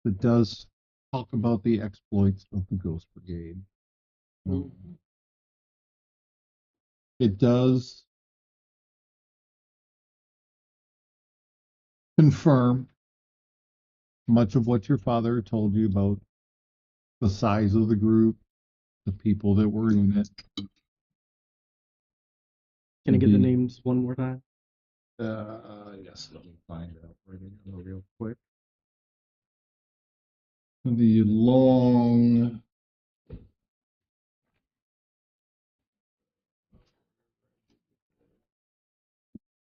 that does talk about the exploits of the Ghost Brigade. It does confirm much of what your father told you about the size of the group, the people that were in it. Can I get the Mhm. names one more time? Yes, let me find out real quick. The long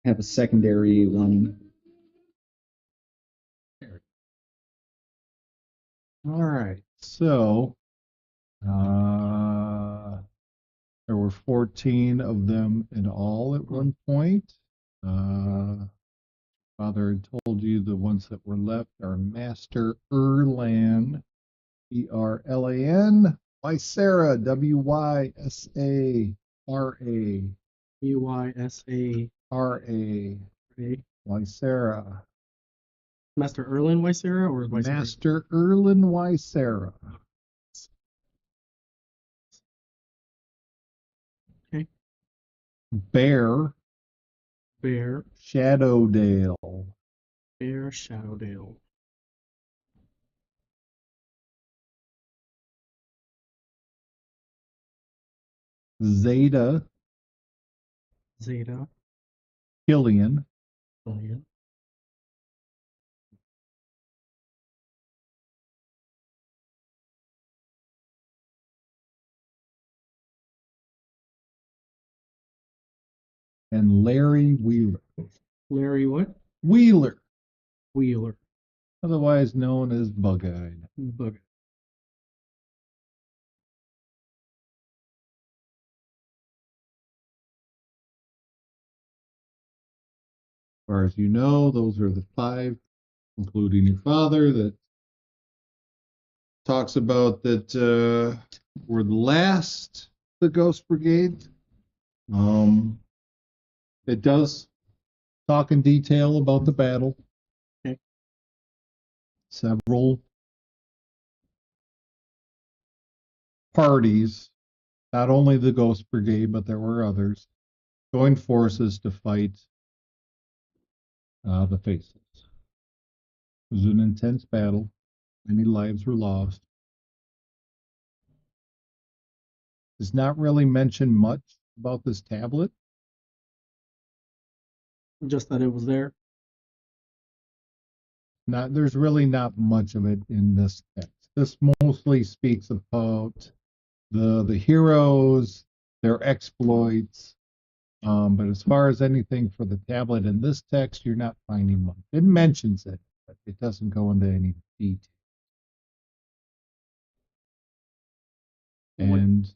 Have a secondary one. All right. So, there were 14 of them in all at one point. Father had told you the ones that were left are Master Erlan, Erlan, Ysera, Wysara, EYSA. Ysera, Master Erlin Ysera or Ysera? Master Erlan Ysera. Okay. Bear Bear Shadowdale. Shadowdale. Zeta Zeta. Killian. Brilliant. And Larry Wheeler. Larry what? Wheeler, Wheeler. otherwise known as Bug-Eyed. Bug. As far as you know, those are the 5, including your father, that talks about that were the last the Ghost Brigade. It does talk in detail about the battle. Okay. Several parties, not only the Ghost Brigade, but there were others, joined forces to fight the Faceless. It was an intense battle. Many lives were lost. Does not really mention much about this tablet. Just that it was there. There's really not much of it in this text. This mostly speaks about the heroes, their exploits. But as far as anything for the tablet in this text, you're not finding much. It mentions it, but it doesn't go into any detail. And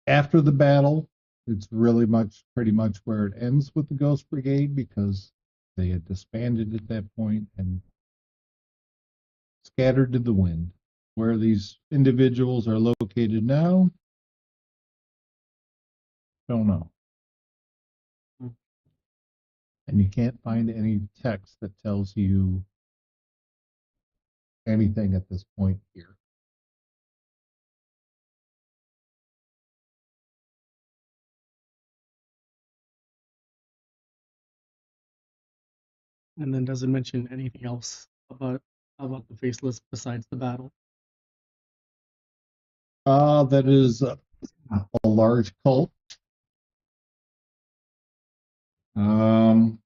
after the battle, it's really pretty much where it ends with the Ghost Brigade, because they had disbanded at that point and scattered to the wind. Where these individuals are located now, don't know. And you can't find any text that tells you anything at this point here. And then doesn't mention anything else about the Faceless besides the battle. That is a large cult. Um,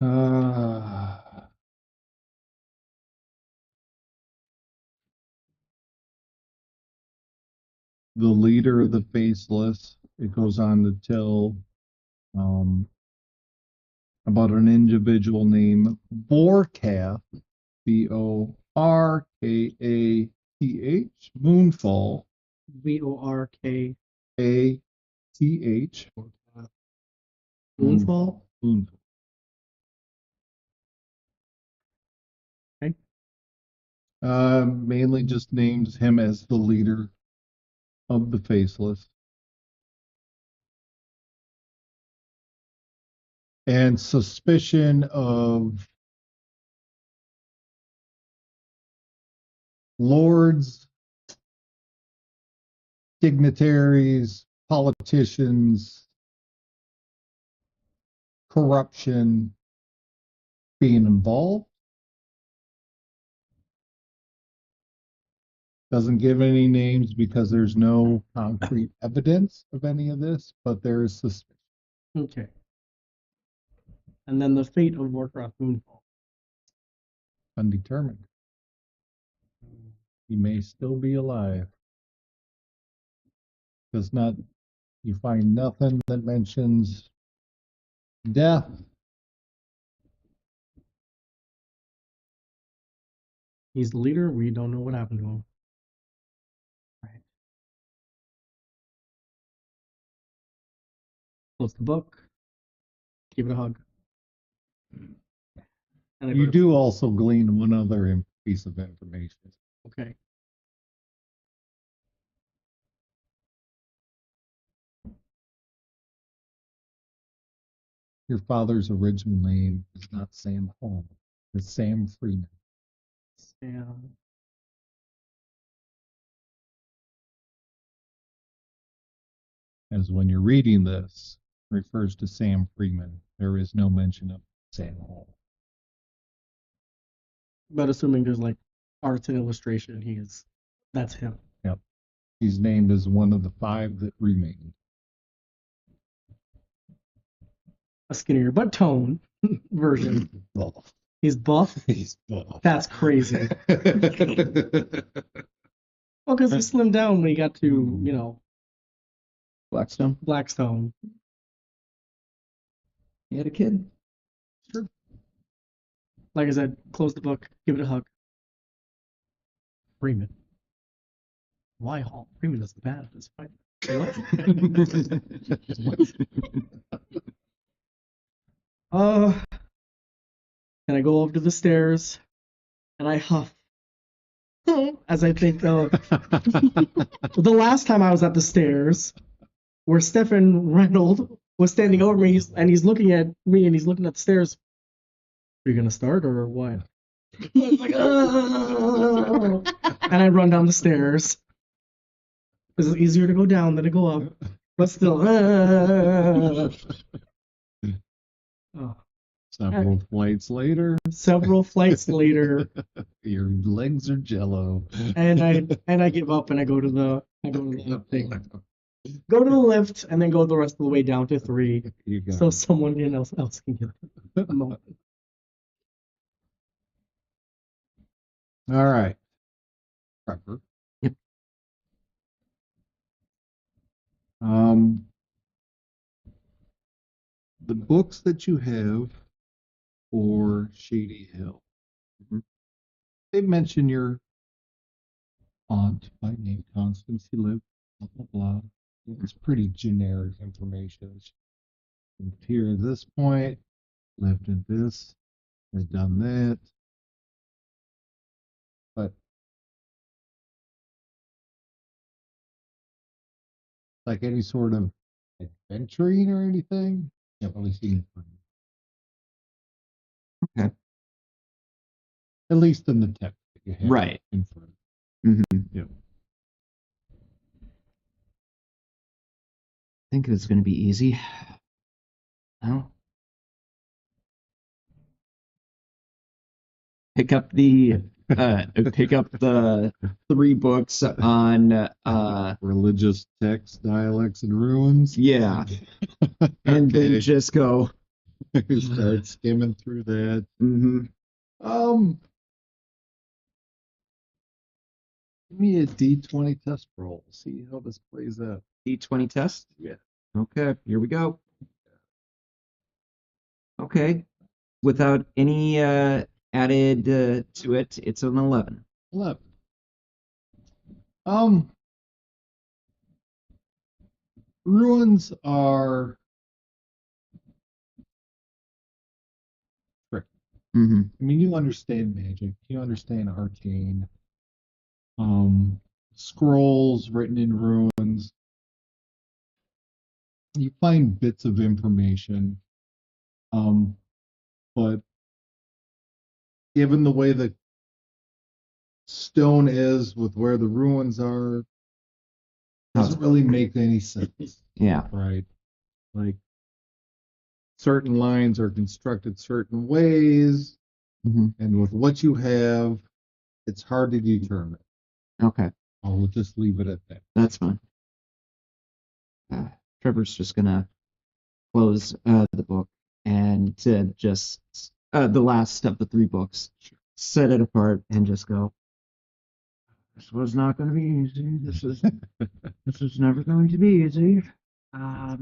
uh, the leader of the Faceless. It goes on to tell um, about an individual named Borkath, Borkath, Moonfall, VORK ATH, Moonfall. Moonfall. Okay. Mainly just names him as the leader of the Faceless. And suspicion of lords, dignitaries, politicians, corruption being involved. Doesn't give any names because there's no concrete evidence of any of this, but there is suspicion. Okay. And then the fate of Warcraft Moonfall. Undetermined. He may still be alive. Does not, you find nothing that mentions death. He's the leader. We don't know what happened to him. Right. Close the book. Give it a hug. And I You go, do also glean one other piece of information. okay. Your father's original name is not Sam Hall. It's Sam Freeman. Sam. As when you're reading this, refers to Sam Freeman. There is no mention of Sam Hall. But assuming there's like arts and illustration, that's him. Yep. He's named as one of the 5 that remain. A skinnier but tone version. Buff. He's buff. He's buff. That's crazy. Well, because he slimmed down when he got to, Blackstone. Blackstone. He had a kid. Like I said, close the book, give it a hug. Freeman. Why Hall? Freeman is bad at this fight. And I go over to the stairs and I huff as I think of the last time I was at the stairs where Stefan Reynolds was standing over me and he's looking at me and he's looking at the stairs. Are you gonna start or what? Like, "Oh." And I run down the stairs. It's easier to go down than to go up, but still. Oh. Several flights later, Several flights later, your legs are jello. and I give up and I go to the thing. Go to the lift and then go the rest of the way down to 3, You got so it. someone else can get a moment. All right. Trevor. Yep. The books that you have for Shady Hill, they mention your aunt by name Constance. He lived, blah, blah, blah. It's pretty generic information. Lived here at this point, lived in this, has done that. But like any sort of adventuring or anything, can't really see it. Okay. At least in the text that you have Right. in front. Mm-hmm. Yep. Think it's going to be easy. No. Pick up the pick up the 3 books on Religious texts, dialects, and ruins. yeah, and then Okay. just go. Start skimming through that. Mm-hmm. Give me a D20 test roll. See how this plays out. D20 test. Yeah. Okay, here we go. Okay, without any added to it, it's an 11. 11. Ruins are tricky. Mm-hmm. I mean, you understand magic, you understand arcane. Scrolls written in ruins. You find bits of information. But given the way the stone is with where the ruins are, doesn't really make any sense, Yeah. right? Like certain lines are constructed certain ways, Mm-hmm. and with what you have, it's hard to determine. Okay, I'll just leave it at that. that's fine. Trevor's just gonna close the book and just the last of the 3 books, set it apart, and just go. This was not going to be easy. This is never going to be easy. Yeah.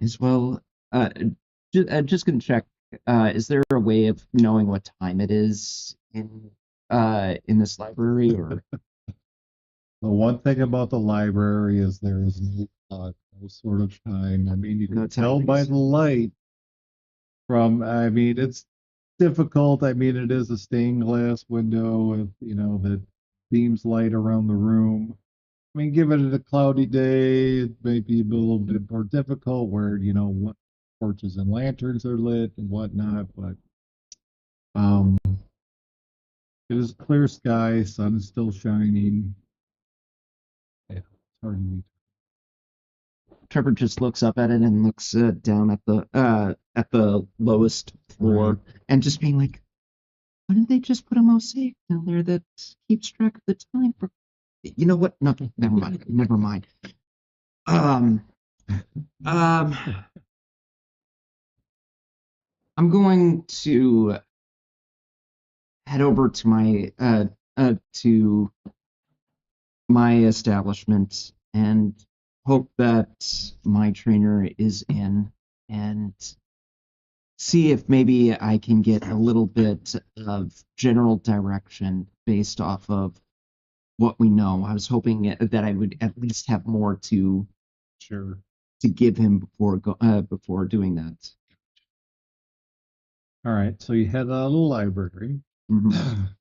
As well, just gonna check. Is there a way of knowing what time it is in this library, or The one thing about the library is there is no sort of time. I mean, you No can tell by timings? the light from, I mean, it's difficult. I mean, it is a stained glass window, that beams light around the room. I mean, given it a cloudy day, it may be a little bit more difficult where, what torches and lanterns are lit and whatnot, but it is clear sky, sun is still shining. Yeah, it's hard to read. Trevor just looks up at it and looks down at the lowest floor, Right. and just being like, "Why didn't they just put a mosaic down there that keeps track of the time for?" You know what? No, never mind. Never mind. Um, I'm going to head over to my establishment and hope that my trainer is in, and see if maybe I can get a little bit of general direction based off of what we know. I was hoping that I would at least have more Sure. to give him before doing that. All right, so you head out of the library. Mhm.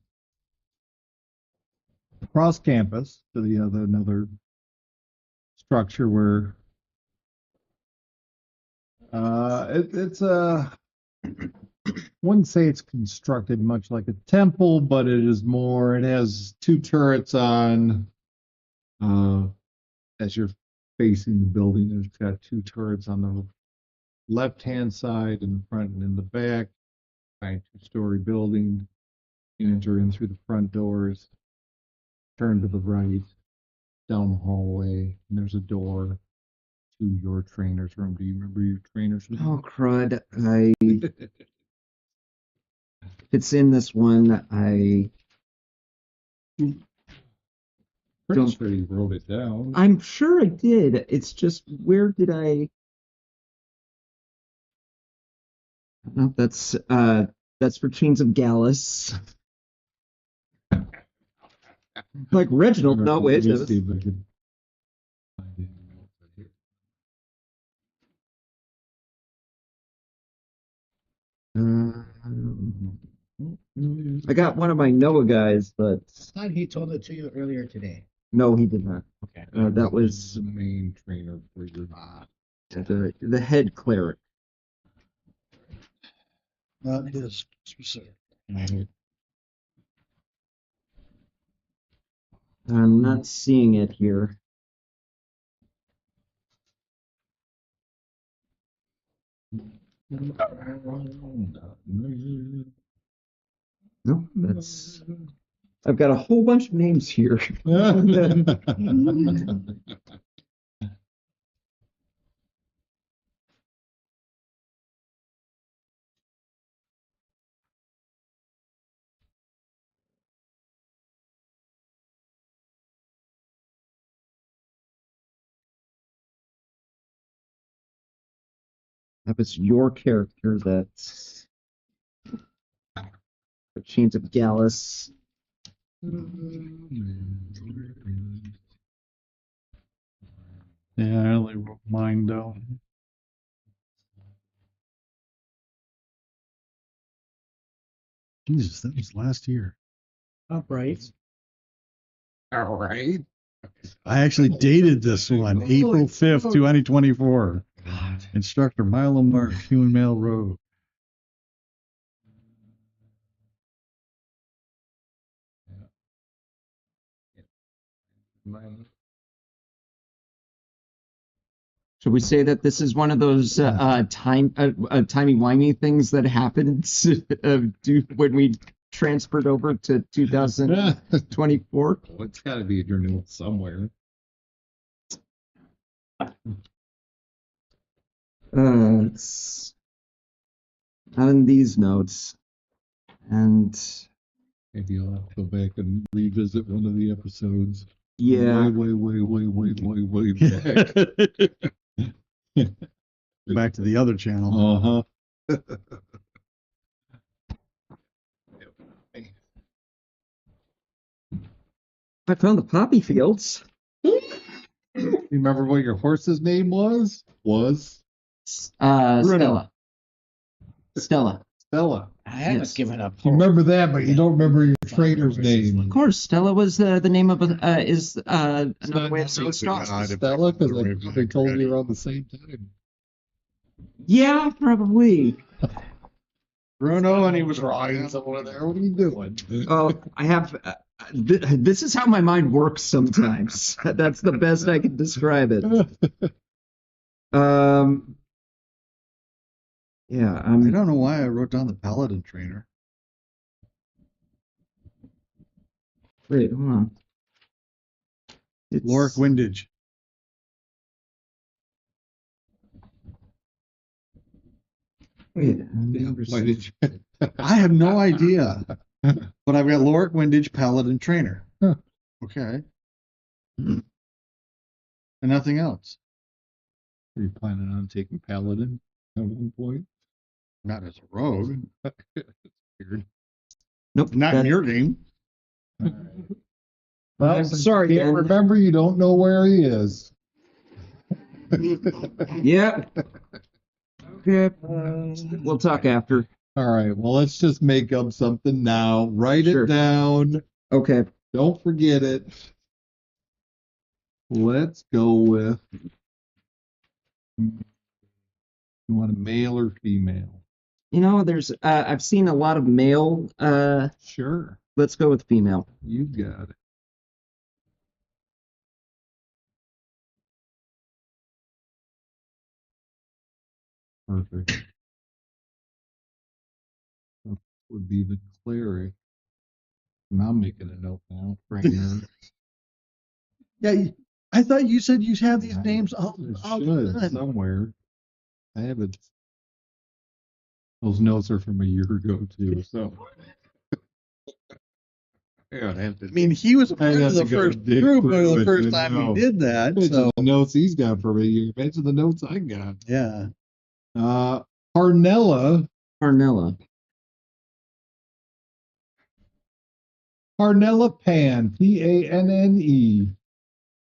Across campus to the another structure where it's wouldn't say it's constructed much like a temple, but it has 2 turrets on as you're facing the building. It's got 2 turrets on the left hand side in the front and in the back. Right, 2-story building. You enter in through the front doors, turn to the right, down the hallway, and there's a door to your trainer's room. Do you remember your trainer's room? Oh crud! If it's in this one, I Pretty don't. sure you wrote it down. I'm sure I did. It's just where did I? No, that's for Chains of Gallus. Like Reginald, no, wait. Let me see if I can find it. I got one of my Noah guys, but I thought he told it to you earlier today. no, he did not. Okay. That was the main trainer for your. the head cleric. Not his specific. I'm not seeing it here. No, that's. I've got a whole bunch of names here. If it's your character that's the Chains of Gallus. Yeah, I only wrote mine down. Jesus, that was last year. Upright. All right. I actually dated this one, April 5th, 2024. Instructor Milo Mark, Human Male Road. Should we say that this is one of those timey-wimey things that happened when we transferred over to 2024? Well, it's got to be in your notes somewhere. It's not in these notes. And Maybe I'll have to go back and revisit one of the episodes. yeah, Way back. Back to the other channel. I found the poppy fields. Remember what your horse's name was? Stella. Stella. Stella. I haven't Yes. given up You hope. remember that, but you don't remember your traitor's name. Of course, Stella was the name of is another not way of saying star. Stella, because they told me around the same time. Yeah, probably. Bruno, and he was riding somewhere there. What are you doing? Oh, I have. This is how my mind works sometimes. That's the best I can describe it. Yeah, I don't know why I wrote down the paladin trainer. wait, hold on. It's, Lorik Windage. Wait, Why did you? I have no idea. But I've got Lorik Windage, paladin trainer. Okay. And nothing else. Are you planning on taking paladin at one point? Not as a rogue. Weird. Nope. Not in your game. Well, I'm sorry, Can't Dan. remember, you don't know where he is. Yeah. Okay. We'll talk after. All right. Well, let's just make up something now. Write Sure. it down. Okay. Don't forget it. Let's go with. You want a male or female? You know, there's I've seen a lot of male. Sure. Let's go with female. You got it. Perfect. That would be the cleric. And I'm making a note now. Right now. Yeah, I thought you said you had these names all It the should time. somewhere. I haven't. Those notes are from a year ago too, so. Yeah, I have to. I mean, he was a part of the first group the first time he did that. Imagine So the notes he's got from a year. Imagine the notes I got. yeah, Harnella. Carnella. Harnella Pan. Panne.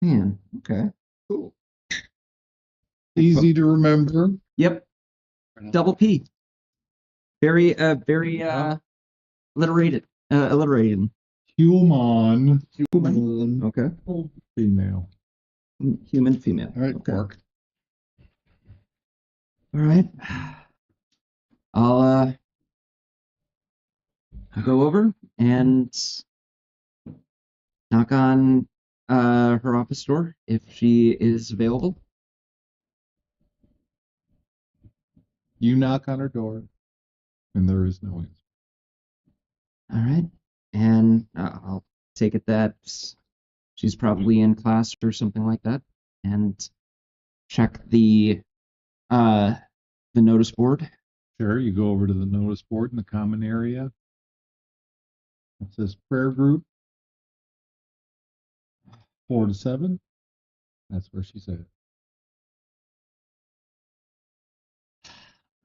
Man. Okay. Cool. Easy to remember. Yep. Double P. Very alliterated. Alliterated. Human. Okay. Female. Human female. All right, Okay. Quark. All right. I'll go over and knock on her office door if she is available. You knock on her door, and there is no answer. All right. And I'll take it that she's probably in class or something like that, and check the notice board. Sure, you go over to the notice board in the common area. It says prayer group 4 to 7. That's where she's at.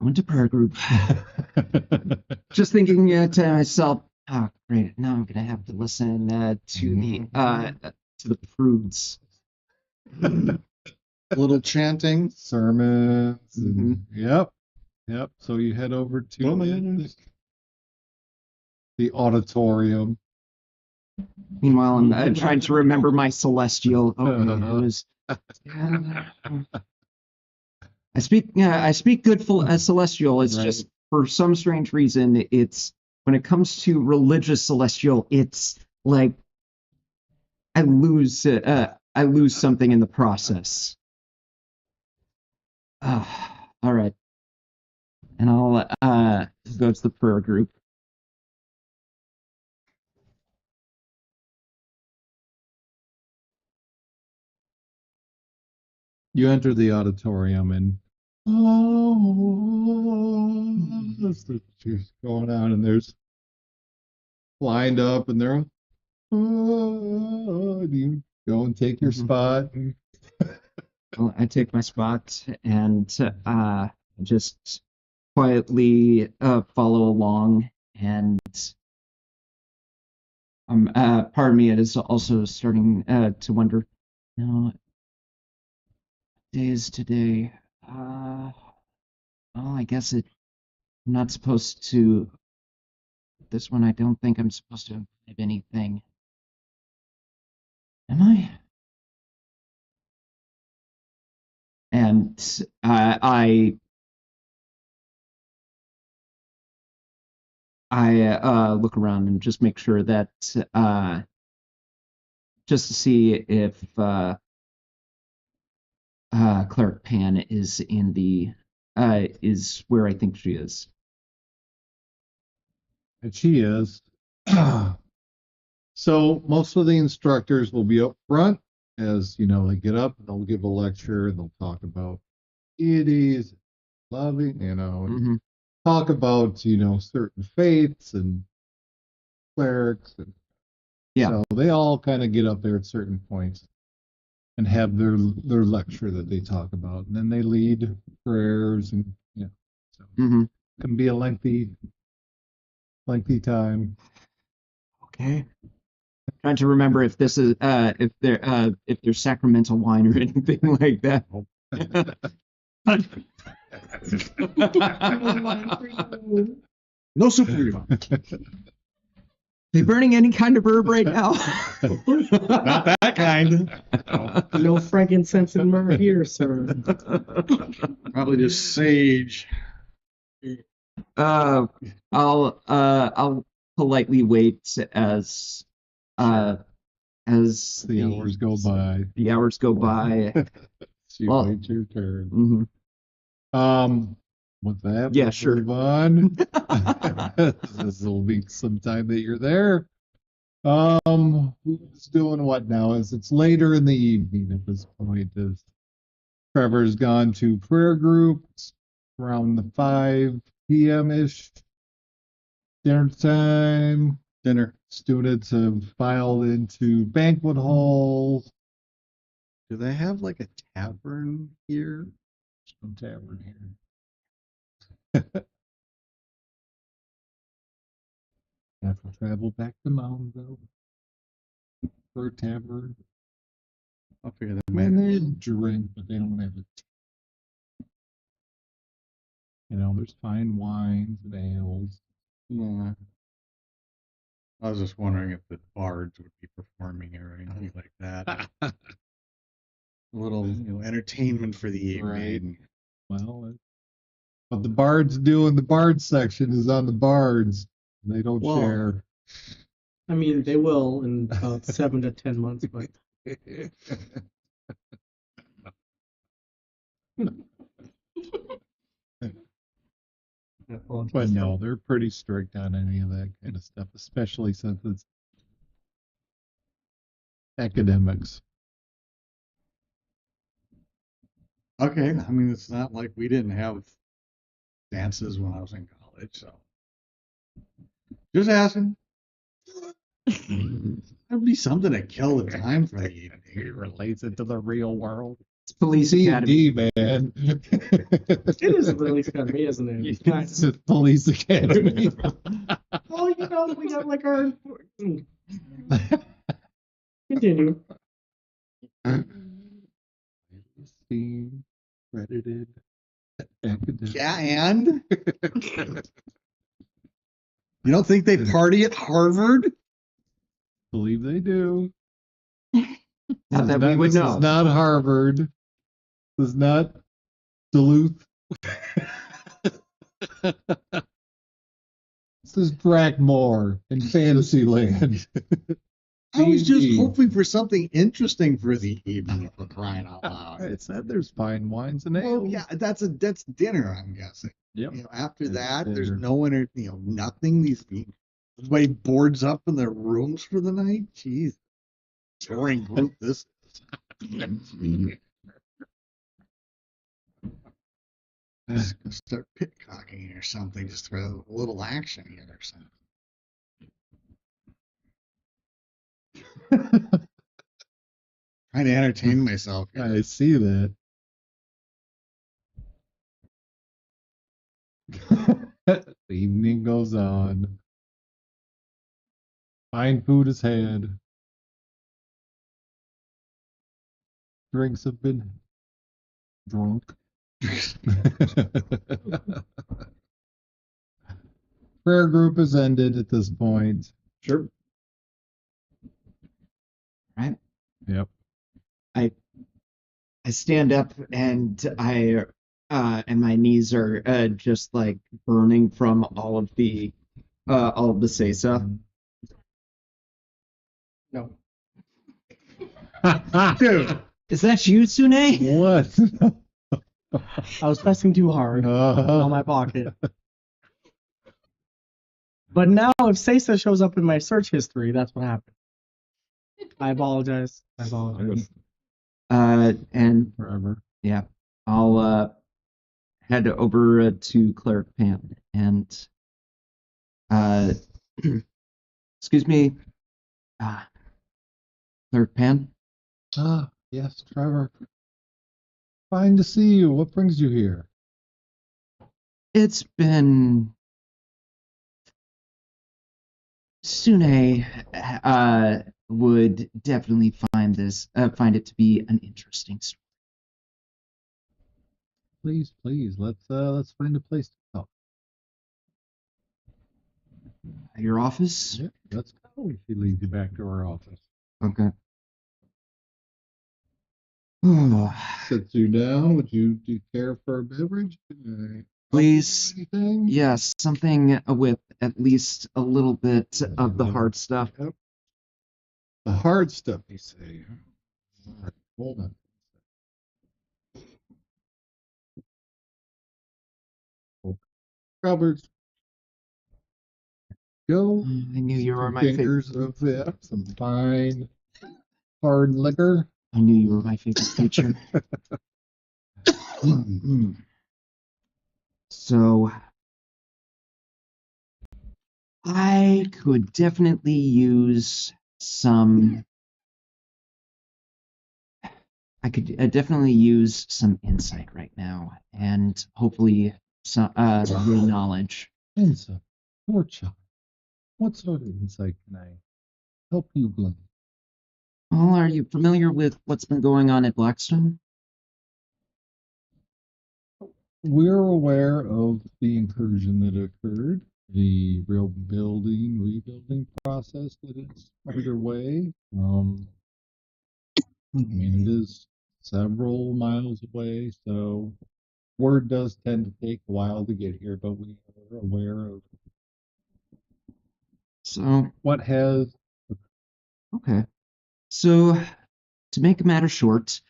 I went to prayer group. Just thinking to myself, oh great, now I'm gonna have to listen to the prudes. A little chanting. Sermons. Mhm. Yep. So you head over to the auditorium. Meanwhile, I'm trying to remember my celestial. Okay, it was. I speak good celestial. It's Right. just for some strange reason, it's when it comes to religious celestial, it's like I lose something in the process. All right, and I'll go to the prayer group. You enter the auditorium and she's going on, and there's lined up, and they're you go and take your Mhm. spot. Well, I take my spot and just quietly follow along, and part of me is also starting to wonder, you know, what day is today? Well, I guess I'm not supposed to. This one, I don't think I'm supposed to have anything. Am I? And I look around and just make sure that just to see if Cleric Pan is in the is where I think she is. And she is. So most of the instructors will be up front as they get up and they'll give a lecture and they'll talk about deities, loving, and Mm-hmm. talk about certain faiths and clerics, and Yeah. so they all kind of get up there at certain points and have their lecture that they talk about, and then they lead prayers, and so Mm-hmm. it can be a lengthy time. Okay. Trying to remember if this is if there's sacramental wine or anything like that. No super. They burning any kind of herb right now? Not that kind. No frankincense and myrrh here, sir. Probably just sage. I'll politely wait as The hours go by. the hours go by. So you Well- wait your turn. Mhm. With that, Yeah, let's sure. move on. This will be some time that you're there. Who's doing what now? As it's later in the evening at this point, as Trevor's gone to prayer groups around the 5 p.m. ish dinner time. Students have filed into banquet halls. Do they have like a tavern here? There's no tavern here. Have to travel back to Moundsville for a tavern. I'll figure that And out. they drink, but they don't have it. There's fine wines and ales. Yeah. I was just wondering if the bards would be performing or anything like that. A little, entertainment for the evening. Well, what the bards do in the bards section is on the bards. They don't Well, share. I mean, they will in about 7 to 10 months, but But no, they're pretty strict on any of that kind of stuff, especially since it's academics. Okay, I mean, it's not like we didn't have dances when I was in college, so just asking. That'd be something to kill the time for the evening. It relates it to the real world. It's Police Academy. D&D, man. it is a police academy, isn't it? It's a police academy. Well, you know, we got like our. Continue. Seen, credited, academic. Yeah, and you don't think they party at Harvard? Believe they do. Not that we would This know. is not Harvard. This is not Duluth. This is Drakmore in Fantasyland. I was just D&D. hoping for something interesting for the evening, for crying out loud. It said there's fine wines and ale. Well, yeah, that's dinner, I'm guessing. Yep. You know, after It's that, there's dinner. no nothing. Everybody boards up in their rooms for the night. Jeez, boring group this is. Just gonna start pitcocking or something, just throw a little action in or something. Trying to entertain myself. I see that. The evening goes on. Fine food is had. Drinks have been drunk. Prayer group is ended at this point. Sure. Right? Yep. I stand up and and my knees are just like burning from all of the sesa. No. Dude, Is that you, Sune? What? I was pressing too hard on my pocket. But now, if Sesa shows up in my search history, that's what happened. I apologize. And Forever. yeah, I'll head over to Cleric Pan and excuse me, Cleric Pan. Ah, yes, Trevor. Fine to see you. What brings you here? It's been Sune would definitely find it to be an interesting story. Please, let's find a place to talk. Your office? Yeah, let's go. She leads you back to her office. Okay. Sits you down. Do you care for a beverage? Can I Please. Anything? Yes, something with at least a little bit of the hard stuff. Yep. The hard stuff, you say. All right, hold on. Cupboards. Go. I knew you were Some my favorite. fingers of some fine hard liquor. I knew you were my favorite creature. So I could definitely use some. I could definitely use some insight right now, and hopefully some real knowledge. Insight. Poor child. What sort of insight can I help you glean? Well, are you familiar with what's been going on at Blackstone? We're aware of the incursion that occurred, the rebuilding process that is underway. I mean, it is several miles away, so word does tend to take a while to get here, but we are aware of So what has Okay. So, to make a matter short,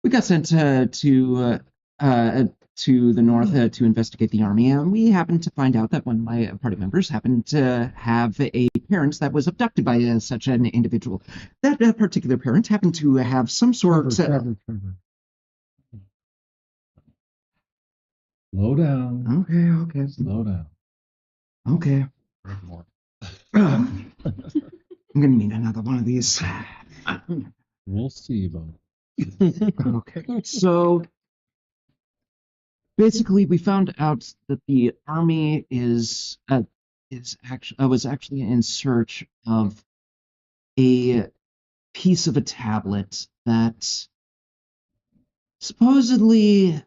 we got sent to the north to investigate the army, and we happened to find out that one of my party members happened to have a parent that was abducted by such an individual. That particular parent happened to have some sort. Trevor. Slow down. Okay. Slow down. Okay. More. I'm gonna need another one of these. We'll see, though. Okay. So basically, we found out that the army was actually in search of a piece of a tablet that supposedly,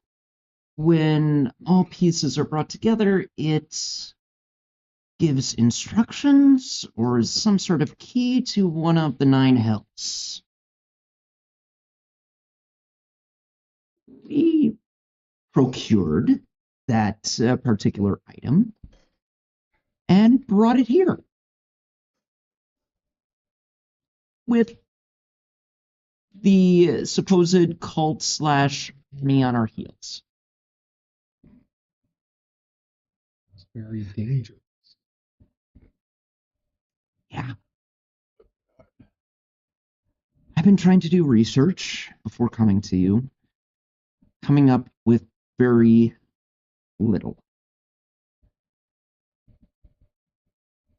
when all pieces are brought together, it gives instructions or is some sort of key to one of the 9 hells. We procured that particular item and brought it here with the supposed cult slash me on our heels. It's very dangerous. Yeah. I've been trying to do research before coming to you, coming up with very little.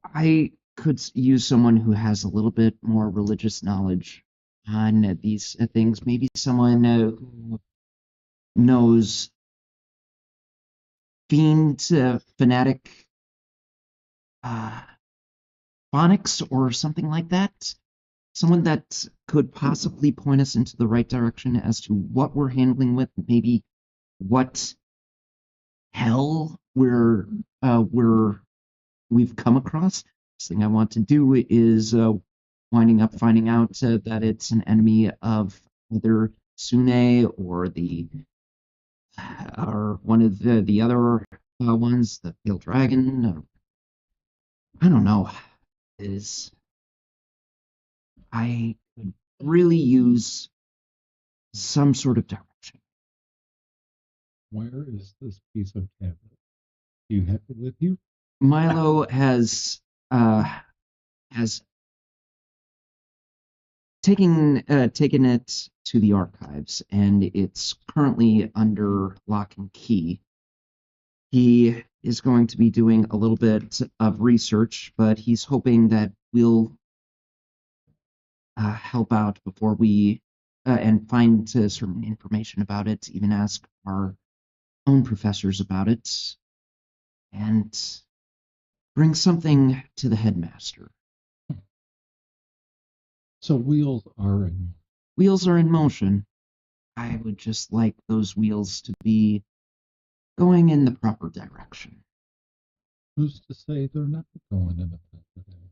I could use someone who has a little bit more religious knowledge on these things. Maybe someone who knows fiend, fanatic, phonics or something like that. Someone that could possibly point us into the right direction as to what we're handling with, maybe what hell we've come across. This thing I want to do is winding up finding out that it's an enemy of either Sune or one of the other ones, the Pale Dragon. I don't know. I could really use some sort of direction. Where is this piece of tablet? Do you have it with you? Milo has taken it to the archives, and it's currently under lock and key. He is going to be doing a little bit of research, but he's hoping that we'll help out before we and find certain information about it, even ask our own professors about it, and bring something to the headmaster. So wheels are in motion. I would just like those wheels to be going in the proper direction. Who's to say they're not going in the proper direction?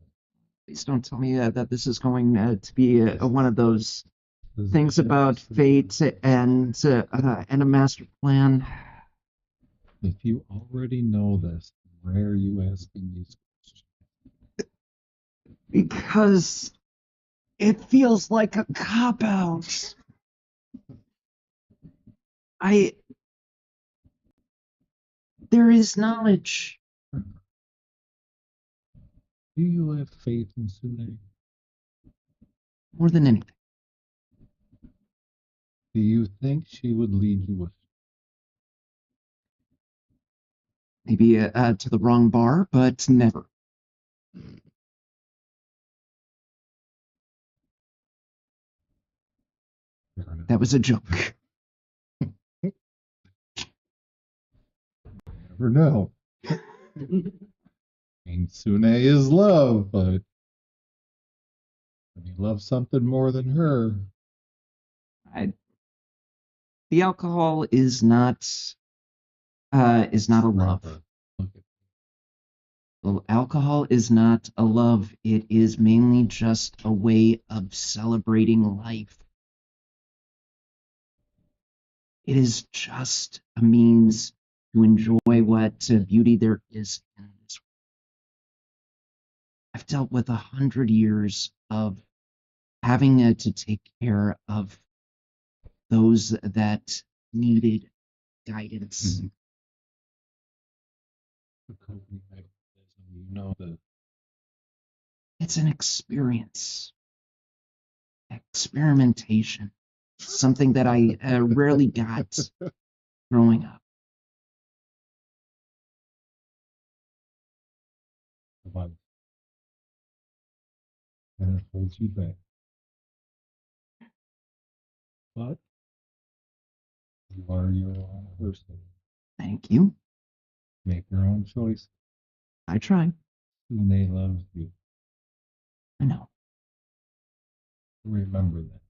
Please don't tell me that this is going to be one of those things about fate and a master plan. If you already know this, why are you asking these questions? Because it feels like a cop-out. There is knowledge. Do you have faith in Sune? More than anything. Do you think she would lead you astray? Maybe to the wrong bar, but never. That was a joke. Never know. I mean, Sune is love, but when you love something more than her, The alcohol is not a love. Look at Well, alcohol is not a love. It is mainly just a way of celebrating life. It is just a means to enjoy what beauty there is in this world. I I've dealt with 100 years of having to take care of those that needed guidance. You know the It's an experience, experimentation, something that I rarely got growing up. about and it holds you back. But you are your own person. Thank you. Make your own choice. I try. They loves you. I know. Remember that.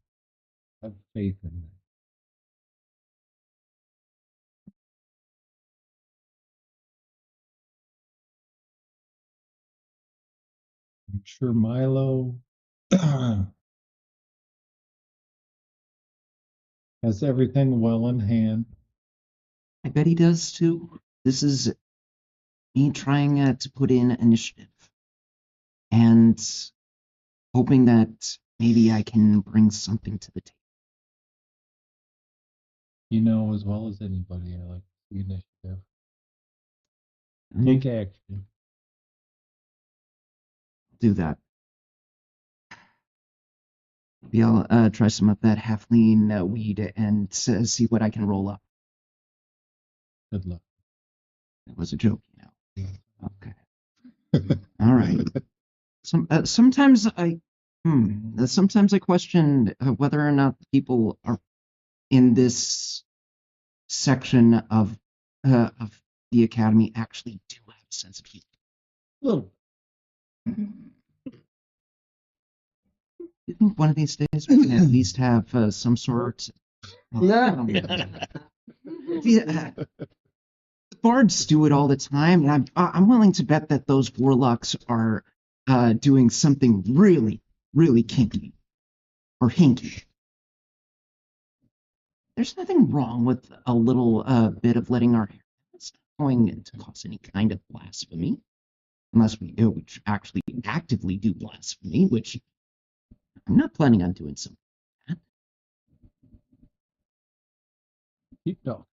Have faith in that. I'm sure Milo has everything well in hand. I bet he does too. This is me trying to put in initiative and hoping that maybe I can bring something to the table. You know as well as anybody, I like the initiative. Take action. Do that. Maybe I'll try some of that half-lean weed and see what I can roll up. Good luck. It was a joke, you know. Okay. All right. Sometimes I question whether or not the people are in this section of the academy actually do have a sense of humor. Little. You think one of these days we can at least have some sort? Yeah. Bards do it all the time, and I'm willing to bet that those warlocks are doing something really, really kinky or hinky. There's nothing wrong with a little bit of letting our hair. It's not going to cause any kind of blasphemy, unless we actually actively do blasphemy, which I'm not planning on doing something like Keep talking.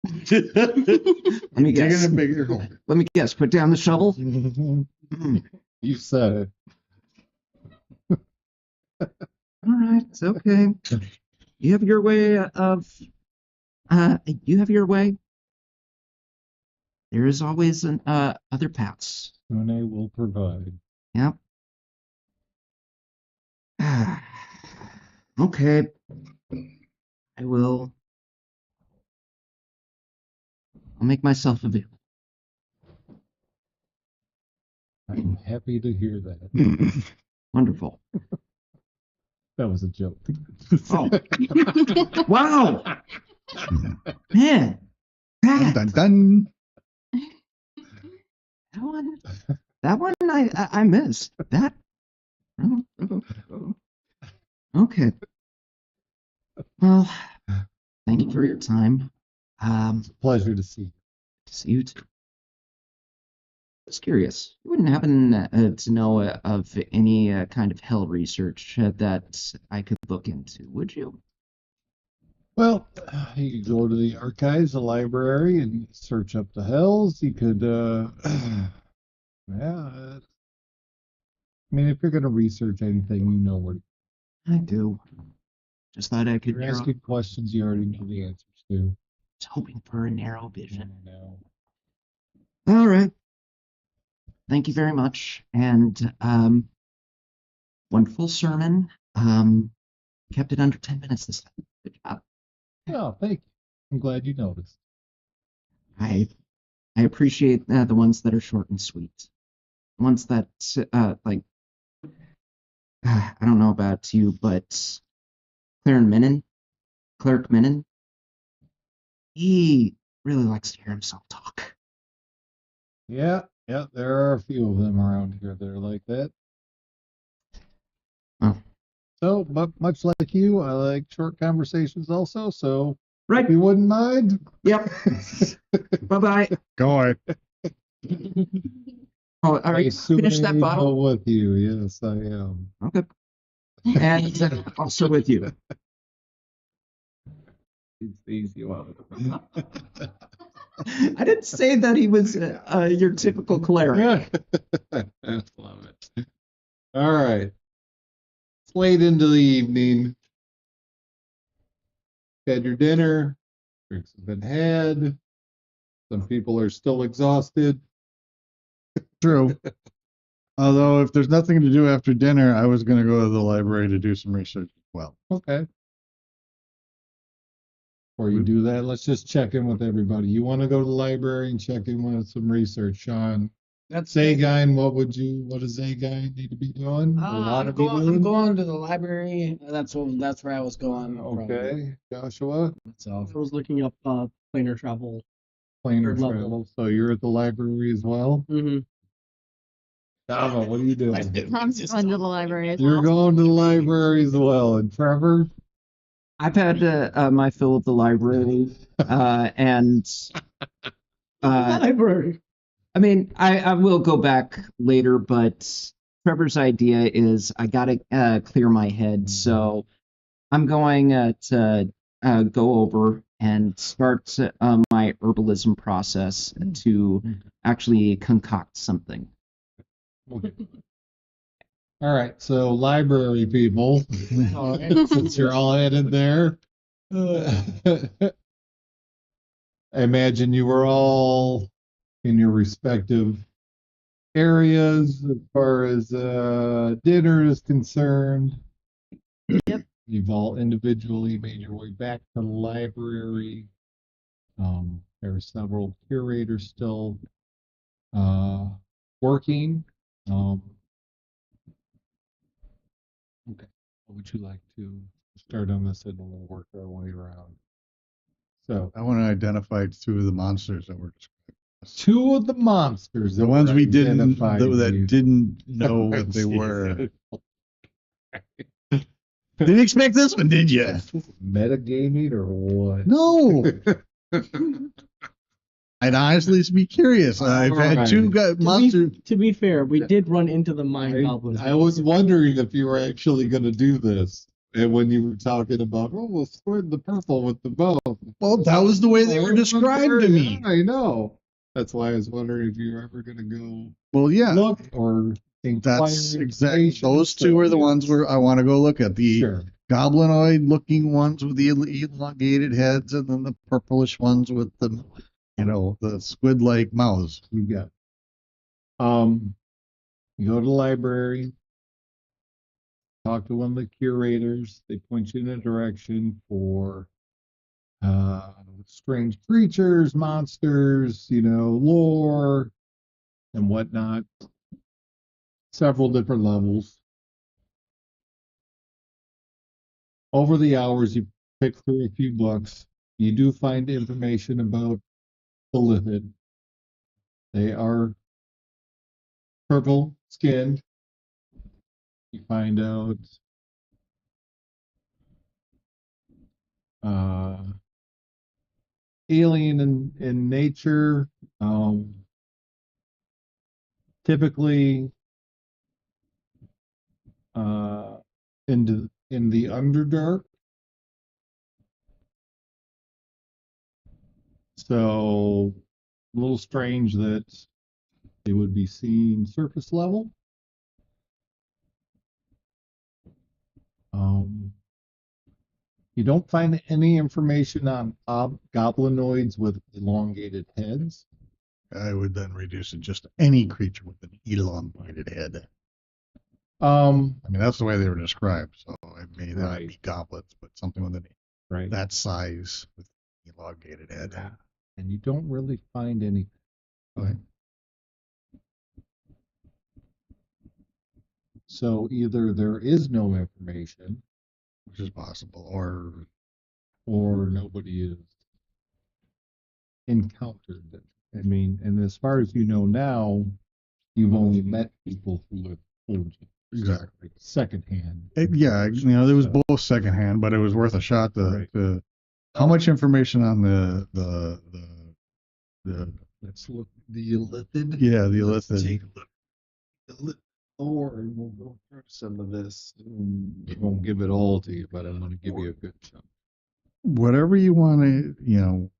that. Let me guess. Digging a bigger hole. Let me guess. Put down the shovel. You said it. All right, it's okay. You have your way of. You have your way. There is always other paths. Sune will provide. Yep. Okay. I will. I'll make myself available. I'm happy to hear that. Wonderful. That was a joke. Oh. Wow. Man. Dun, dun, dun. That one I missed. That. Okay. Well, thank you for your time. Pleasure to see you. See you too. Just curious. You wouldn't happen to know of any kind of hell research that I could look into, would you? Well, you could go to the archives, the library, and search up the hells. You could, yeah. I mean, if you're going to research anything, you know where. I do. Just thought I could. You're asking questions you already know the answers to. Just hoping for a narrow vision. No. All right. Thank you very much. And wonderful sermon. Kept it under 10 minutes this time. Good job. Oh, thank you. I'm glad you noticed. I appreciate the ones that are short and sweet. Ones that like I don't know about you, but Cleric Minnan, he really likes to hear himself talk. Yeah, there are a few of them around here that are like that. Oh. So, but much like you, I like short conversations also. So, Right. if you wouldn't mind. Yep. Bye-bye. Go on. Oh, are you finished that bottle? With you, yes, I am. Okay. And also with you. It's the easy one. I didn't say that he was your typical cleric. I love it. All right. It's late into the evening. Had your dinner. Drinks have been had. Some people are still exhausted. True. Although, if there's nothing to do after dinner, I was going to go to the library to do some research as well. Okay. Before you do that, let's just check in with everybody. You want to go to the library and check in with some research, Sean? That's Zagain, what does Zagain need to be doing? Or want to be I'm doing? going to the library. That's where I was going. Okay, Joshua, So I was looking up planar travel. planar Third level. travel. So you're at the library as well? Mm-hmm. Dava, what are you doing? I'm going to the library as You're well. going to the library as well. And Trevor? I've had my fill of the library, and Library. I mean, I will go back later, but Trevor's idea is I gotta clear my head, so I'm going to go over and start my herbalism process to actually concoct something. Okay. All right, so library people, since you're all headed there, I imagine you were all in your respective areas as far as dinner is concerned. Yep. You've all individually made your way back to the library. There are several curators still working. Okay, what would you like to start on this and we'll work our way around? So, I want to identify two of the monsters that were described. two of the monsters, The that ones were we didn't identified to that you. didn't know what they were. Didn't expect this one, did you? Metagaming or what? No. I'd honestly be curious. I've had Alright. two monsters. To be fair, we did run into the mind goblins. I was wondering if you were actually going to do this. And when you were talking about, oh, we'll squid the purple with the bow. Well, that was the way they were described to me. I know. That's why I was wondering if you were ever going to go Well, yeah. look or inquire. That's exactly. information. Those two are the ones where I want to go look at. The Sure. goblinoid looking ones with the elongated heads, and then the purplish ones with the, the squid like mouths. You got it. You go to the library, talk to one of the curators. They point you in a direction for strange creatures, monsters, lore and whatnot. Several different levels. Over the hours, you pick through a few books. You do find information about the Lithid. They are purple skinned. You find out alien in nature. Typically in the Underdark. So a little strange that they would be seen surface level. You don't find any information on goblinoids with elongated heads. I would then reduce it just to any creature with an elongated head. I mean, that's the way they were described. So it may not Right. be goblets, but something with right. that size with elongated head. And you don't really find anything. Okay. So either there is no information, Which is possible, or nobody is encountered it. I mean, and as far as you know now, you've only met people who have told you. Exactly. Secondhand. yeah, there was both secondhand, but it was worth a shot to how much information on the Let's look. The Illithid. yeah, the Let's Illithid. take a look. Or we'll go through some of this. I won't give it all to you, but I'm going to give you a good chunk. Whatever you want to,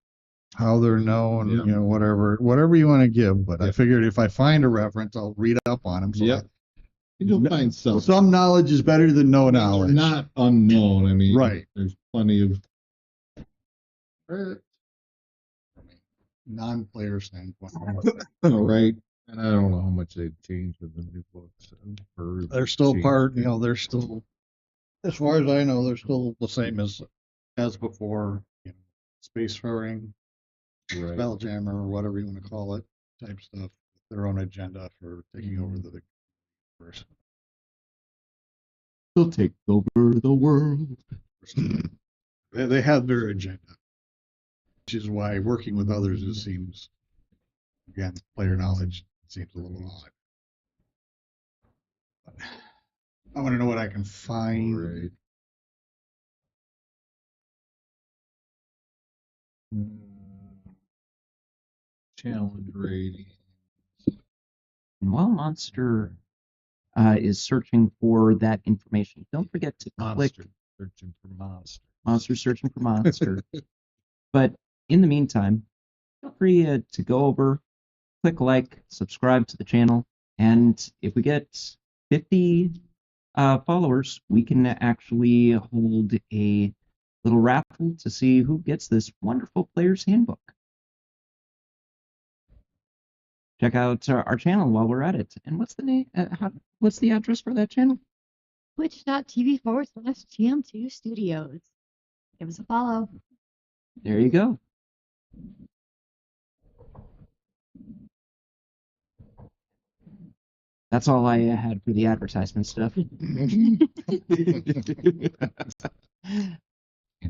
how they're known, Yeah. whatever you want to give. But I Yeah. figured if I find a reference, I'll read up on them. So Yeah. You'll find some. some knowledge is better than no They're knowledge. not unknown. I mean, Right. There's plenty of. Non-player standpoint. Right. And I don't know how much they've changed with the new books. They're still part, they're still, as far as I know, they're still the same as before. Spacefaring, Right. Spelljammer, or whatever you want to call it, type stuff. Their own agenda for taking over the universe. They'll take over the world. They have their agenda, which is why working with others, it seems, again, player knowledge seems a little odd. But I want to know what I can find. Right. Challenge rating. And while Monster is searching for that information, don't forget to click Monster. Searching for monster. Monster searching for Monster. But in the meantime, feel free to go over, click like, subscribe to the channel, and if we get 50 followers, we can actually hold a little raffle to see who gets this wonderful player's handbook. Check out our channel while we're at it. And what's the name? What's the address for that channel? Twitch.tv/TM2 Studios. Give us a follow. There you go. That's all I had for the advertisement stuff. Can't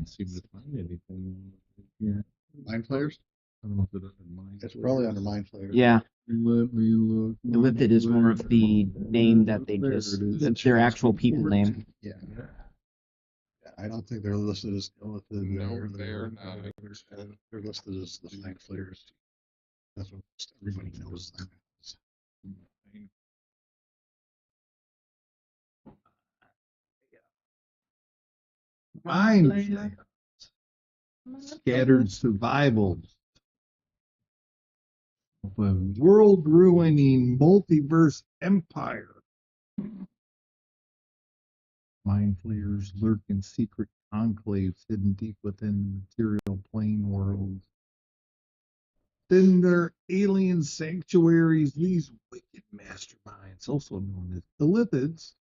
seem to find anything here. Mind players? I don't know if it is in mine. It's probably under mind players. Yeah, Let me look. Lifted is more of the name that they There just, it is. that's their actual people name. Yeah. I don't think they're listed as No, they're not. They're listed as the mind players. That's what everybody knows them as. Mind players. Scattered survivals of a world-ruining multiverse empire. Mind flayers lurk in secret enclaves hidden deep within the material plane worlds. In their alien sanctuaries, these wicked masterminds, also known as the Lithids,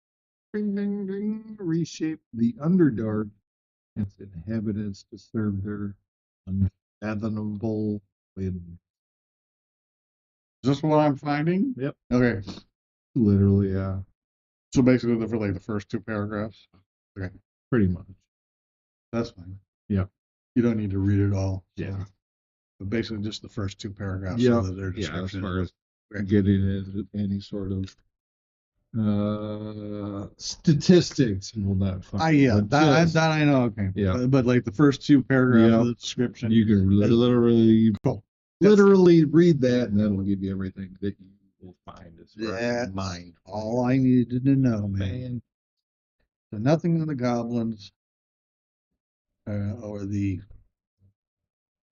reshape the Underdark and its inhabitants to serve their unfathomable whims. Is this what I'm finding? Yep. Okay. Literally, yeah. So basically, for like the first two paragraphs. Okay. Pretty much. That's fine. Yeah. You don't need to read it all. So. Yeah. But basically, just the first two paragraphs. Yeah. So that their Yeah, as description. far as getting into any sort of statistics, we'll not find. Yeah, but that just- I know. Okay. Yeah. But like the first two paragraphs Yeah. of the description. you can literally read that, and that'll give you everything that you will find. As far as That's all I needed to know, man. So nothing on the goblins,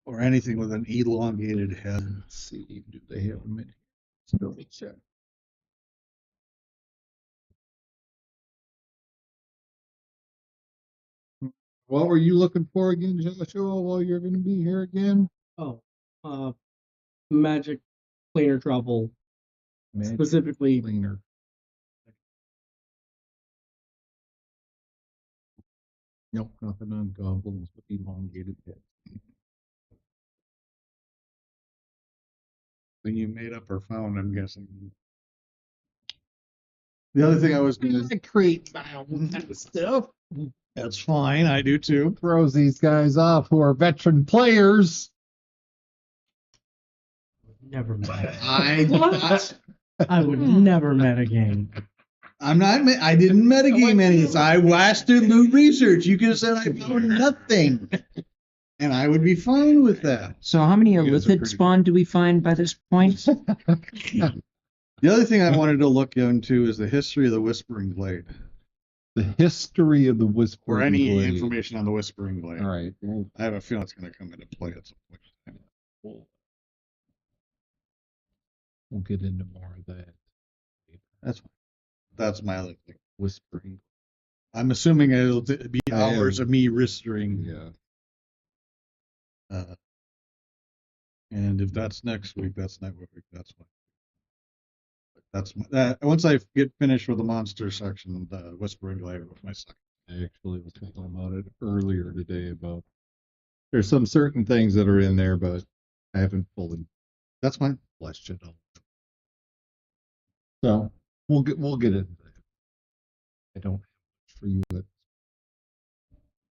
or anything with an elongated head. Let's see, do they have them in here? Let me check. What were you looking for again, Joshua, while you're going to be here again? Oh, magic planar travel, Magic specifically. Cleaner. Nope, nothing on goblins with elongated heads. When you made up or found, I'm guessing. The other thing I was going to create my own kind of stuff. That's fine. I do too. Throws these guys off who are veteran players. Never met. I would never met a game. I'm not. I didn't metagame any. I watched the loot research. You could have said I found nothing, and I would be fine with that. So how many You guys are Lithid pretty- spawn do we find by this point? The other thing I wanted to look into is the history of the Whispering Glade, The history of the or Whispering any Glade. information on the Whispering Glade. All right. Well, I have a feeling it's going to come into play at some point. we'll get into more of that. That's my other thing. Whispering. I'm assuming it'll be I hours am. of me whispering. Yeah. And if that's next week, that's next week. That's fine. That's that. Once I get finished with the monster section, the Whispering Glade with my second. I actually was thinking about it earlier today about there's some certain things that are in there, but I haven't fully That's fine. fleshed it out. So we'll get into that. I don't have much for you,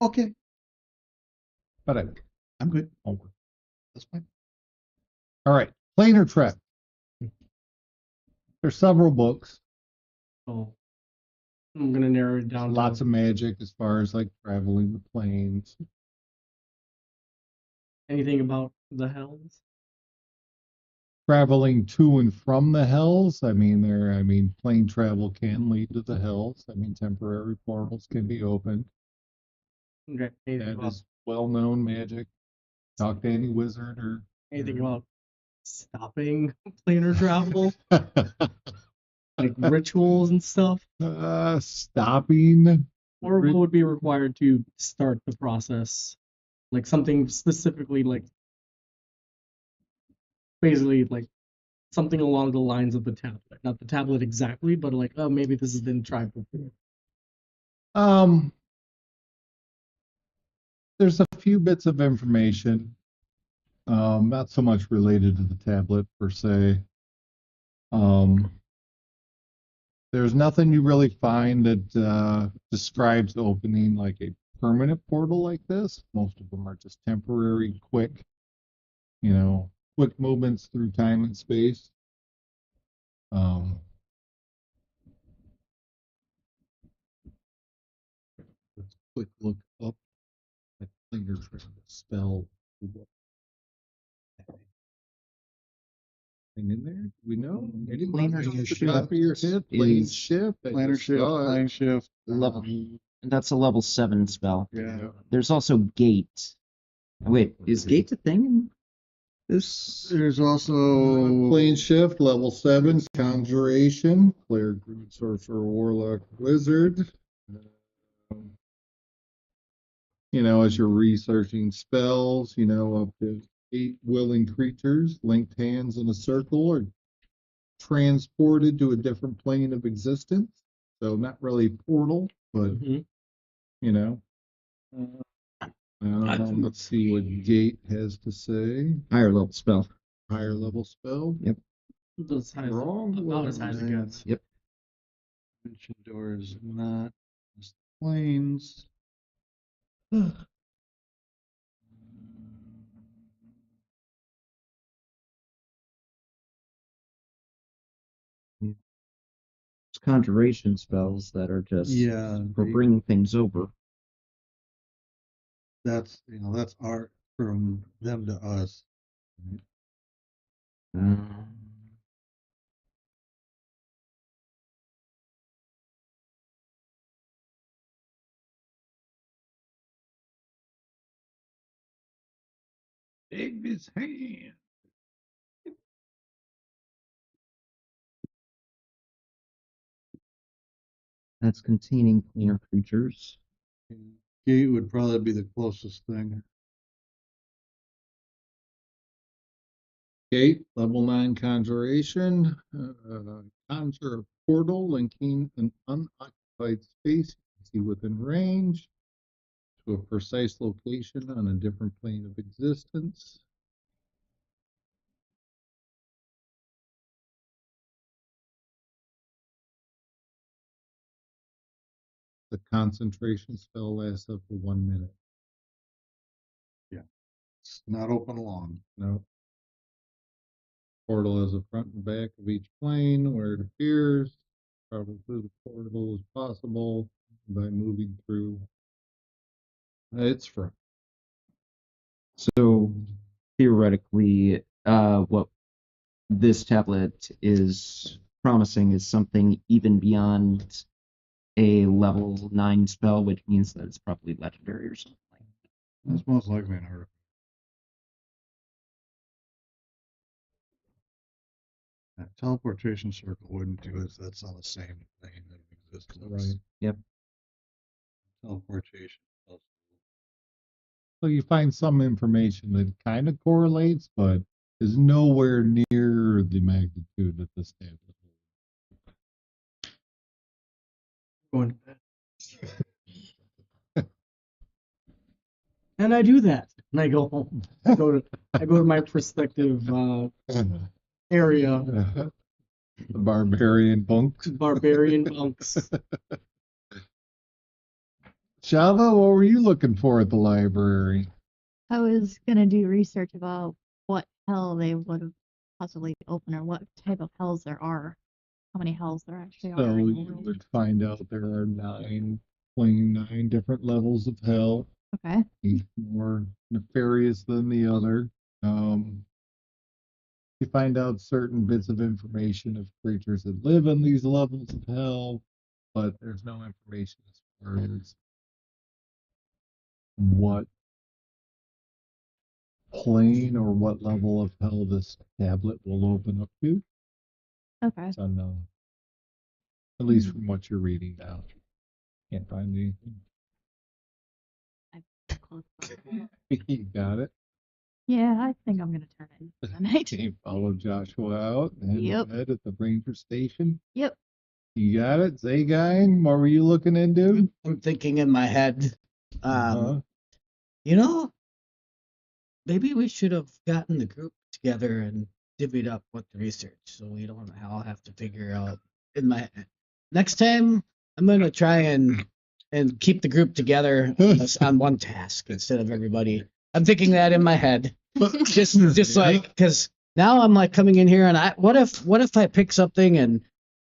Okay, but I'm good. I'll work. That's fine. All right. Planar Trek. There's several books. So I'm gonna narrow it down. Lots of magic as far as like traveling the planes. Anything about the hells? Traveling to and from the hells. I mean, plane travel can lead to the hells. I mean, temporary portals can be opened. Okay. Anything That about is well-known magic. Talk to any wizard or anything about stopping planar travel, like rituals and stuff, stopping. or what would be required to start the process? Like something specifically, like basically like something along the lines of the tablet. Not the tablet exactly, but like, oh, maybe this has been tried before. There's a few bits of information, not so much related to the tablet per se. There's nothing you really find that describes opening like a permanent portal like this. Most of them are just temporary, quick, quick movements through time and space. Let's quick look up that planar trek spell. Anything in there? Do we know? Any Planar off the shift top of your head? Plane is shift. I Planner just shift, saw it. plane shift. level. That's a level 7 spell. Yeah. There's also gate. Wait, is gate a thing in this? There's also Plane shift, level 7, conjuration, player, druid, sorcerer, warlock, wizard. As you're researching spells, up to 8 willing creatures, linked hands in a circle, are transported to a different plane of existence. So not really portal, but let's see what gate has to say. Higher level spell. Higher level spell. Yep. As high as, Wrong. about as high as it gets. Yep. dimension doors, not just planes. It's conjuration spells that are just Yeah, for bringing things over. that's that's art from them to us. Big his hand. That's containing planar creatures. Gate would probably be the closest thing. Gate, level 9 conjuration. Conjure a portal linking an unoccupied space you see within range to a precise location on a different plane of existence. The concentration spell lasts up to 1 minute. It's not open long. No. Portal has a front and back of each plane where it appears. Travel through the portal is possible by moving through its front. So theoretically, what this tablet is promising is something even beyond a level 9 spell, which means that it's probably legendary or something like that. That's most likely an artifact. That teleportation circle wouldn't do it. That's on the same plane of existence. Right. Yep. Teleportation. So you find some information that kind of correlates, but is nowhere near the magnitude that this tablet holds. Going to bed. And I do that. And I go home. I go to my prospective area, The barbarian bunks. barbarian bunks. Shava, what were you looking for at the library? I was gonna do research about what hell they would have possibly opened or what type of hells there are. How many hells there actually So are in the you world. would find out there are 9 different levels of hell, Okay. each more nefarious than the other. You find out certain bits of information of creatures that live in these levels of hell, but there's no information as far as what plane or what level of hell this tablet will open up to. Okay. It's unknown. At least from what you're reading now. Can't find anything. You got it. Yeah, I think I'm gonna turn it in tonight. You follow Joshua out and Yep. head at the ranger station. Yep. You got it, Zagine. What were you looking into? I'm thinking in my head, Uh-huh. you know, maybe we should have gotten the group together and divvied up what the research, so we don't all have to figure out. In my next time, I'm gonna try and keep the group together on one task instead of everybody. I'm thinking that in my head, just like because now I'm like coming in here and what if I pick something and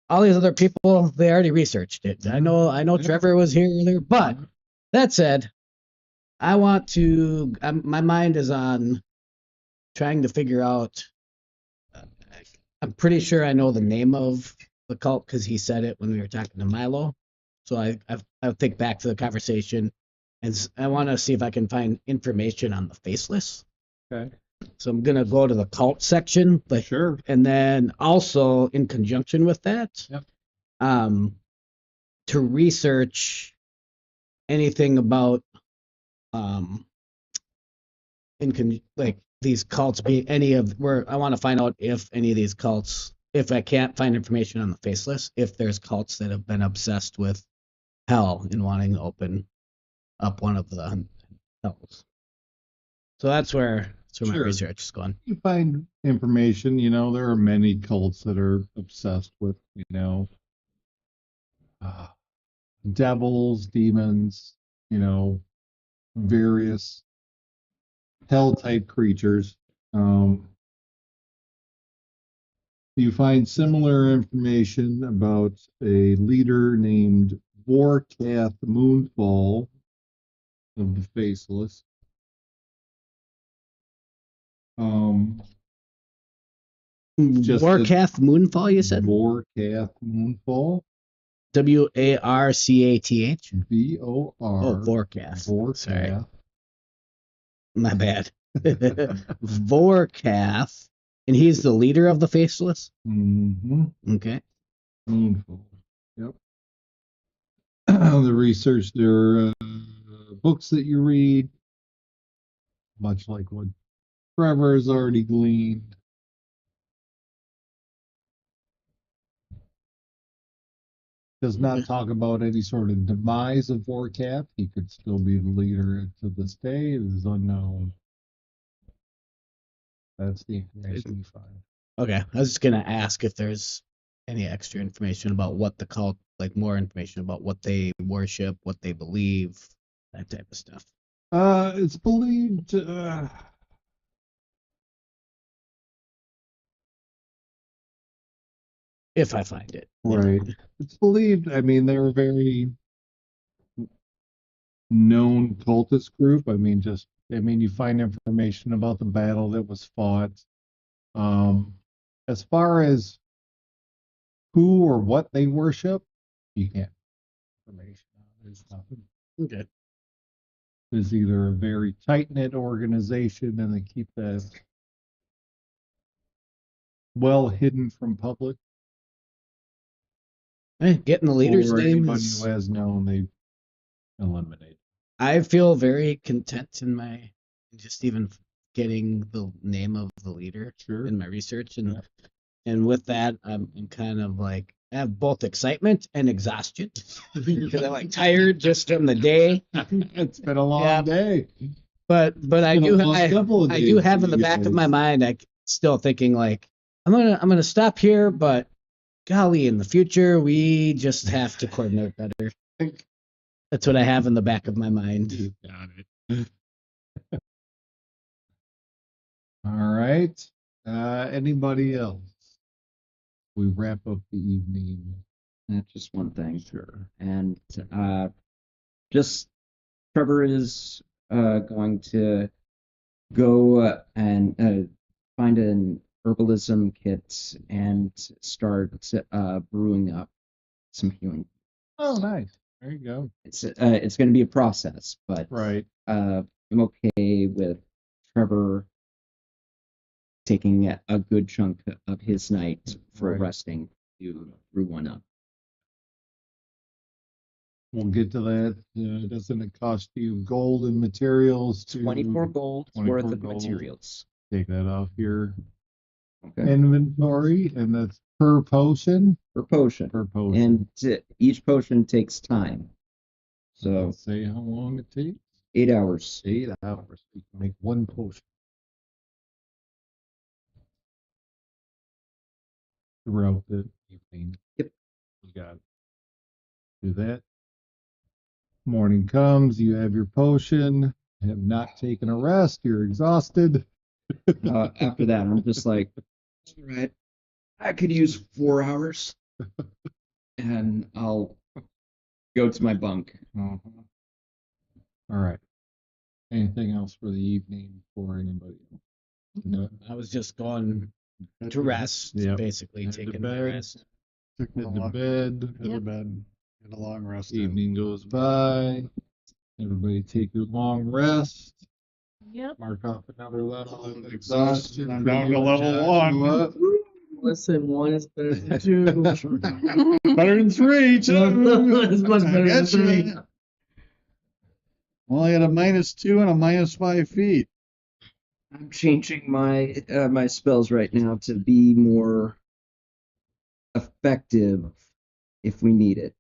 all these other people they already researched it. I know Trevor was here earlier, but that said, I want to. My mind is on trying to figure out. I'm pretty sure I know the name of the cult because he said it when we were talking to Milo. So I think back to the conversation, and I want to see if I can find information on the faceless. Okay. So I'm gonna go to the cult section, but Sure. and then also in conjunction with that, Yep. to research anything about like these cults being any of where I want to find out if any of these cults, if I can't find information on the faceless, if there's cults that have been obsessed with hell and wanting to open up one of the hells. So that's where my Sure. research is going. You find information, there are many cults that are obsessed with, devils, demons, various hell type creatures. You find similar information about a leader named Vorkath Moonfall of the Faceless. Just Warcath Moonfall, you said? Vorkath Moonfall. Warcath. VOR. Oh, Vorkath. Sorry, Vorkath. my bad. Vorkath, and he's the leader of the Faceless. Mm-hmm. Okay. Moonfall. Yep. The research, there are books that you read, much like what Trevor has already gleaned. Does not talk about any sort of demise of Vorkath. He could still be the leader to this day. It is unknown. That's the information you find. Okay. I was just gonna ask if there's any extra information about what the cult, like more information about what they worship, what they believe, that type of stuff. It's believed. If I find it. Right. It's believed. I mean, they're a very known cultist group. You find information about the battle that was fought. As far as who or what they worship, you can't. Information. There's nothing. Okay. It's either a very tight knit organization and they keep that well hidden from public, Getting the leader's or name anybody is. who has known they eliminate. I feel very content in my just even getting the name of the leader Sure. in my research, and Yeah. and with that, I'm kind of like I have both excitement and exhaustion because I'm like tired just from the day. It's been a long Yeah. day. But I been a do long couple of I do days have for in the you back of my guys. mind, I still thinking like I'm gonna stop here, but golly, in the future we just have to coordinate better. That's what I have in the back of my mind. Got it. All right. Anybody else? We wrap up the evening. Just one thing. Sure. And just Trevor is going to go and find an herbalism kit and start brewing up some healing. Oh, nice. There you go. It's going to be a process, but Right. I'm okay with Trevor taking a good chunk of his night for Right. resting to brew one up. We'll get to that. Doesn't it cost you gold and materials to 24 gold 24 worth of gold. materials. Take that off your Okay. inventory, and that's per potion. Per potion. Per potion. And each potion takes time. So Let's say how long it takes. 8 hours. 8 hours. You can make one potion. Throughout the evening. Yep. You got it. Do that. Morning comes, you have your potion, have not taken a rest, you're exhausted. After that, I'm just like, all right, I could use 4 hours, and I'll go to my bunk. All right. Anything else for the evening for anybody? No. I was just going to rest, Yep. basically Head to taking my bed. rest. Took Head a to long- bed. Head to bed. Get a long rest. in. Evening goes by. Everybody take your long rest. Yep. Mark off another level of Exhaustion. exhaustion. I'm for down you to and level one. Joshua. Listen, one is better than two. Better than three, too. It's much better than Getcha. three. Only at a -2 and a -5 feet. I'm changing my my spells right now to be more effective if we need it.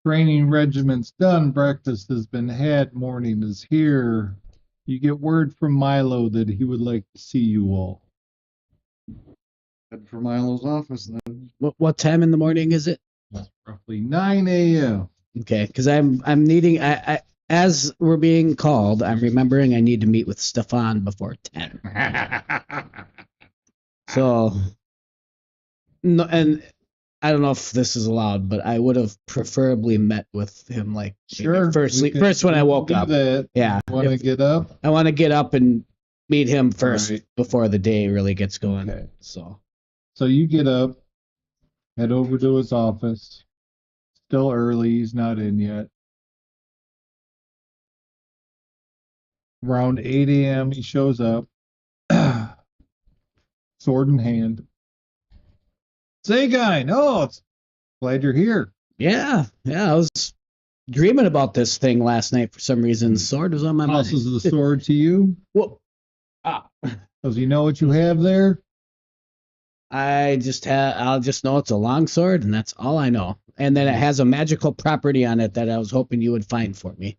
Training regiment's done. Breakfast has been had. Morning is here. You get word from Milo that he would like to see you all. Head for Milo's office then. What time in the morning is it? It's roughly 9 a.m. Okay, because I'm needing I as we're being called, I'm remembering I need to meet with Stefan before 10. So no, and I don't know if this is allowed, but I would have preferably met with him like maybe Sure. first we can- first when I we can woke do up. That. Yeah, Want to if- get up? I want to get up and meet him first Right. before the day really gets going. Okay. So So you get up, head over to his office. Still early. He's not in yet. Around 8 a.m. he shows up. Sword in hand. Say, guy, no, it's glad you're here. yeah, I was dreaming about this thing last night for some reason. Sword was on my mind. Tosses the sword to you. Well, Does he know what you have there? I'll just know it's a long sword, and that's all I know. And then it has a magical property on it that I was hoping you would find for me.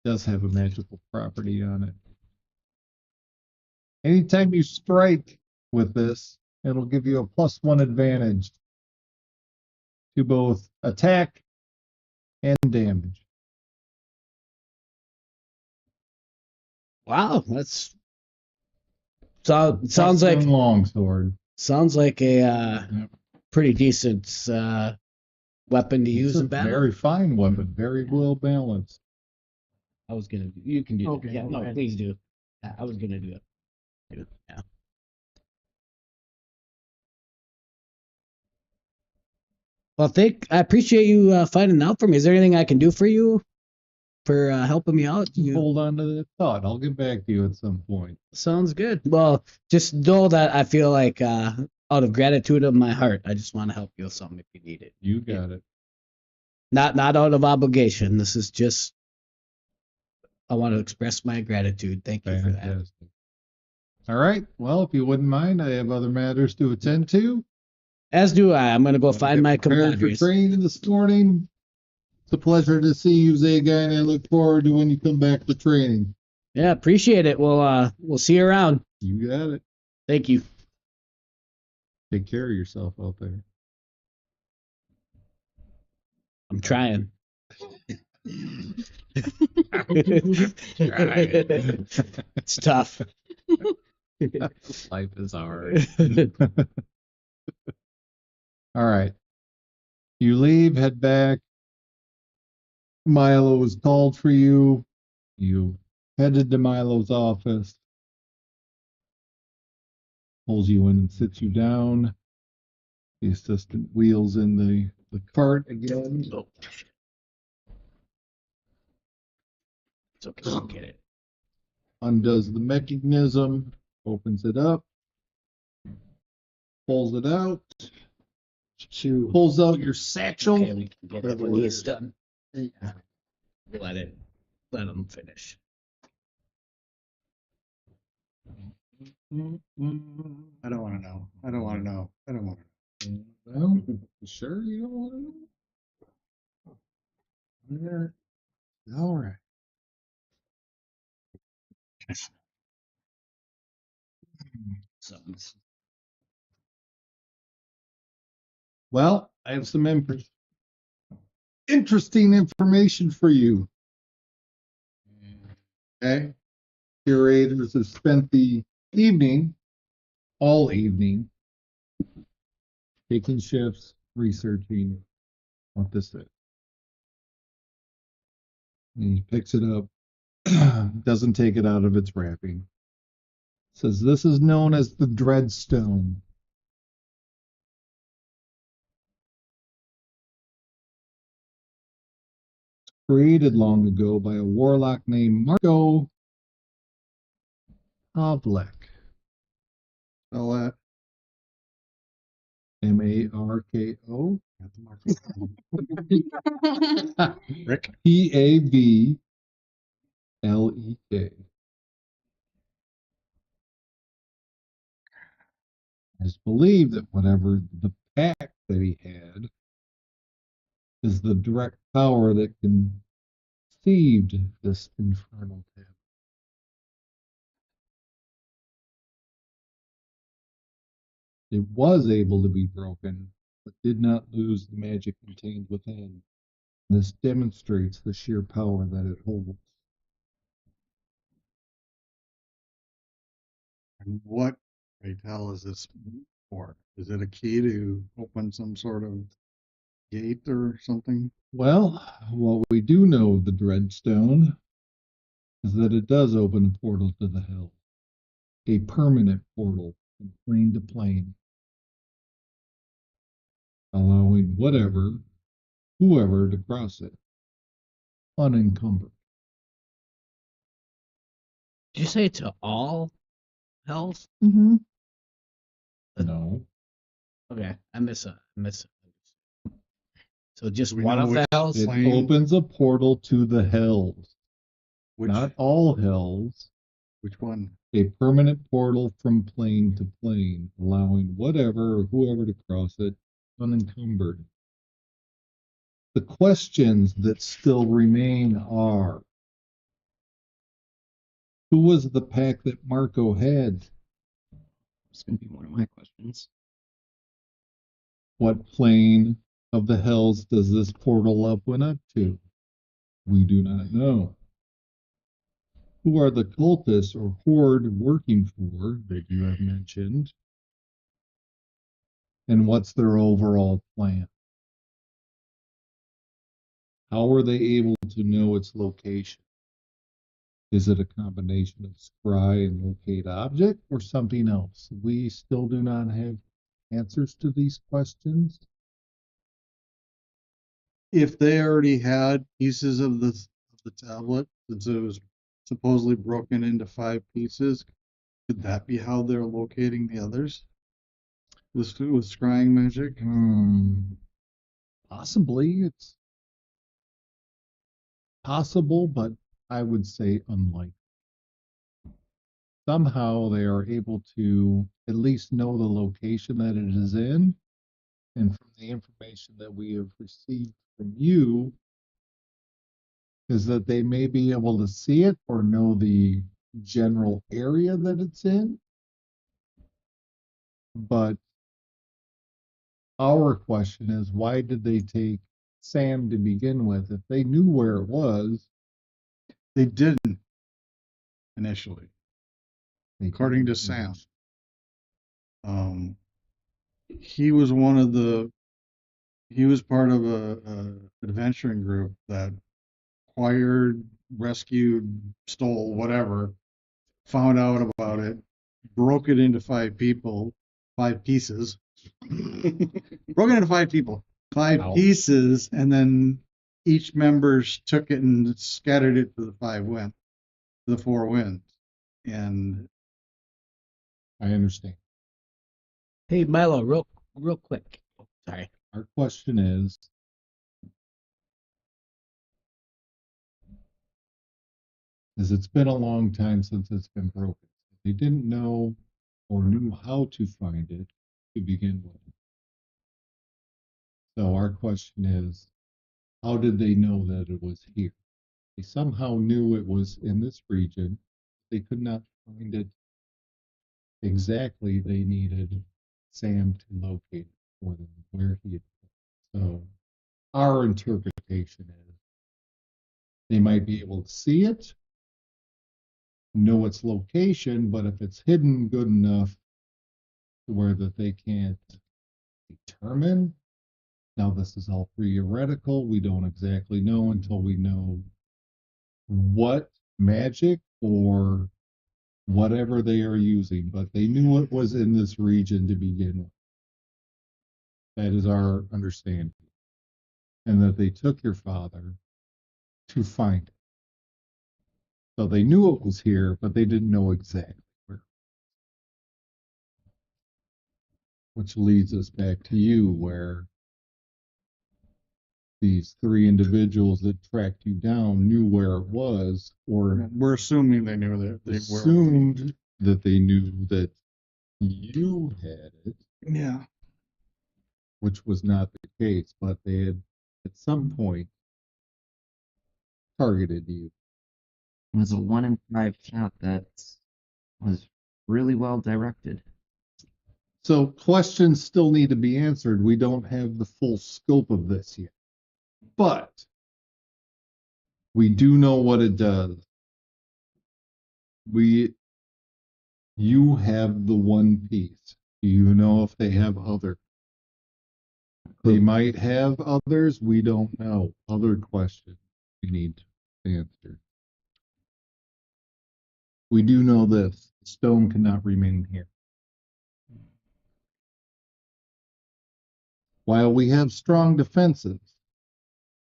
Does have a magical property on it. Anytime you strike with this, it'll give you a +1 advantage to both attack and damage. Wow, that's sounds like longsword. a Yep. pretty decent weapon to use It's a in battle. very fine weapon, very well balanced. You can do Okay, that. Yeah, go no, ahead. please do. I was gonna do it. Yeah. Well, I appreciate you finding out for me. Is there anything I can do for you for helping me out? Hold on to that thought. I'll get back to you at some point. Sounds good. Well, just know that I feel like out of gratitude of my heart, I just want to help you with something if you need it. You got it. Not out of obligation. This is just I want to express my gratitude. Thank you for that. Fantastic. All right. Well, if you wouldn't mind, I have other matters to attend to. As do I. I'm gonna go find my Prepared for compadres. training this morning. It's a pleasure to see you, Zaga, and I look forward to when you come back to training. Yeah, appreciate it. We'll see you around. You got it. Thank you. Take care of yourself out there. I'm trying. It's tough. Life is hard. All right. You leave, head back. Milo was called for you. You headed to Milo's office. Pulls you in and sits you down. The assistant wheels in the cart again. Oh, shit. It's okay. I'll get it. Undoes the mechanism, opens it up, pulls it out, pulls out your satchel. Okay, we can get it when he's done. Let him finish. I don't want to know. I don't want to know. I don't want to know. Well, you sure you don't want to know? Yeah. All right. So, Well, I have some interesting information for you. Okay. Curators have spent the evening, all evening, taking shifts, researching what this is. And he picks it up, doesn't take it out of its wrapping. Says this is known as the Dreadstone. Created long ago by a warlock named Marco Havlek. Spell that. Marko. Rick. Pavlek. It's believed that whatever the pack that he had is the direct power that conceived this infernal tale. It was able to be broken, but did not lose the magic contained within. This demonstrates the sheer power that it holds. And what, pray tell, is this for? Is it a key to open some sort of gate or something? Well, what we do know of the Dreadstone is that it does open a portal to the hell. A permanent portal from plane to plane, allowing whoever to cross it, unencumbered. did you say to all hells? Mm-hmm. No. Okay, I miss it. So just Do we one know of the which hells? It plane? opens a portal to the hells. Which, Not all hells. which one? A permanent portal from plane to plane, allowing whatever or whoever to cross it unencumbered. The questions that still remain are, who was the pack that Marco had? It's going to be one of my questions. What plane of the hells does this portal open up to? We do not know. Who are the cultists or horde working for that you have mentioned? And what's their overall plan? How are they able to know its location? Is it a combination of scry and locate object or something else? We still do not have answers to these questions. if they already had pieces of the tablet, since it was supposedly broken into 5 pieces, could that be how they're locating the others? With scrying magic? Possibly, it's possible, but I would say unlikely. Somehow they are able to at least know the location that it is in, and from the information that we have received from you, is that they may be able to see it or know the general area that it's in. But our question is, why did they take Sam to begin with? If they knew where it was, They didn't initially, they according to didn't Sam. finish. He was part of a adventuring group that acquired, rescued, stole, whatever, found out about it, broke it into 5 pieces, broke it into 5 people, 5 Ow. pieces, and then each member took it and scattered it to the 4 winds. And I understand. Hey, Milo, real quick. Sorry. Our question is, it's been a long time since it's been broken. They didn't know or knew how to find it to begin with. So our question is, how did they know that it was here? They somehow knew it was in this region. They could not find it exactly. They needed Sam to locate it for them, where he had put it. So our interpretation is they might be able to see it, know its location, but if it's hidden good enough to where that they can't determine. Now, this is all theoretical. We don't exactly know until we know what magic or whatever they are using, but they knew it was in this region to begin with. That is our understanding. And that they took your father to find it. So they knew it was here, but they didn't know exactly where. Which leads us back to you, where these 3 individuals that tracked you down knew where it was, or we're assuming they knew that they were. assumed that they knew that you had it, Yeah. which was not the case, but they had at some point targeted you. It was a 1 in 5 shot that was really well directed. So questions still need to be answered. We don't have the full scope of this yet, but we do know what it does. You have the one piece. Do you know if they have other? They might have others. We don't know. Other questions we need to answer. We do know this. The stone cannot remain here. While we have strong defenses,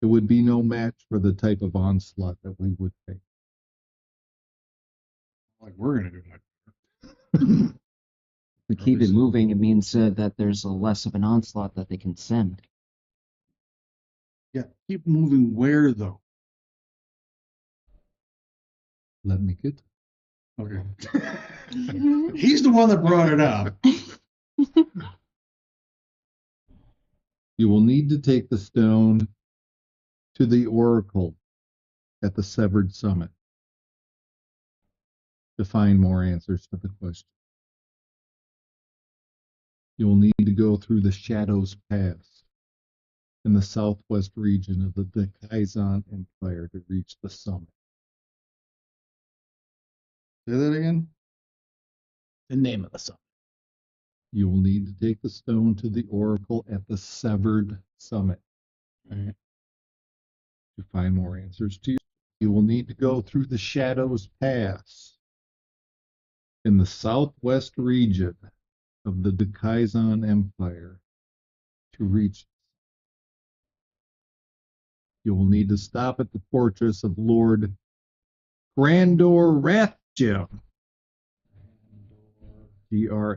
it would be no match for the type of onslaught that we would face. Like we're gonna do that. To keep it moving, it means that there's a less of an onslaught that they can send. Yeah, keep moving where though? Let me get. Okay. He's the one that brought it up. You will need to take the stone to the oracle at the severed summit to find more answers to the question. You will need to go through the Shadows Pass in the southwest region of the Kaizen Empire to reach the summit. Say that again? The name of the song. You will need to take the stone to the oracle at the severed summit. Right. To find more answers to you. You will need to go through the Shadows Pass in the southwest region of the Kaizen Empire to reach. You will need to stop at the fortress of Lord Grandor Rathgem. Grandor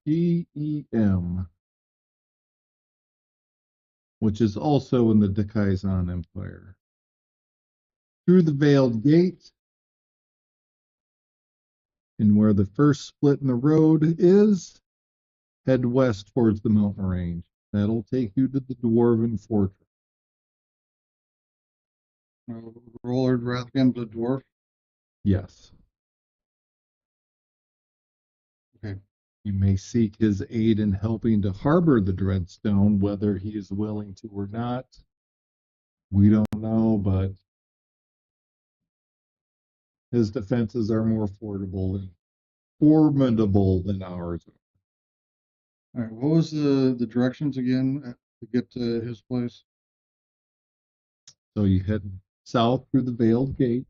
Rathgem, which is also in the Dakaizan Empire. Through the Veiled Gate, and where the first split in the road is, head west towards the mountain range. That'll take you to the Dwarven Fortress. Rollard Rathgem's a dwarf. Yes. Okay. You may seek his aid in helping to harbor the Dreadstone, whether he is willing to or not. We don't know, but his defenses are more formidable than ours. All right. What was the directions again to get to his place? So you head south through the Veiled Gate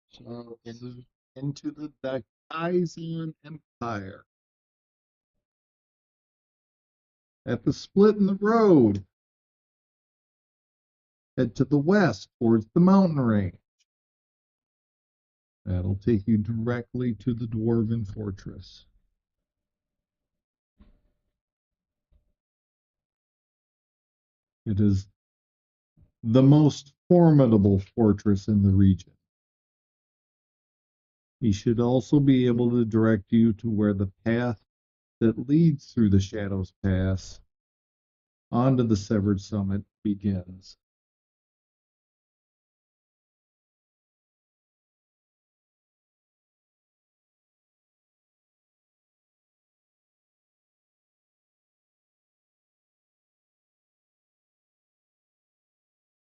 So into the Dakaizan Empire. At the split in the road, head to the west towards the mountain range. That'll take you directly to the Dwarven Fortress. It is the most formidable fortress in the region. He should also be able to direct you to where the path that leads through the Shadows Pass onto the Severed Summit begins.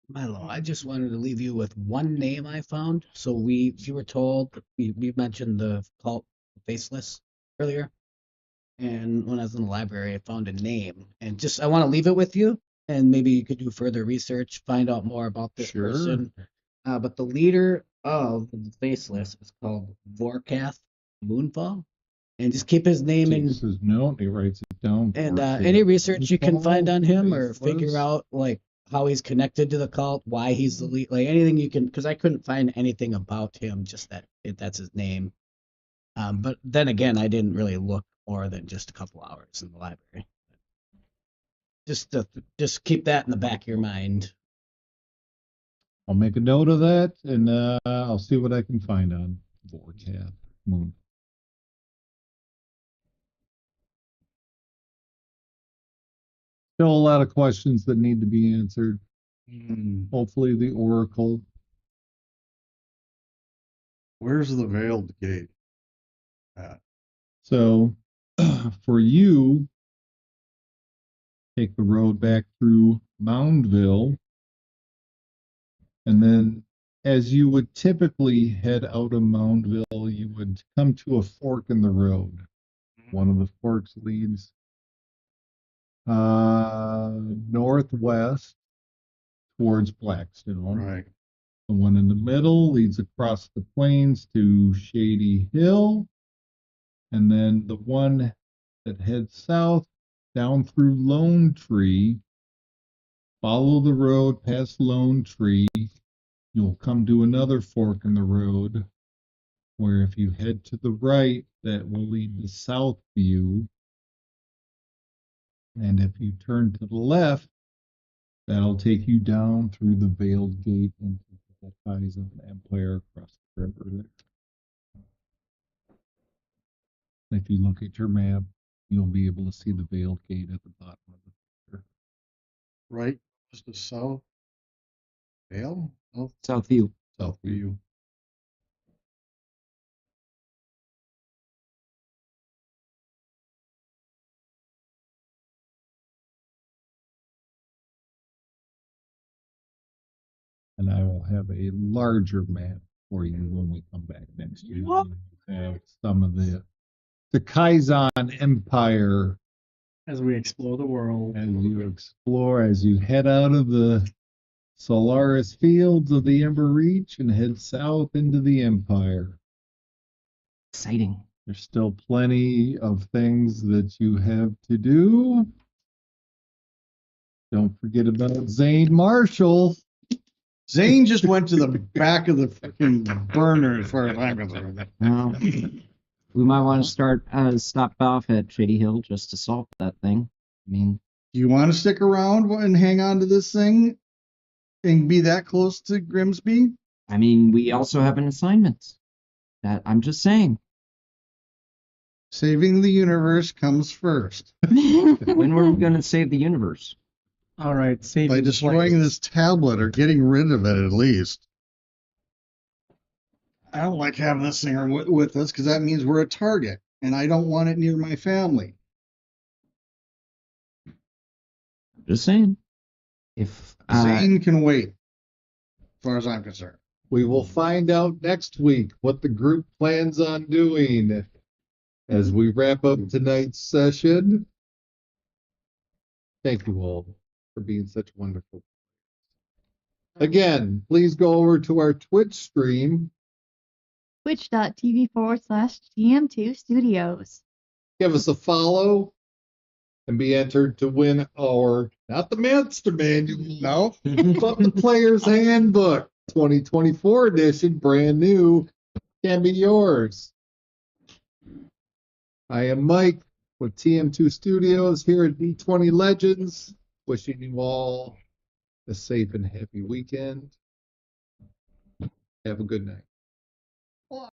Milo, I just wanted to leave you with one name I found. So you were told, we mentioned the cult Faceless earlier. And when I was in the library, I found a name. And just, I want to leave it with you. And maybe you could do further research, find out more about this Sure. person. But the leader of the Faceless is called Vorkath Moonfall. And just keep his name in. Takes his note, he writes it down. And for any you. research you can find on him or Faceless. figure out like how he's connected to the cult, why he's the lead, like anything you can, because I couldn't find anything about him, just that that's his name. But then again, I didn't really look more than just a couple hours in the library. Just keep that in the back of your mind. I'll make a note of that, and I'll see what I can find on Vorkath Moon. Still a lot of questions that need to be answered. Hopefully the Oracle. where's the Veiled Gate at? So for you, take the road back through Moundville, and then as you would typically head out of Moundville, you would come to a fork in the road. One of the forks leads northwest towards Blackstone. Right. The one in the middle leads across the plains to Shady Hill. And then the one that heads south down through Lone Tree. Follow the road past Lone Tree. You'll come to another fork in the road where if you head to the right, that will lead to Southview. And if you turn to the left, that'll take you down through the Veiled Gate into the Kaizen Empire across the river there. If you look at your map, you'll be able to see the Veiled Gate at the bottom of the picture. Right. Just the south. Vale? Oh, Southview. Southview. And I will have a larger map for you when we come back next year. Have some of the Kaizen Empire As we explore the world. as you explore, as you head out of the Solaris fields of the Ember Reach and head south into the Empire. Exciting. There's still plenty of things that you have to do. Don't forget about Zane Marshall. Zane just went to the back of the freaking burner as far as I'm concerned. Well, we might want to stop off at Shady Hill just to solve that thing. I mean, Do you want to stick around and hang on to this thing and be that close to Grimsby? we also have an assignment. That I'm just saying. Saving the universe comes first. When were we going to save the universe? All right, save By destroying this tablet or getting rid of it at least. I don't like having this thing with us because that means we're a target, and I don't want it near my family. Just saying. If Zane can wait, as far as I'm concerned. We will find out next week what the group plans on doing as we wrap up tonight's session. Thank you all for being such wonderful. Again, please go over to our Twitch stream. Twitch.tv/TM2 Studios. Give us a follow and be entered to win our, not the Master Manual, No? but the Player's Handbook 2024 edition, brand new, can be yours. I am Mike with TM2 Studios here at D20 Legends, wishing you all a safe and happy weekend. Have a good night. Why?